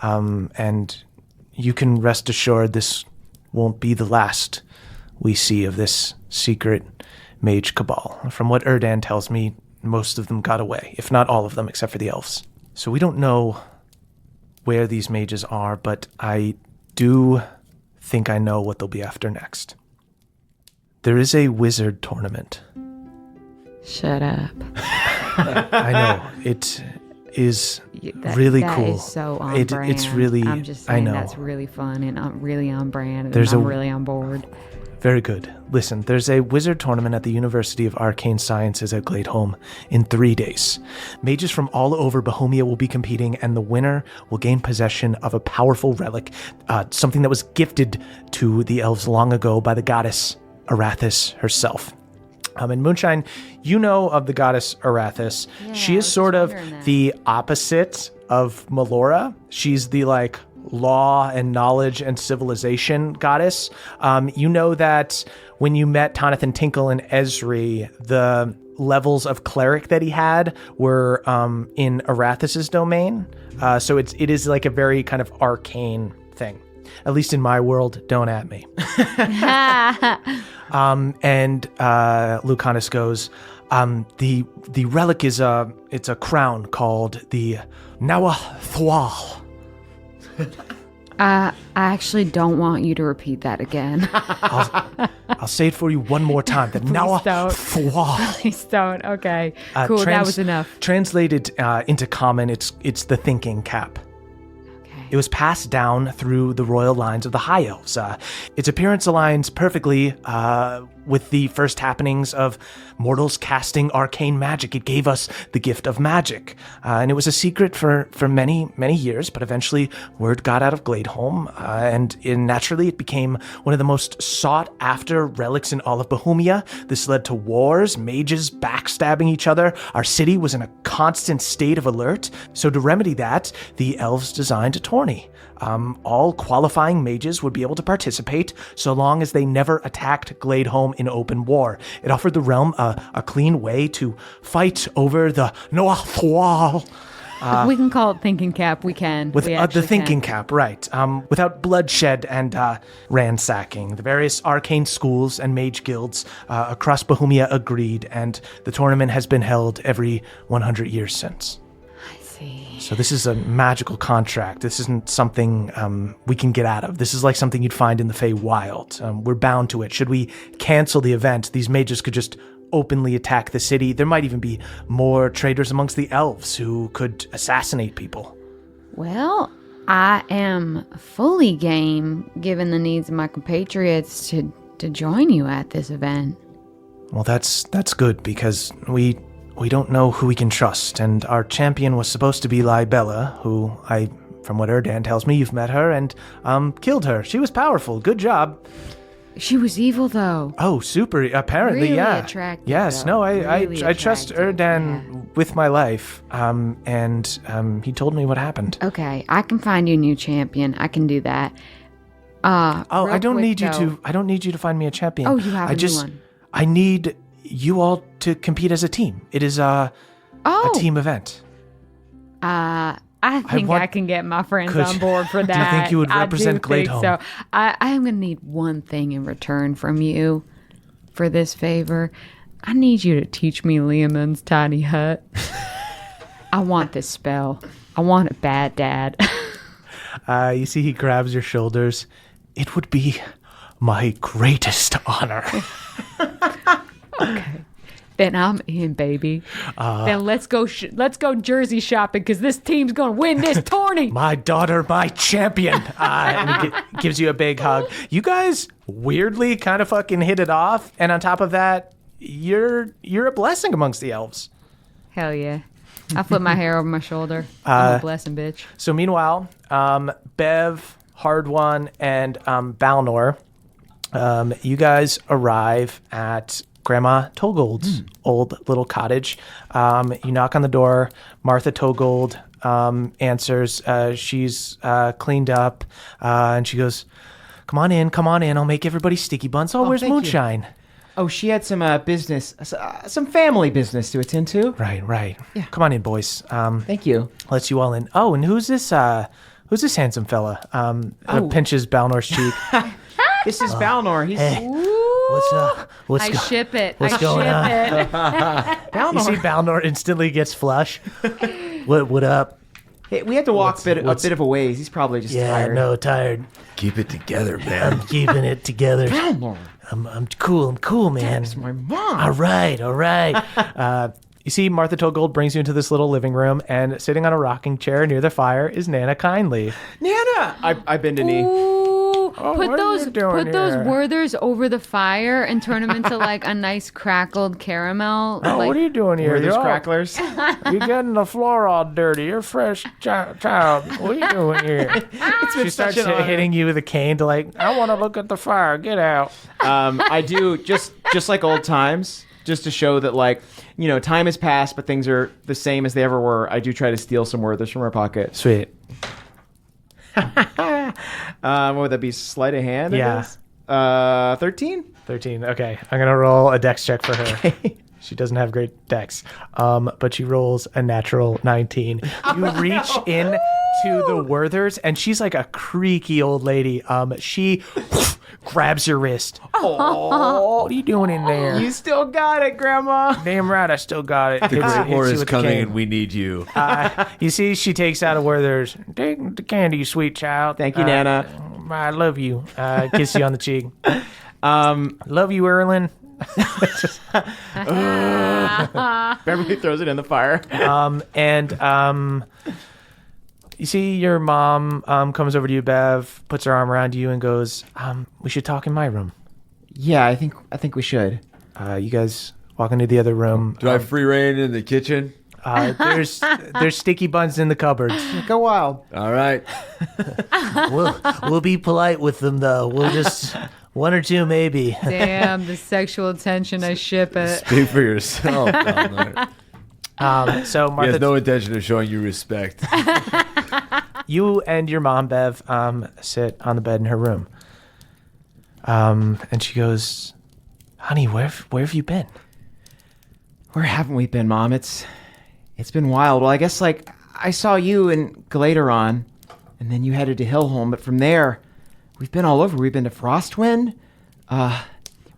and you can rest assured this won't be the last we see of this secret mage cabal. From what Erdan tells me, most of them got away, if not all of them, except for the elves. So we don't know where these mages are, but I do think I know what they'll be after next. There is a wizard tournament. Shut up. I know. It is really that cool. That is so on brand. It's really, I'm just saying, I know. that's really fun and really on brand. There's I'm really on board. Very good. Listen, there's a wizard tournament at the University of Arcane Sciences at Gladeholm in 3 days. Mages from all over Bohemia will be competing, and the winner will gain possession of a powerful relic, something that was gifted to the elves long ago by the goddess Arathis herself. And Moonshine, you know of the goddess Arathis. Yeah, she is sort of the opposite of Melora. She's the law and knowledge and civilization goddess. You know that when you met Tonathan Tinkle and Esri, the levels of cleric that he had were in Arathis's domain. So it is like a very kind of arcane thing. At least in my world, don't at me. And Lucanus goes, the relic is it's a crown called the Nawa Thwal. I actually don't want you to repeat that again. I'll say it for you one more time. The Nawa Thwal. Please don't. Okay. Cool. That was enough. Translated into common, it's the thinking cap. It was passed down through the royal lines of the High Elves. Its appearance aligns perfectly with the first happenings of mortals casting arcane magic. It gave us the gift of magic. And it was a secret for many, many years, but eventually word got out of Gladeholm, and naturally it became one of the most sought-after relics in all of Bohemia. This led to wars, mages backstabbing each other. Our city was in a constant state of alert. So to remedy that, the elves designed a tourney. All qualifying mages would be able to participate so long as they never attacked Gladeholm in open war. It offered the realm a clean way to fight over the Noathwal. We can call it thinking cap. We can. With the thinking cap, right. Without bloodshed and ransacking. The various arcane schools and mage guilds across Bohemia agreed, and the tournament has been held every 100 years since. So this is a magical contract. This isn't something we can get out of. This is like something you'd find in the Feywild. We're bound to it. Should we cancel the event, these mages could just openly attack the city. There might even be more traitors amongst the elves who could assassinate people. Well, I am fully game, given the needs of my compatriots, to join you at this event. Well, that's good, because we don't know who we can trust, and our champion was supposed to be Libella, who from what Erdan tells me, you've met her, and killed her. She was powerful. Good job. She was evil, though. Oh, super. Apparently, really yeah. Attractive, yes, though. no, I Really trust attractive, Erdan with my life, and he told me what happened. Okay, I can find you a new champion. I can do that. I don't need you to find me a champion. Oh, you have a new one. I need you all to compete as a team. It is a team event. I think I can get my friends on board for that. Do you think you would represent Gladeholm? So I am going to need one thing in return from you for this favor. I need you to teach me Leomund's tiny hut. I want this spell. I want it bad, Dad. You see, he grabs your shoulders. It would be my greatest honor. Okay. Then I'm in, baby. Then let's go jersey shopping, because this team's gonna win this tourney. My daughter, my champion. And he gives you a big hug. You guys weirdly kind of fucking hit it off, and on top of that, you're a blessing amongst the elves. Hell yeah. I flip my hair over my shoulder. I'm a blessing, bitch. So meanwhile, Bev, Hard One, and Balnor, you guys arrive at Grandma Togold's old little cottage. You knock on the door. Martha Togold answers. She's cleaned up, and she goes, come on in. I'll make everybody sticky buns. Oh, where's Moonshine? Oh, she had some business, some family business to attend to. Right. Yeah. Come on in, boys. Thank you. Lets you all in. Oh, and who's this handsome fella? Pinches Balnor's cheek. This is Balnor. He's What's I ship it. What's going on? Balnor. You see Balnor instantly gets flush. What up? Hey, we had to walk a bit of a ways. He's probably just tired. Tired. Keep it together, man. I'm keeping it together. Balnor. I'm cool, man. That's my mom. All right. You see Martha Togold brings you into this little living room, and sitting on a rocking chair near the fire is Nana Kindly. Nana! I bend a knee. Ooh, what put are those you doing here? Werthers over the fire and turn them into like a nice crackled caramel. Oh, like, what are you doing here? Werther's You're all- cracklers. You're getting the floor all dirty. You're a fresh child. What are you doing here? She starts hitting you with a cane to I want to look at the fire. Get out. I do just like old times, just to show that time has passed, but things are the same as they ever were. I do try to steal some Werthers from her pocket. Sweet. What would that be? Sleight of hand? Yeah. 13? 13. Okay. I'm going to roll a dex check for her. She doesn't have great dex, but she rolls a natural 19. You reach in to the Werthers, and she's like a creaky old lady. She grabs your wrist. Oh, what are you doing in there? You still got it, Grandma. Damn right, I still got it. The Great War Hits you is with the coming cane. and we need you. You see, she takes out a Werther's. Take the candy, you sweet child. Thank you, Nana. I love you. Kiss you on the cheek. Love you, Erlen. Beverly throws it in the fire. You see your mom comes over to you, Bev, puts her arm around you and goes, we should talk in my room. Yeah, I think we should. You guys walk into the other room. Do I have free reign in the kitchen? There's sticky buns in the cupboards. Go wild. All right. We'll be polite with them, though. We'll just one or two, maybe. Damn, the sexual tension. I ship it. Speak for yourself. So He Martha, has no intention of showing you respect. you and your mom, Bev, sit on the bed in her room. And she goes, honey, where have you been? Where haven't we been, Mom? It's been wild. Well, I guess I saw you in Galateron, and then you headed to Hillholm, but from there, we've been all over. We've been to Frostwind.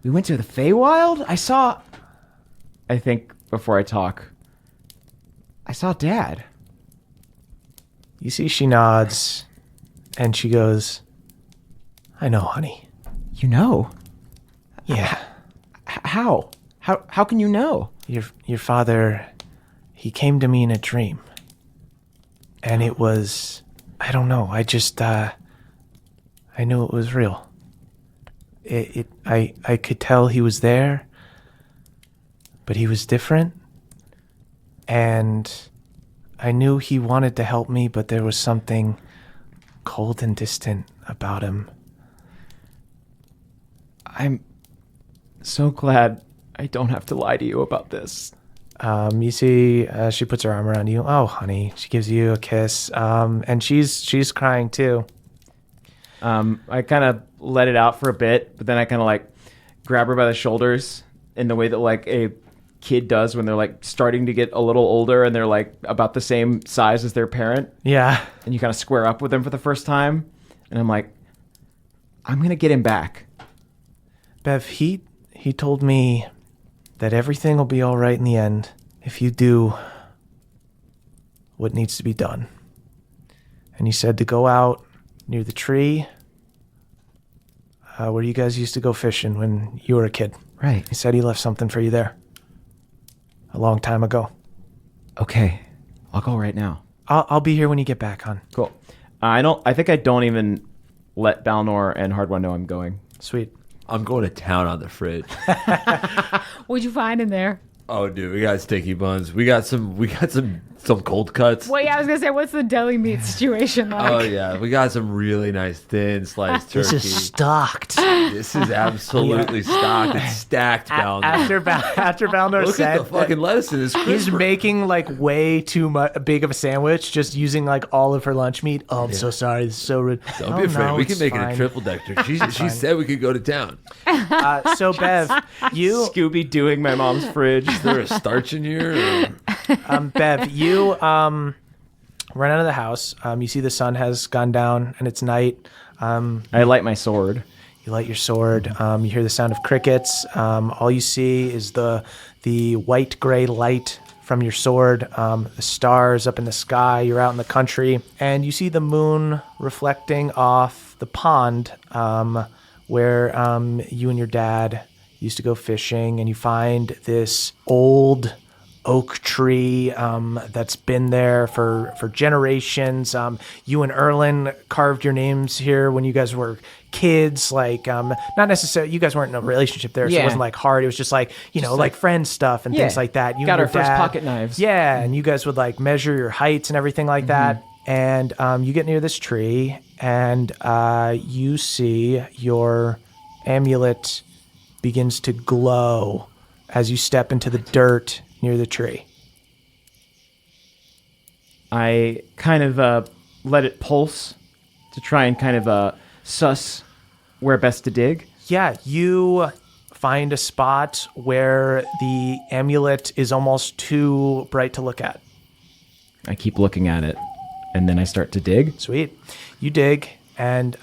We went to the Feywild. I think before I talk, I saw Dad. You see she nods, and she goes, I know, honey. You know? Yeah. How? How can you know? Your father, he came to me in a dream. And it was, I don't know, I just, I knew it was real. I could tell he was there, but he was different. And I knew he wanted to help me, but there was something cold and distant about him. I'm so glad I don't have to lie to you about this. You see, she puts her arm around you. Oh, honey. She gives you a kiss. And she's crying too. I kind of let it out for a bit, but then I kind of grab her by the shoulders in the way that a kid does when they're starting to get a little older and they're about the same size as their parent. Yeah. And you kind of square up with them for the first time. And I'm like, I'm going to get him back. Bev, he told me that everything will be all right in the end if you do what needs to be done. And he said to go out near the tree where you guys used to go fishing when you were a kid. Right. He said he left something for you there a long time ago. Okay. I'll go right now. I'll be here when you get back, hon. Cool. I think I don't even let Balnor and Hard One know I'm going. Sweet. I'm going to town on the fridge. What'd you find in there? Oh, dude, we got sticky buns. We got some some cold cuts. Well, yeah, I was gonna say, what's the deli meat situation like? Oh yeah, we got some really nice thin sliced turkey. This is stocked. This is absolutely stocked. It's stacked, Balnor. After Balnor Look said at the fucking lettuce in this. he's crisper. making like way too big of a sandwich, just using like all of her lunch meat. Oh, I'm so sorry. This is so rude. Don't be afraid. No, We can it's make it a fine. triple decker. She said we could go to town. So Bev, you Scooby doing my mom's fridge. Is there a starch in here? Or... Bev, you run out of the house. You see the sun has gone down and it's night. I light my sword. You light your sword. You hear the sound of crickets. All you see is the white gray light from your sword. The stars up in the sky. You're out in the country, and you see the moon reflecting off the pond where you and your dad used to go fishing, and you find this old oak tree that's been there for generations. You and Erlen carved your names here when you guys were kids, like not necessarily, you guys weren't in a relationship there, so it Yeah. wasn't like hard. It was just like, like friend stuff and things like that. You Got and our your first dad- pocket knives. Yeah, and you guys would like measure your heights and everything like that. And you get near this tree, and you see your amulet begins to glow as you step into the dirt near the tree. I kind of let it pulse to try and kind of suss where best to dig. Yeah, you find a spot where the amulet is almost too bright to look at. I keep looking at it, and then I start to dig. Sweet. You dig, and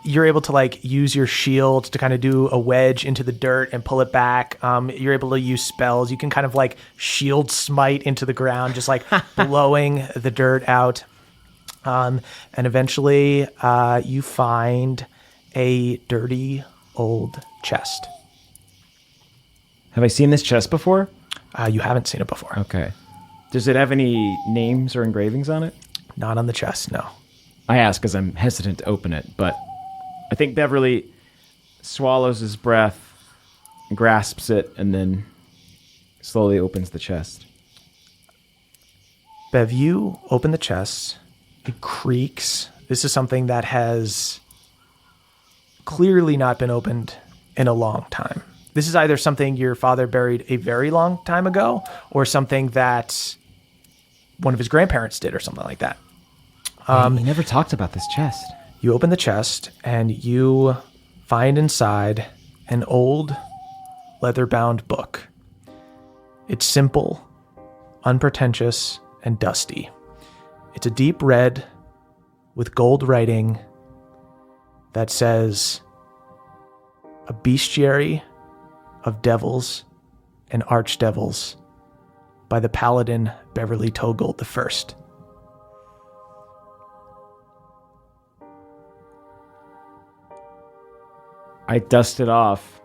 you're able to like use your shield to kind of do a wedge into the dirt and pull it back. You're able to use spells. You can kind of like shield smite into the ground, just like blowing the dirt out. And eventually you find a dirty old chest. Have I seen this chest before? You haven't seen it before. Okay. Does it have any names or engravings on it? Not on the chest, no. I ask because I'm hesitant to open it, but I think Beverly swallows his breath, grasps it, and then slowly opens the chest. Bev, you open the chest. It creaks. This is something that has clearly not been opened in a long time. This is either something your father buried a very long time ago or something that one of his grandparents did or something like that. He never talked about this chest. You open the chest and you find inside an old leather-bound book. It's simple, unpretentious, and dusty. It's a deep red with gold writing that says, "A bestiary of devils and archdevils by the paladin Beverly Togold the First." I dust it off.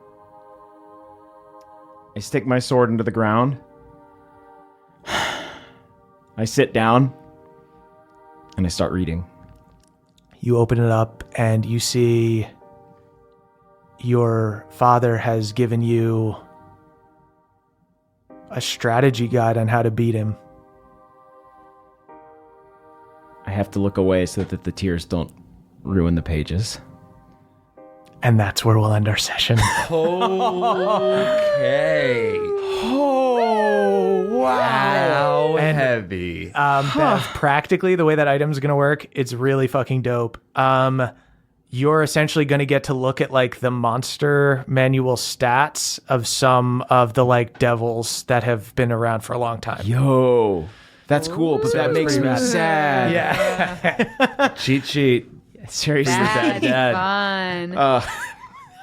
I stick my sword into the ground. I sit down and I start reading. You open it up and you see your father has given you a strategy guide on how to beat him. I have to look away so that the tears don't ruin the pages. And that's where we'll end our session. Okay. Oh, How And- heavy. Bev, practically, the way that item's going to work, it's really fucking dope. You're essentially going to get to look at like the monster manual stats of some of the like devils that have been around for a long time. Yo, that's cool, but that it's makes pretty me rad. sad. Yeah. Cheat sheet. Seriously, That's dad. fun.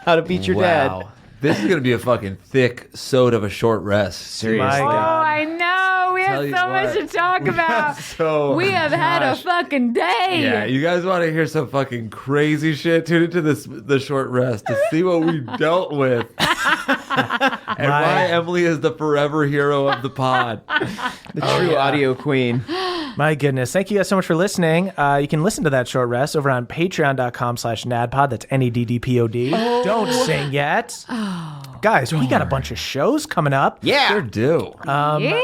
How to beat your dad. This is going to be a fucking thick soda of a short rest. Seriously. My Oh, God. I know. We Tell have you so much what. to talk about. So We have had a fucking day. Yeah, you guys want to hear some fucking crazy shit? Tune into the short rest to see what we dealt with, and why Emily is the forever hero of the pod. The true audio queen. My goodness. Thank you guys so much for listening. You can listen to that short rest over on patreon.com/nadpod. That's NEDDPOD. Don't sing yet. Guys, we got a bunch of shows coming up. Sure do. Yeah.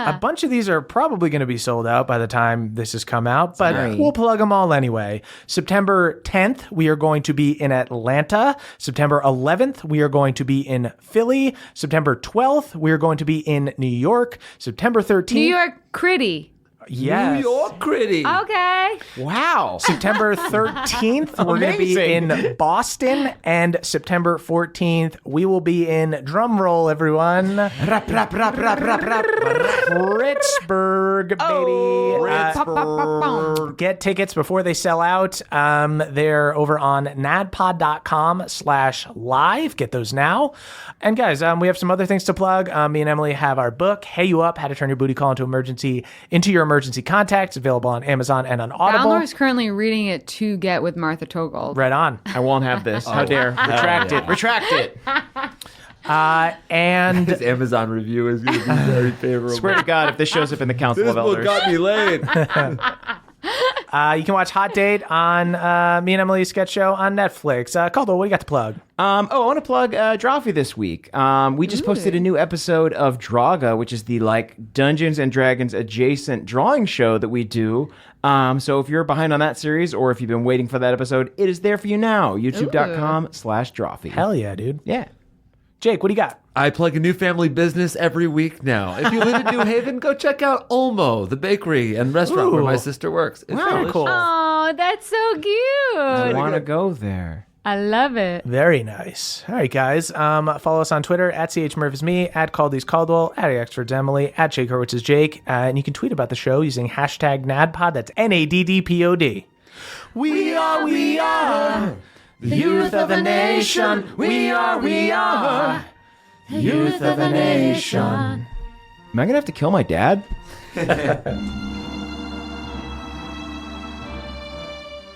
A bunch of these are probably going to be sold out by the time this has come out, but Sorry. we'll plug them all anyway. September 10th, we are going to be in Atlanta. September 11th, we are going to be in Philly. September 12th, we are going to be in New York. September 13th. New York Critty. Yes. New York Critty. Okay. Wow. September 13th, we're going to be in Boston. And September 14th, we will be in, drum roll, everyone, Pittsburgh, baby. Get tickets before they sell out. They're over on nadpod.com/live. Get those now. And guys, we have some other things to plug. Me and Emily have our book, Hey You Up, How to Turn Your Booty Call into your emergency contacts, available on Amazon and on Audible. Balnor is currently reading it to get with Martha Togold. Right on. I won't have this. How dare. Retract it. Retract it. And His Amazon review is going to be very favorable. Swear to God, if this shows up in the Council This of book Elders. got me laid. you can watch Hot Date on me and Emily's sketch show on Netflix. Caldwell, what do you got to plug? I want to plug Drawfee this week. We just posted a new episode of Draga, which is the Dungeons and Dragons adjacent drawing show that we do. So if you're behind on that series, or if you've been waiting for that episode, it is there for you now. YouTube.com/Drawfee. Hell yeah, dude. Yeah. Jake, what do you got? I plug a new family business every week now. If you live in New Haven, go check out Olmo, the bakery and restaurant where my sister works. It's Very delicious. cool. Oh, that's so cute. I want to go there. I love it. Very nice. All right, guys. Follow us on Twitter at CHMurphysMe, at Caldy'sCaldwell, at ExpertsEmily, at Jake Hurwitz is Jake. And you can tweet about the show using hashtag NADPOD. That's NADDPOD. We are the youth of the nation. We are the youth of the nation. Am I going to have to kill my dad?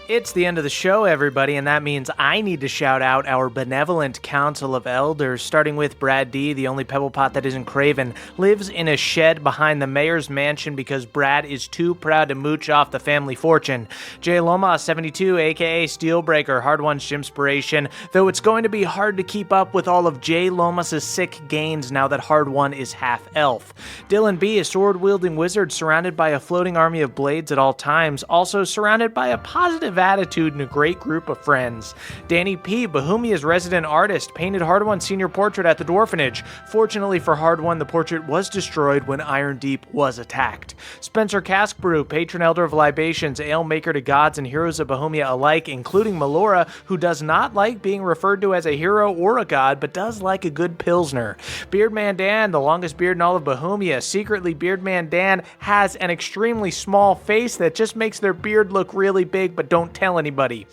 It's the end of the show, everybody, and that means I need to shout out our benevolent council of elders, starting with Brad D., the only pebble pot that isn't craven, lives in a shed behind the mayor's mansion because Brad is too proud to mooch off the family fortune. Jay Loma, 72, a.k.a. Steelbreaker, Hard-Won Shimspiration, though it's going to be hard to keep up with all of Jay Lomas' sick gains now that Hard-Won is half-elf. Dylan B., a sword-wielding wizard surrounded by a floating army of blades at all times, also surrounded by a positive attitude and a great group of friends. Danny P., Bohemia's resident artist, painted Hard-Won's senior portrait at the Dwarfenage. Fortunately for Hard-Won, the portrait was destroyed when Iron Deep was attacked. Spencer Caskbrew, patron elder of libations, ale maker to gods and heroes of Bohemia alike, including Melora, who does not like being referred to as a hero or a god, but does like a good pilsner. Beardman Dan, the longest beard in all of Bohemia. Secretly, Beardman Dan has an extremely small face that just makes their beard look really big, but don't tell anybody.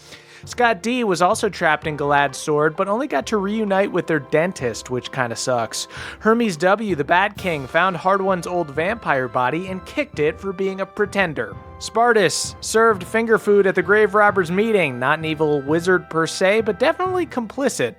Scott D. was also trapped in Galad's sword, but only got to reunite with their dentist, which kinda sucks. Hermes W., the Bat King, found Hard-Won's old vampire body and kicked it for being a pretender. Spartus served finger food at the grave robbers meeting, not an evil wizard per se, but definitely complicit.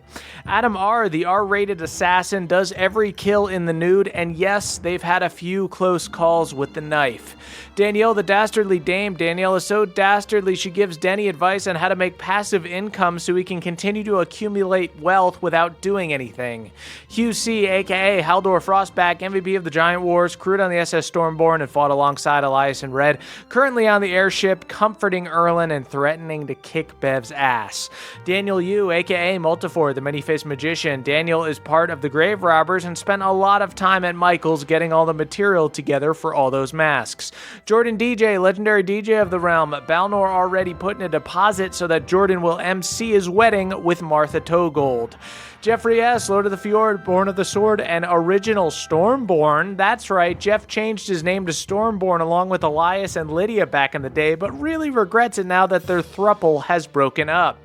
Adam R., the R-rated assassin, does every kill in the nude, and yes, they've had a few close calls with the knife. Danielle, the dastardly dame. Danielle is so dastardly she gives Denny advice on how to make passive income so he can continue to accumulate wealth without doing anything. Hugh C., a.k.a. Haldor Frostback, MVP of the Giant Wars, crewed on the SS Stormborn and fought alongside Elias and Red, currently on the airship, comforting Erlin and threatening to kick Bev's ass. Daniel Yu, a.k.a. Multifor, the many-faced magician. Daniel is part of the grave robbers and spent a lot of time at Michael's getting all the material together for all those masks. Jordan DJ, legendary DJ of the realm. Balnor already put in a deposit so that Jordan will MC his wedding with Martha Togold. Jeffrey S., Lord of the Fjord, Born of the Sword, and original Stormborn. That's right, Jeff changed his name to Stormborn along with Elias and Lydia back in the day, but really regrets it now that their throuple has broken up.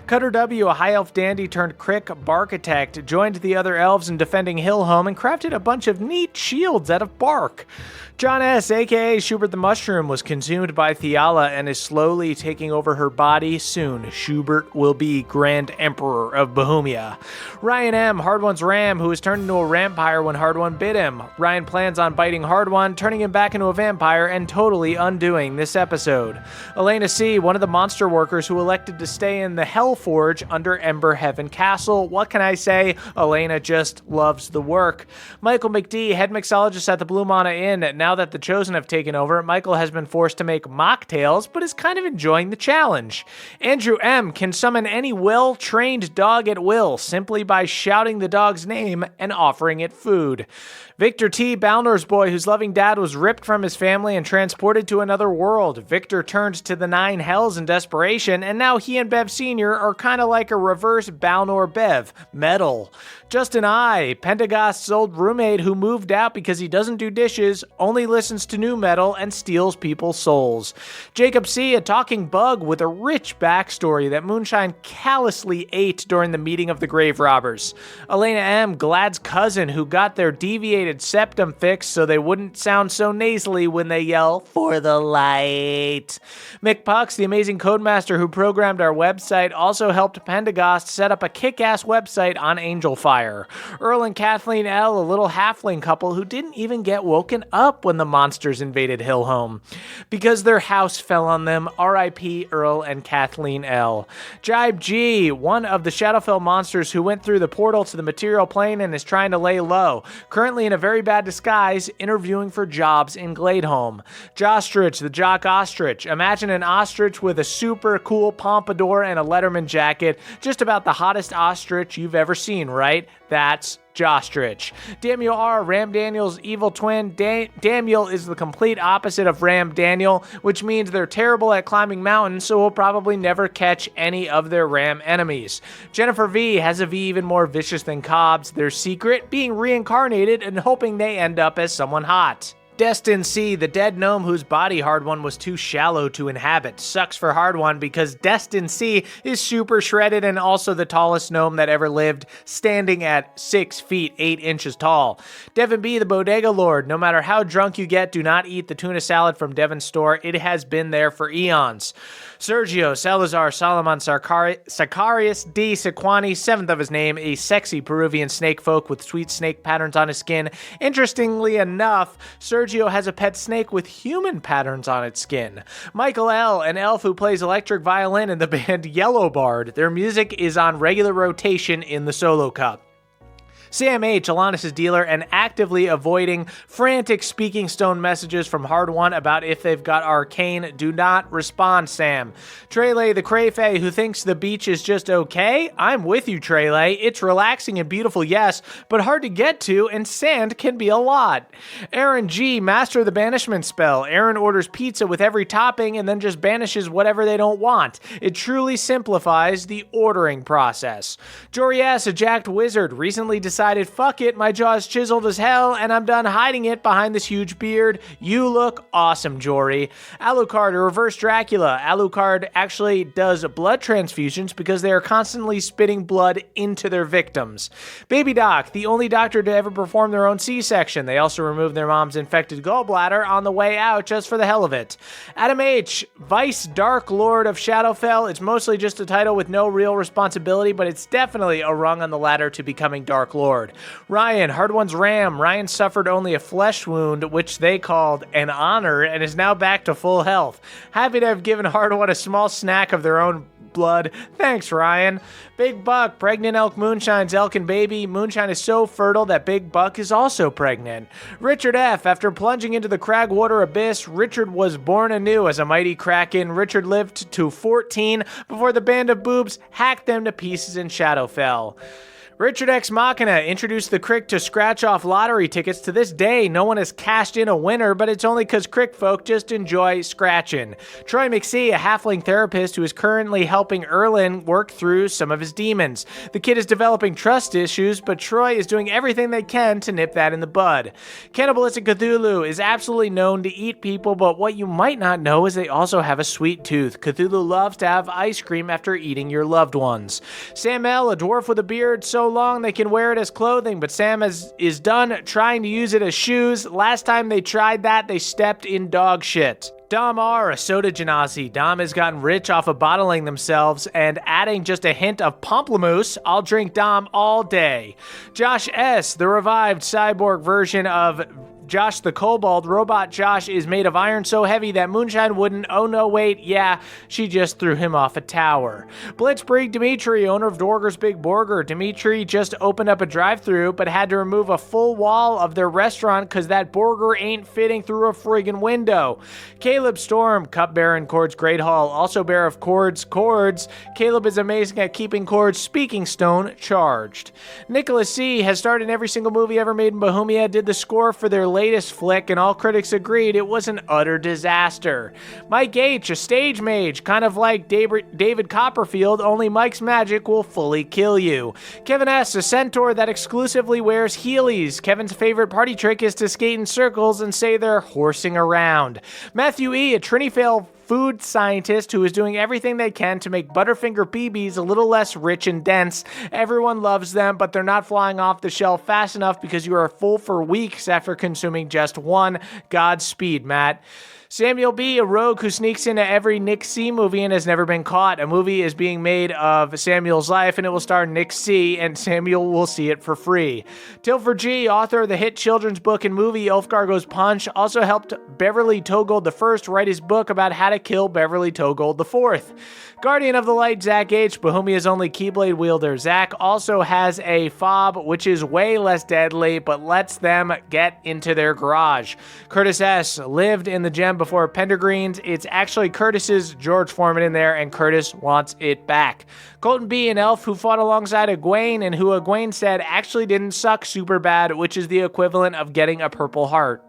Cutter W., a high elf dandy turned crick barkitect, joined the other elves in defending Hillhome and crafted a bunch of neat shields out of bark. John S., a.k.a. Schubert the Mushroom, was consumed by Theala and is slowly taking over her body. Soon, Schubert will be Grand Emperor of Bohemia. Ryan M., Hard-Won's ram, who was turned into a vampire when Hard-Won bit him. Ryan plans on biting Hard-Won, turning him back into a vampire, and totally undoing this episode. Elena C., one of the monster workers who elected to stay in the Hell Forge under Ember Heaven Castle. What can I say? Elena just loves the work. Michael McD, head mixologist at the Blue Mana Inn. Now that the Chosen have taken over, Michael has been forced to make mocktails, but is kind of enjoying the challenge. Andrew M. can summon any well-trained dog at will simply by shouting the dog's name and offering it food. Victor T., Balnor's boy whose loving dad was ripped from his family and transported to another world. Victor turned to the 9 hells in desperation, and now he and Bev Sr. are kind of like a reverse Balnor Bev. Metal. Justin I., Pentagost's old roommate who moved out because he doesn't do dishes, only listens to new metal, and steals people's souls. Jacob C., a talking bug with a rich backstory that Moonshine callously ate during the meeting of the grave robbers. Elena M., Glad's cousin who got their deviated septum fixed so they wouldn't sound so nasally when they yell, "For the light." Mick Pucks, the amazing codemaster who programmed our website, also helped Pendagost set up a kick-ass website on Angel Fire. Earl and Kathleen L., a little halfling couple who didn't even get woken up when the monsters invaded Hillhome because their house fell on them. R.I.P. Earl and Kathleen L. Jibe G., one of the Shadowfell monsters who went through the portal to the material plane and is trying to lay low, currently in a very bad disguise, interviewing for jobs in Gladeholm. Jostrich, the jock ostrich. Imagine an ostrich with a super cool pompadour and a Letterman jacket, just about the hottest ostrich you've ever seen, right? That's Jostrich. Daniel R., Ram Daniel's evil twin. Daniel is the complete opposite of Ram Daniel, which means they're terrible at climbing mountains, so will probably never catch any of their Ram enemies. Jennifer V. has a V even more vicious than Cobb's. Their secret, being reincarnated and hoping they end up as someone hot. Destin C., the dead gnome whose body Hard One was too shallow to inhabit. Sucks for Hard One because Destin C. is super shredded and also the tallest gnome that ever lived, standing at 6 feet 8 inches tall. Devin B., the bodega lord. No matter how drunk you get, do not eat the tuna salad from Devin's store. It has been there for eons. Sergio Salazar Solomon Sicarius D. Sequani, 7th of his name, a sexy Peruvian snake folk with sweet snake patterns on his skin. Interestingly enough, Sergio has a pet snake with human patterns on its skin. Michael L., an elf who plays electric violin in the band Yellow Bard. Their music is on regular rotation in the solo cup. Sam H., Alanis' dealer, and actively avoiding frantic speaking stone messages from Hard One about if they've got arcane. Do not respond, Sam. Trele, the Crayfay, who thinks the beach is just okay. I'm with you, Trele. It's relaxing and beautiful, yes, but hard to get to, and sand can be a lot. Aaron G., master of the banishment spell. Aaron orders pizza with every topping and then just banishes whatever they don't want. It truly simplifies the ordering process. Jory S., a jacked wizard, recently decided, fuck it, my jaw's chiseled as hell, and I'm done hiding it behind this huge beard. You look awesome, Jory. Alucard, a reverse Dracula. Alucard actually does blood transfusions because they are constantly spitting blood into their victims. Baby Doc, the only doctor to ever perform their own C-section. They also removed their mom's infected gallbladder on the way out just for the hell of it. Adam H., Vice Dark Lord of Shadowfell. It's mostly just a title with no real responsibility, but it's definitely a rung on the ladder to becoming Dark Lord. Ryan, Hard One's Ram. Ryan suffered only a flesh wound, which they called an honor, and is now back to full health. Happy to have given Hard One a small snack of their own blood. Thanks, Ryan. Big Buck, pregnant elk Moonshine's elk and baby. Moonshine is so fertile that Big Buck is also pregnant. Richard F., after plunging into the Cragwater abyss, Richard was born anew as a mighty kraken. Richard lived to 14 before the band of boobs hacked them to pieces in Shadowfell. Richard X Machina introduced the Crick to scratch off lottery tickets. To this day, no one has cashed in a winner, but it's only because Crick folk just enjoy scratching. Troy McSee, a halfling therapist who is currently helping Erlin work through some of his demons. The kid is developing trust issues, but Troy is doing everything they can to nip that in the bud. Cannibalistic Cthulhu is absolutely known to eat people, but what you might not know is they also have a sweet tooth. Cthulhu loves to have ice cream after eating your loved ones. Sam L., a dwarf with a beard so long they can wear it as clothing, but Sam is done trying to use it as shoes. Last time they tried that, they stepped in dog shit. Dom R., a soda genasi. Dom has gotten rich off of bottling themselves and adding just a hint of pamplemousse. I'll drink Dom all day. Josh S., the revived cyborg version of Josh the Kobold, Robot Josh is made of iron so heavy that Moonshine wouldn't. Oh no, wait, yeah, she just threw him off a tower. Blitzkrieg Dimitri, owner of Dorger's Big Burger. Dimitri just opened up a drive-thru but had to remove a full wall of their restaurant because that burger ain't fitting through a friggin' window. Caleb Storm, cupbearer in Cord's Great Hall, also bearer of Cord's Cords. Caleb is amazing at keeping Cord's speaking stone charged. Nicholas C. has starred in every single movie ever made in Bohemia, did the score for their latest flick, and all critics agreed it was an utter disaster. Mike H., a stage mage, kind of like David Copperfield, only Mike's magic will fully kill you. Kevin S., a centaur that exclusively wears Heelys. Kevin's favorite party trick is to skate in circles and say they're horsing around. Matthew E., a Trinity food scientist who is doing everything they can to make Butterfinger BBs a little less rich and dense. Everyone loves them, but they're not flying off the shelf fast enough because you are full for weeks after consuming just one. Godspeed, Matt. Samuel B., a rogue who sneaks into every Nick C. movie and has never been caught. A movie is being made of Samuel's life, and it will star Nick C., and Samuel will see it for free. Tilford G., author of the hit children's book and movie Ulfgar Goes Punch, also helped Beverly Togold I write his book about how to kill Beverly Togold IV. Guardian of the Light, Zach H., Bohemia's only Keyblade wielder. Zach also has a fob, which is way less deadly, but lets them get into their garage. Curtis S. lived in the gem before Pendergreens. It's actually Curtis's George Foreman in there, and Curtis wants it back. Colton B., an elf who fought alongside Egwene, and who Egwene said actually didn't suck super bad, which is the equivalent of getting a Purple Heart.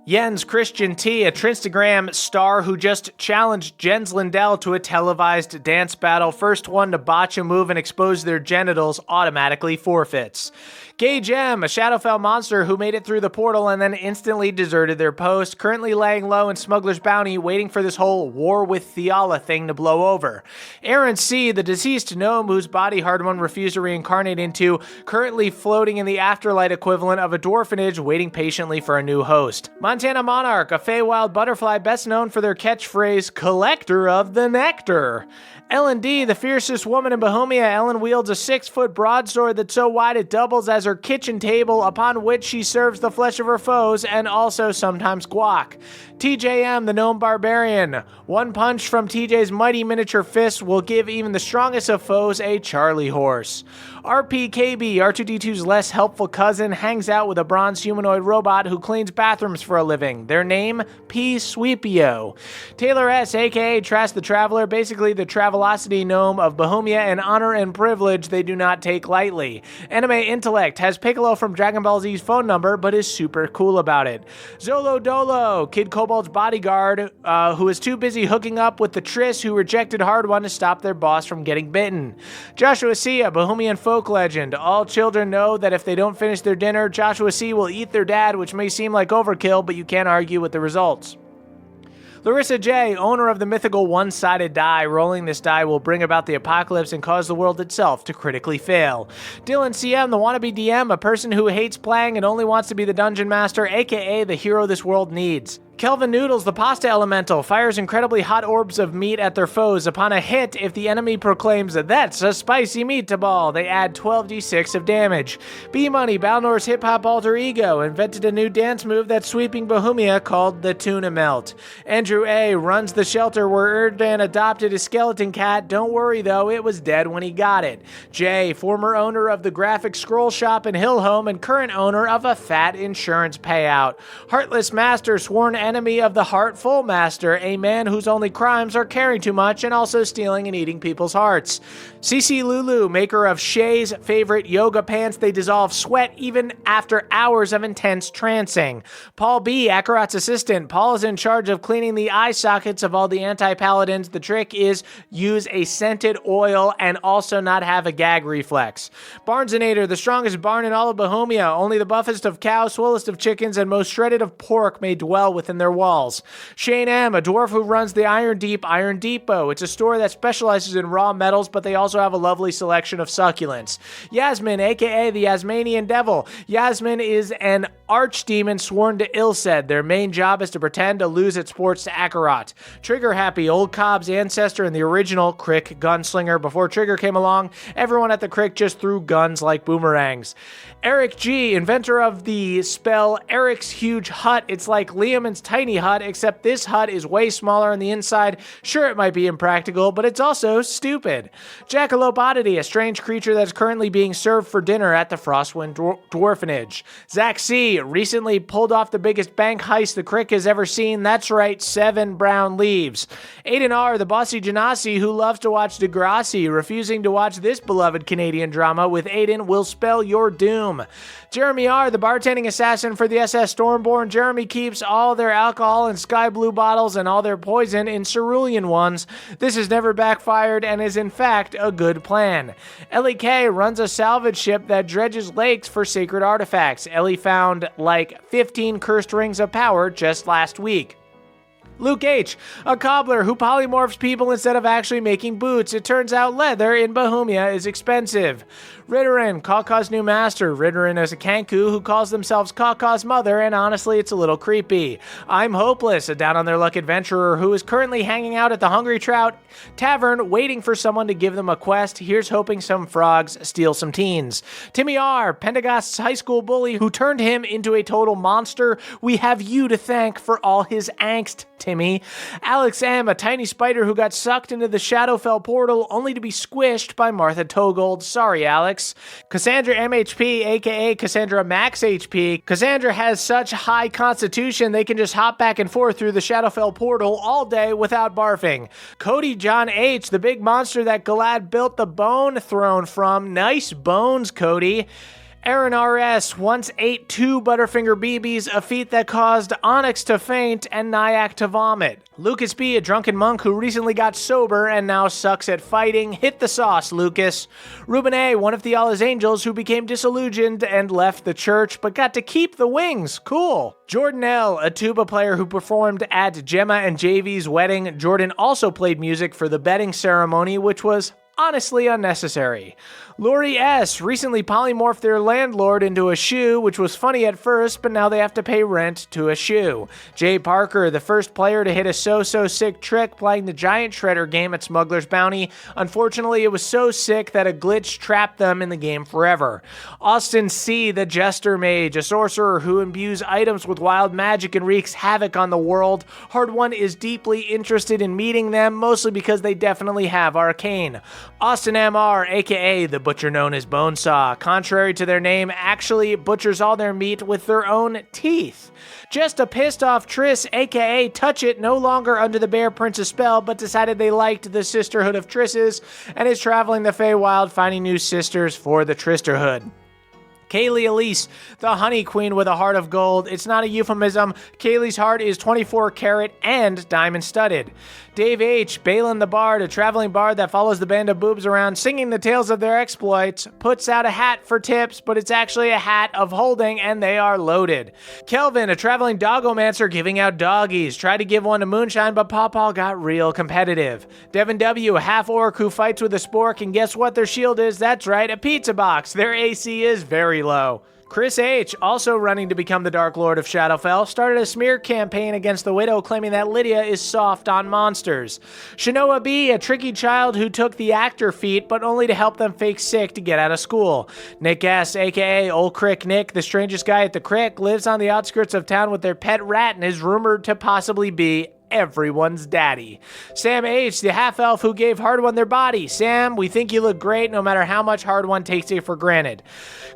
Jens Christian T., a Trinstagram star who just challenged Jens Lindell to a televised dance battle. First one to botch a move and expose their genitals automatically forfeits. Gage M., a Shadowfell monster who made it through the portal and then instantly deserted their post, currently laying low in Smuggler's Bounty, waiting for this whole war with Theala thing to blow over. Aaron C., the deceased gnome whose body Hardwon refused to reincarnate into, currently floating in the afterlight equivalent of a dwarfenage, waiting patiently for a new host. Montana Monarch, a Feywild butterfly best known for their catchphrase, Collector of the Nectar. Ellen D., the fiercest woman in Bohemia. Ellen wields a 6-foot broadsword that's so wide it doubles as her kitchen table, upon which she serves the flesh of her foes and also sometimes guac. TJM, the gnome barbarian. One punch from TJ's mighty miniature fist will give even the strongest of foes a Charlie horse. RPKB, R2D2's less helpful cousin, hangs out with a bronze humanoid robot who cleans bathrooms for a living. Their name, P. Sweepio. Taylor S., aka Trask the Traveler, basically the Travelocity gnome of Bohemia, an honor and privilege they do not take lightly. Anime Intellect has Piccolo from Dragon Ball Z's phone number, but is super cool about it. Zolo Dolo, Kid Kobold's bodyguard, who is too busy hooking up with the Triss who rejected Hardwon to stop their boss from getting bitten. Joshua C., a Bohemian folk legend. All children know that if they don't finish their dinner, Joshua C. will eat their dad, which may seem like overkill, but you can't argue with the results. Larissa J., owner of the mythical one-sided die. Rolling this die will bring about the apocalypse and cause the world itself to critically fail. Dylan CM, the wannabe DM, a person who hates playing and only wants to be the dungeon master, aka the hero this world needs. Kelvin Noodles, the pasta elemental, fires incredibly hot orbs of meat at their foes. Upon a hit, if the enemy proclaims that that's a spicy meatball, they add 12d6 of damage. B-Money, Balnor's hip-hop alter ego, invented a new dance move that's sweeping Bohemia called the Tuna Melt. Andrew A. runs the shelter where Erdan adopted his skeleton cat. Don't worry, though, it was dead when he got it. J., former owner of the graphic scroll shop in Hillhome and current owner of a fat insurance payout. Heartless Master, sworn enemy of the Heartful Master, a man whose only crimes are caring too much and also stealing and eating people's hearts. CC Lulu, maker of Shay's favorite yoga pants, they dissolve sweat even after hours of intense trancing. Paul B., Akarat's assistant. Paul is in charge of cleaning the eye sockets of all the anti-paladins. The trick is use a scented oil and also not have a gag reflex. Barnesinator, the strongest barn in all of Bohemia. Only the buffest of cows, swellest of chickens, and most shredded of pork may dwell within within their walls. Shane M., a dwarf who runs the Iron Depot. It's a store that specializes in raw metals, but they also have a lovely selection of succulents. Yasmin, aka the Yasmanian Devil. Yasmin is an archdemon sworn to Ilsed. Their main job is to pretend to lose at sports to Akarat. Trigger Happy, Old Cobb's ancestor and the original Crick gunslinger. Before Trigger came along, everyone at the Crick just threw guns like boomerangs. Eric G., inventor of the spell Eric's Huge Hut. It's like Liam's tiny hut, except this hut is way smaller on the inside. Sure, it might be impractical, but it's also stupid. Jackalope Oddity, a strange creature that's currently being served for dinner at the Frostwind Dwarfenage. Zach C., recently pulled off the biggest bank heist the Crick has ever seen. That's right, 7 brown leaves. Aiden R., the bossy Genasi who loves to watch Degrassi, refusing to watch this beloved Canadian drama with Aiden will spell your doom. Jeremy R., the bartending assassin for the SS Stormborn. Jeremy keeps all their alcohol in sky blue bottles and all their poison in cerulean ones. This has never backfired and is in fact a good plan. Ellie K. runs a salvage ship that dredges lakes for sacred artifacts. Ellie found like 15 cursed rings of power just last week. Luke H., a cobbler who polymorphs people instead of actually making boots. It turns out leather in Bohemia is expensive. Ritterin, Kaka's new master. Ritterin is a Kanku who calls themselves Kaka's mother, and honestly, it's a little creepy. I'm Hopeless, a down-on-their-luck adventurer who is currently hanging out at the Hungry Trout Tavern waiting for someone to give them a quest. Here's hoping some frogs steal some teens. Timmy R., Pendagast's high school bully who turned him into a total monster. We have you to thank for all his angst, Timmy. Alex M., a tiny spider who got sucked into the Shadowfell portal only to be squished by Martha Togold. Sorry, Alex. Cassandra MHP, aka Cassandra Max HP. Cassandra has such high constitution they can just hop back and forth through the Shadowfell portal all day without barfing. Cody John H., the big monster that Galad built the bone throne from. Nice bones, Cody. Aaron R.S. once ate 2 Butterfinger BBs, a feat that caused Onyx to faint and Nyack to vomit. Lucas B., a drunken monk who recently got sober and now sucks at fighting. Hit the sauce, Lucas. Ruben A., one of Theala's angels who became disillusioned and left the church, but got to keep the wings. Cool. Jordan L., a tuba player who performed at Gemma and JV's wedding. Jordan also played music for the bedding ceremony, which was honestly unnecessary. Lori S. recently polymorphed their landlord into a shoe, which was funny at first, but now they have to pay rent to a shoe. Jay Parker, the first player to hit a so-sick trick playing the Giant Shredder game at Smuggler's Bounty. Unfortunately, it was so sick that a glitch trapped them in the game forever. Austin C., the Jester Mage, a sorcerer who imbues items with wild magic and wreaks havoc on the world. Hard One is deeply interested in meeting them, mostly because they definitely have arcane. Austin M.R., aka the butcher known as Bonesaw, contrary to their name, actually butchers all their meat with their own teeth. Just a pissed off Triss, aka Touch It, no longer under the Bear Princess spell, but decided they liked the Sisterhood of Trisses and is traveling the Feywild finding new sisters for the Tristerhood. Kaylee Elise, the honey queen with a heart of gold. It's not a euphemism. Kaylee's heart is 24 karat and diamond studded. Dave H., Balin the Bard, a traveling bard that follows the band of boobs around singing the tales of their exploits, puts out a hat for tips, but it's actually a hat of holding and they are loaded. Kelvin, a traveling dogomancer giving out doggies, tried to give one to Moonshine, but Pawpaw got real competitive. Devin W., a half-orc who fights with a spork, and guess what their shield is? That's right, a pizza box. Their AC is very low. Chris H., also running to become the Dark Lord of Shadowfell, started a smear campaign against the Widow claiming that Lydia is soft on monsters. Shanoa B., a tricky child who took the actor feat, but only to help them fake sick to get out of school. Nick S., aka Old Crick Nick, the strangest guy at the Crick, lives on the outskirts of town with their pet rat and is rumored to possibly be everyone's daddy. Sam H., the half-elf who gave Hard One their body. Sam, we think you look great no matter how much Hard One takes you for granted.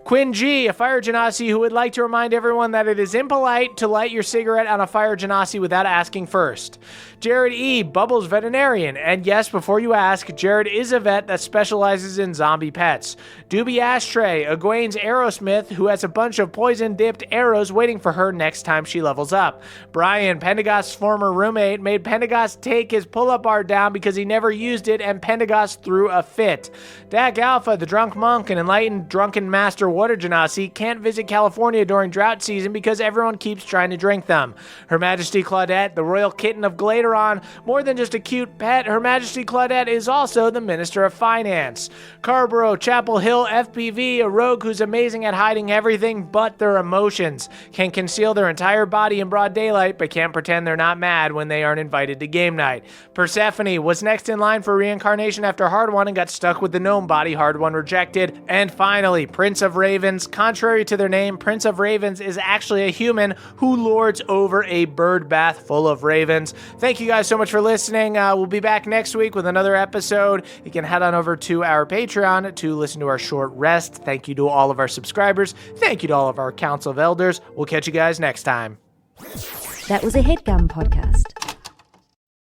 Quinn G., a fire genasi who would like to remind everyone that it is impolite to light your cigarette on a fire genasi without asking first. Jared E., Bubbles veterinarian. And yes, before you ask, Jared is a vet that specializes in zombie pets. Doobie Ashtray, Egwene's arrowsmith who has a bunch of poison-dipped arrows waiting for her next time she levels up. Brian, Pendagast's former roommate, roommate made Pendergast take his pull-up bar down because he never used it, and Pendergast threw a fit. Dak Alpha, the drunk monk and enlightened drunken master water genasi, can't visit California during drought season because everyone keeps trying to drink them. Her Majesty Claudette, the royal kitten of Gladeron, more than just a cute pet, Her Majesty Claudette is also the Minister of Finance. Carborough, Chapel Hill, FPV, a rogue who's amazing at hiding everything but their emotions, can conceal their entire body in broad daylight but can't pretend they're not mad when they aren't invited to game night. Persephone was next in line for reincarnation after Hard One and got stuck with the gnome body. Hard One rejected. And finally, Prince of Ravens. Contrary to their name, Prince of Ravens is actually a human who lords over a bird bath full of ravens. Thank you guys so much for listening. We'll be back next week with another episode. You can head on over to our Patreon to listen to our short rest. Thank you to all of our subscribers. Thank you to all of our Council of Elders. We'll catch you guys next time. That was a HeadGum podcast.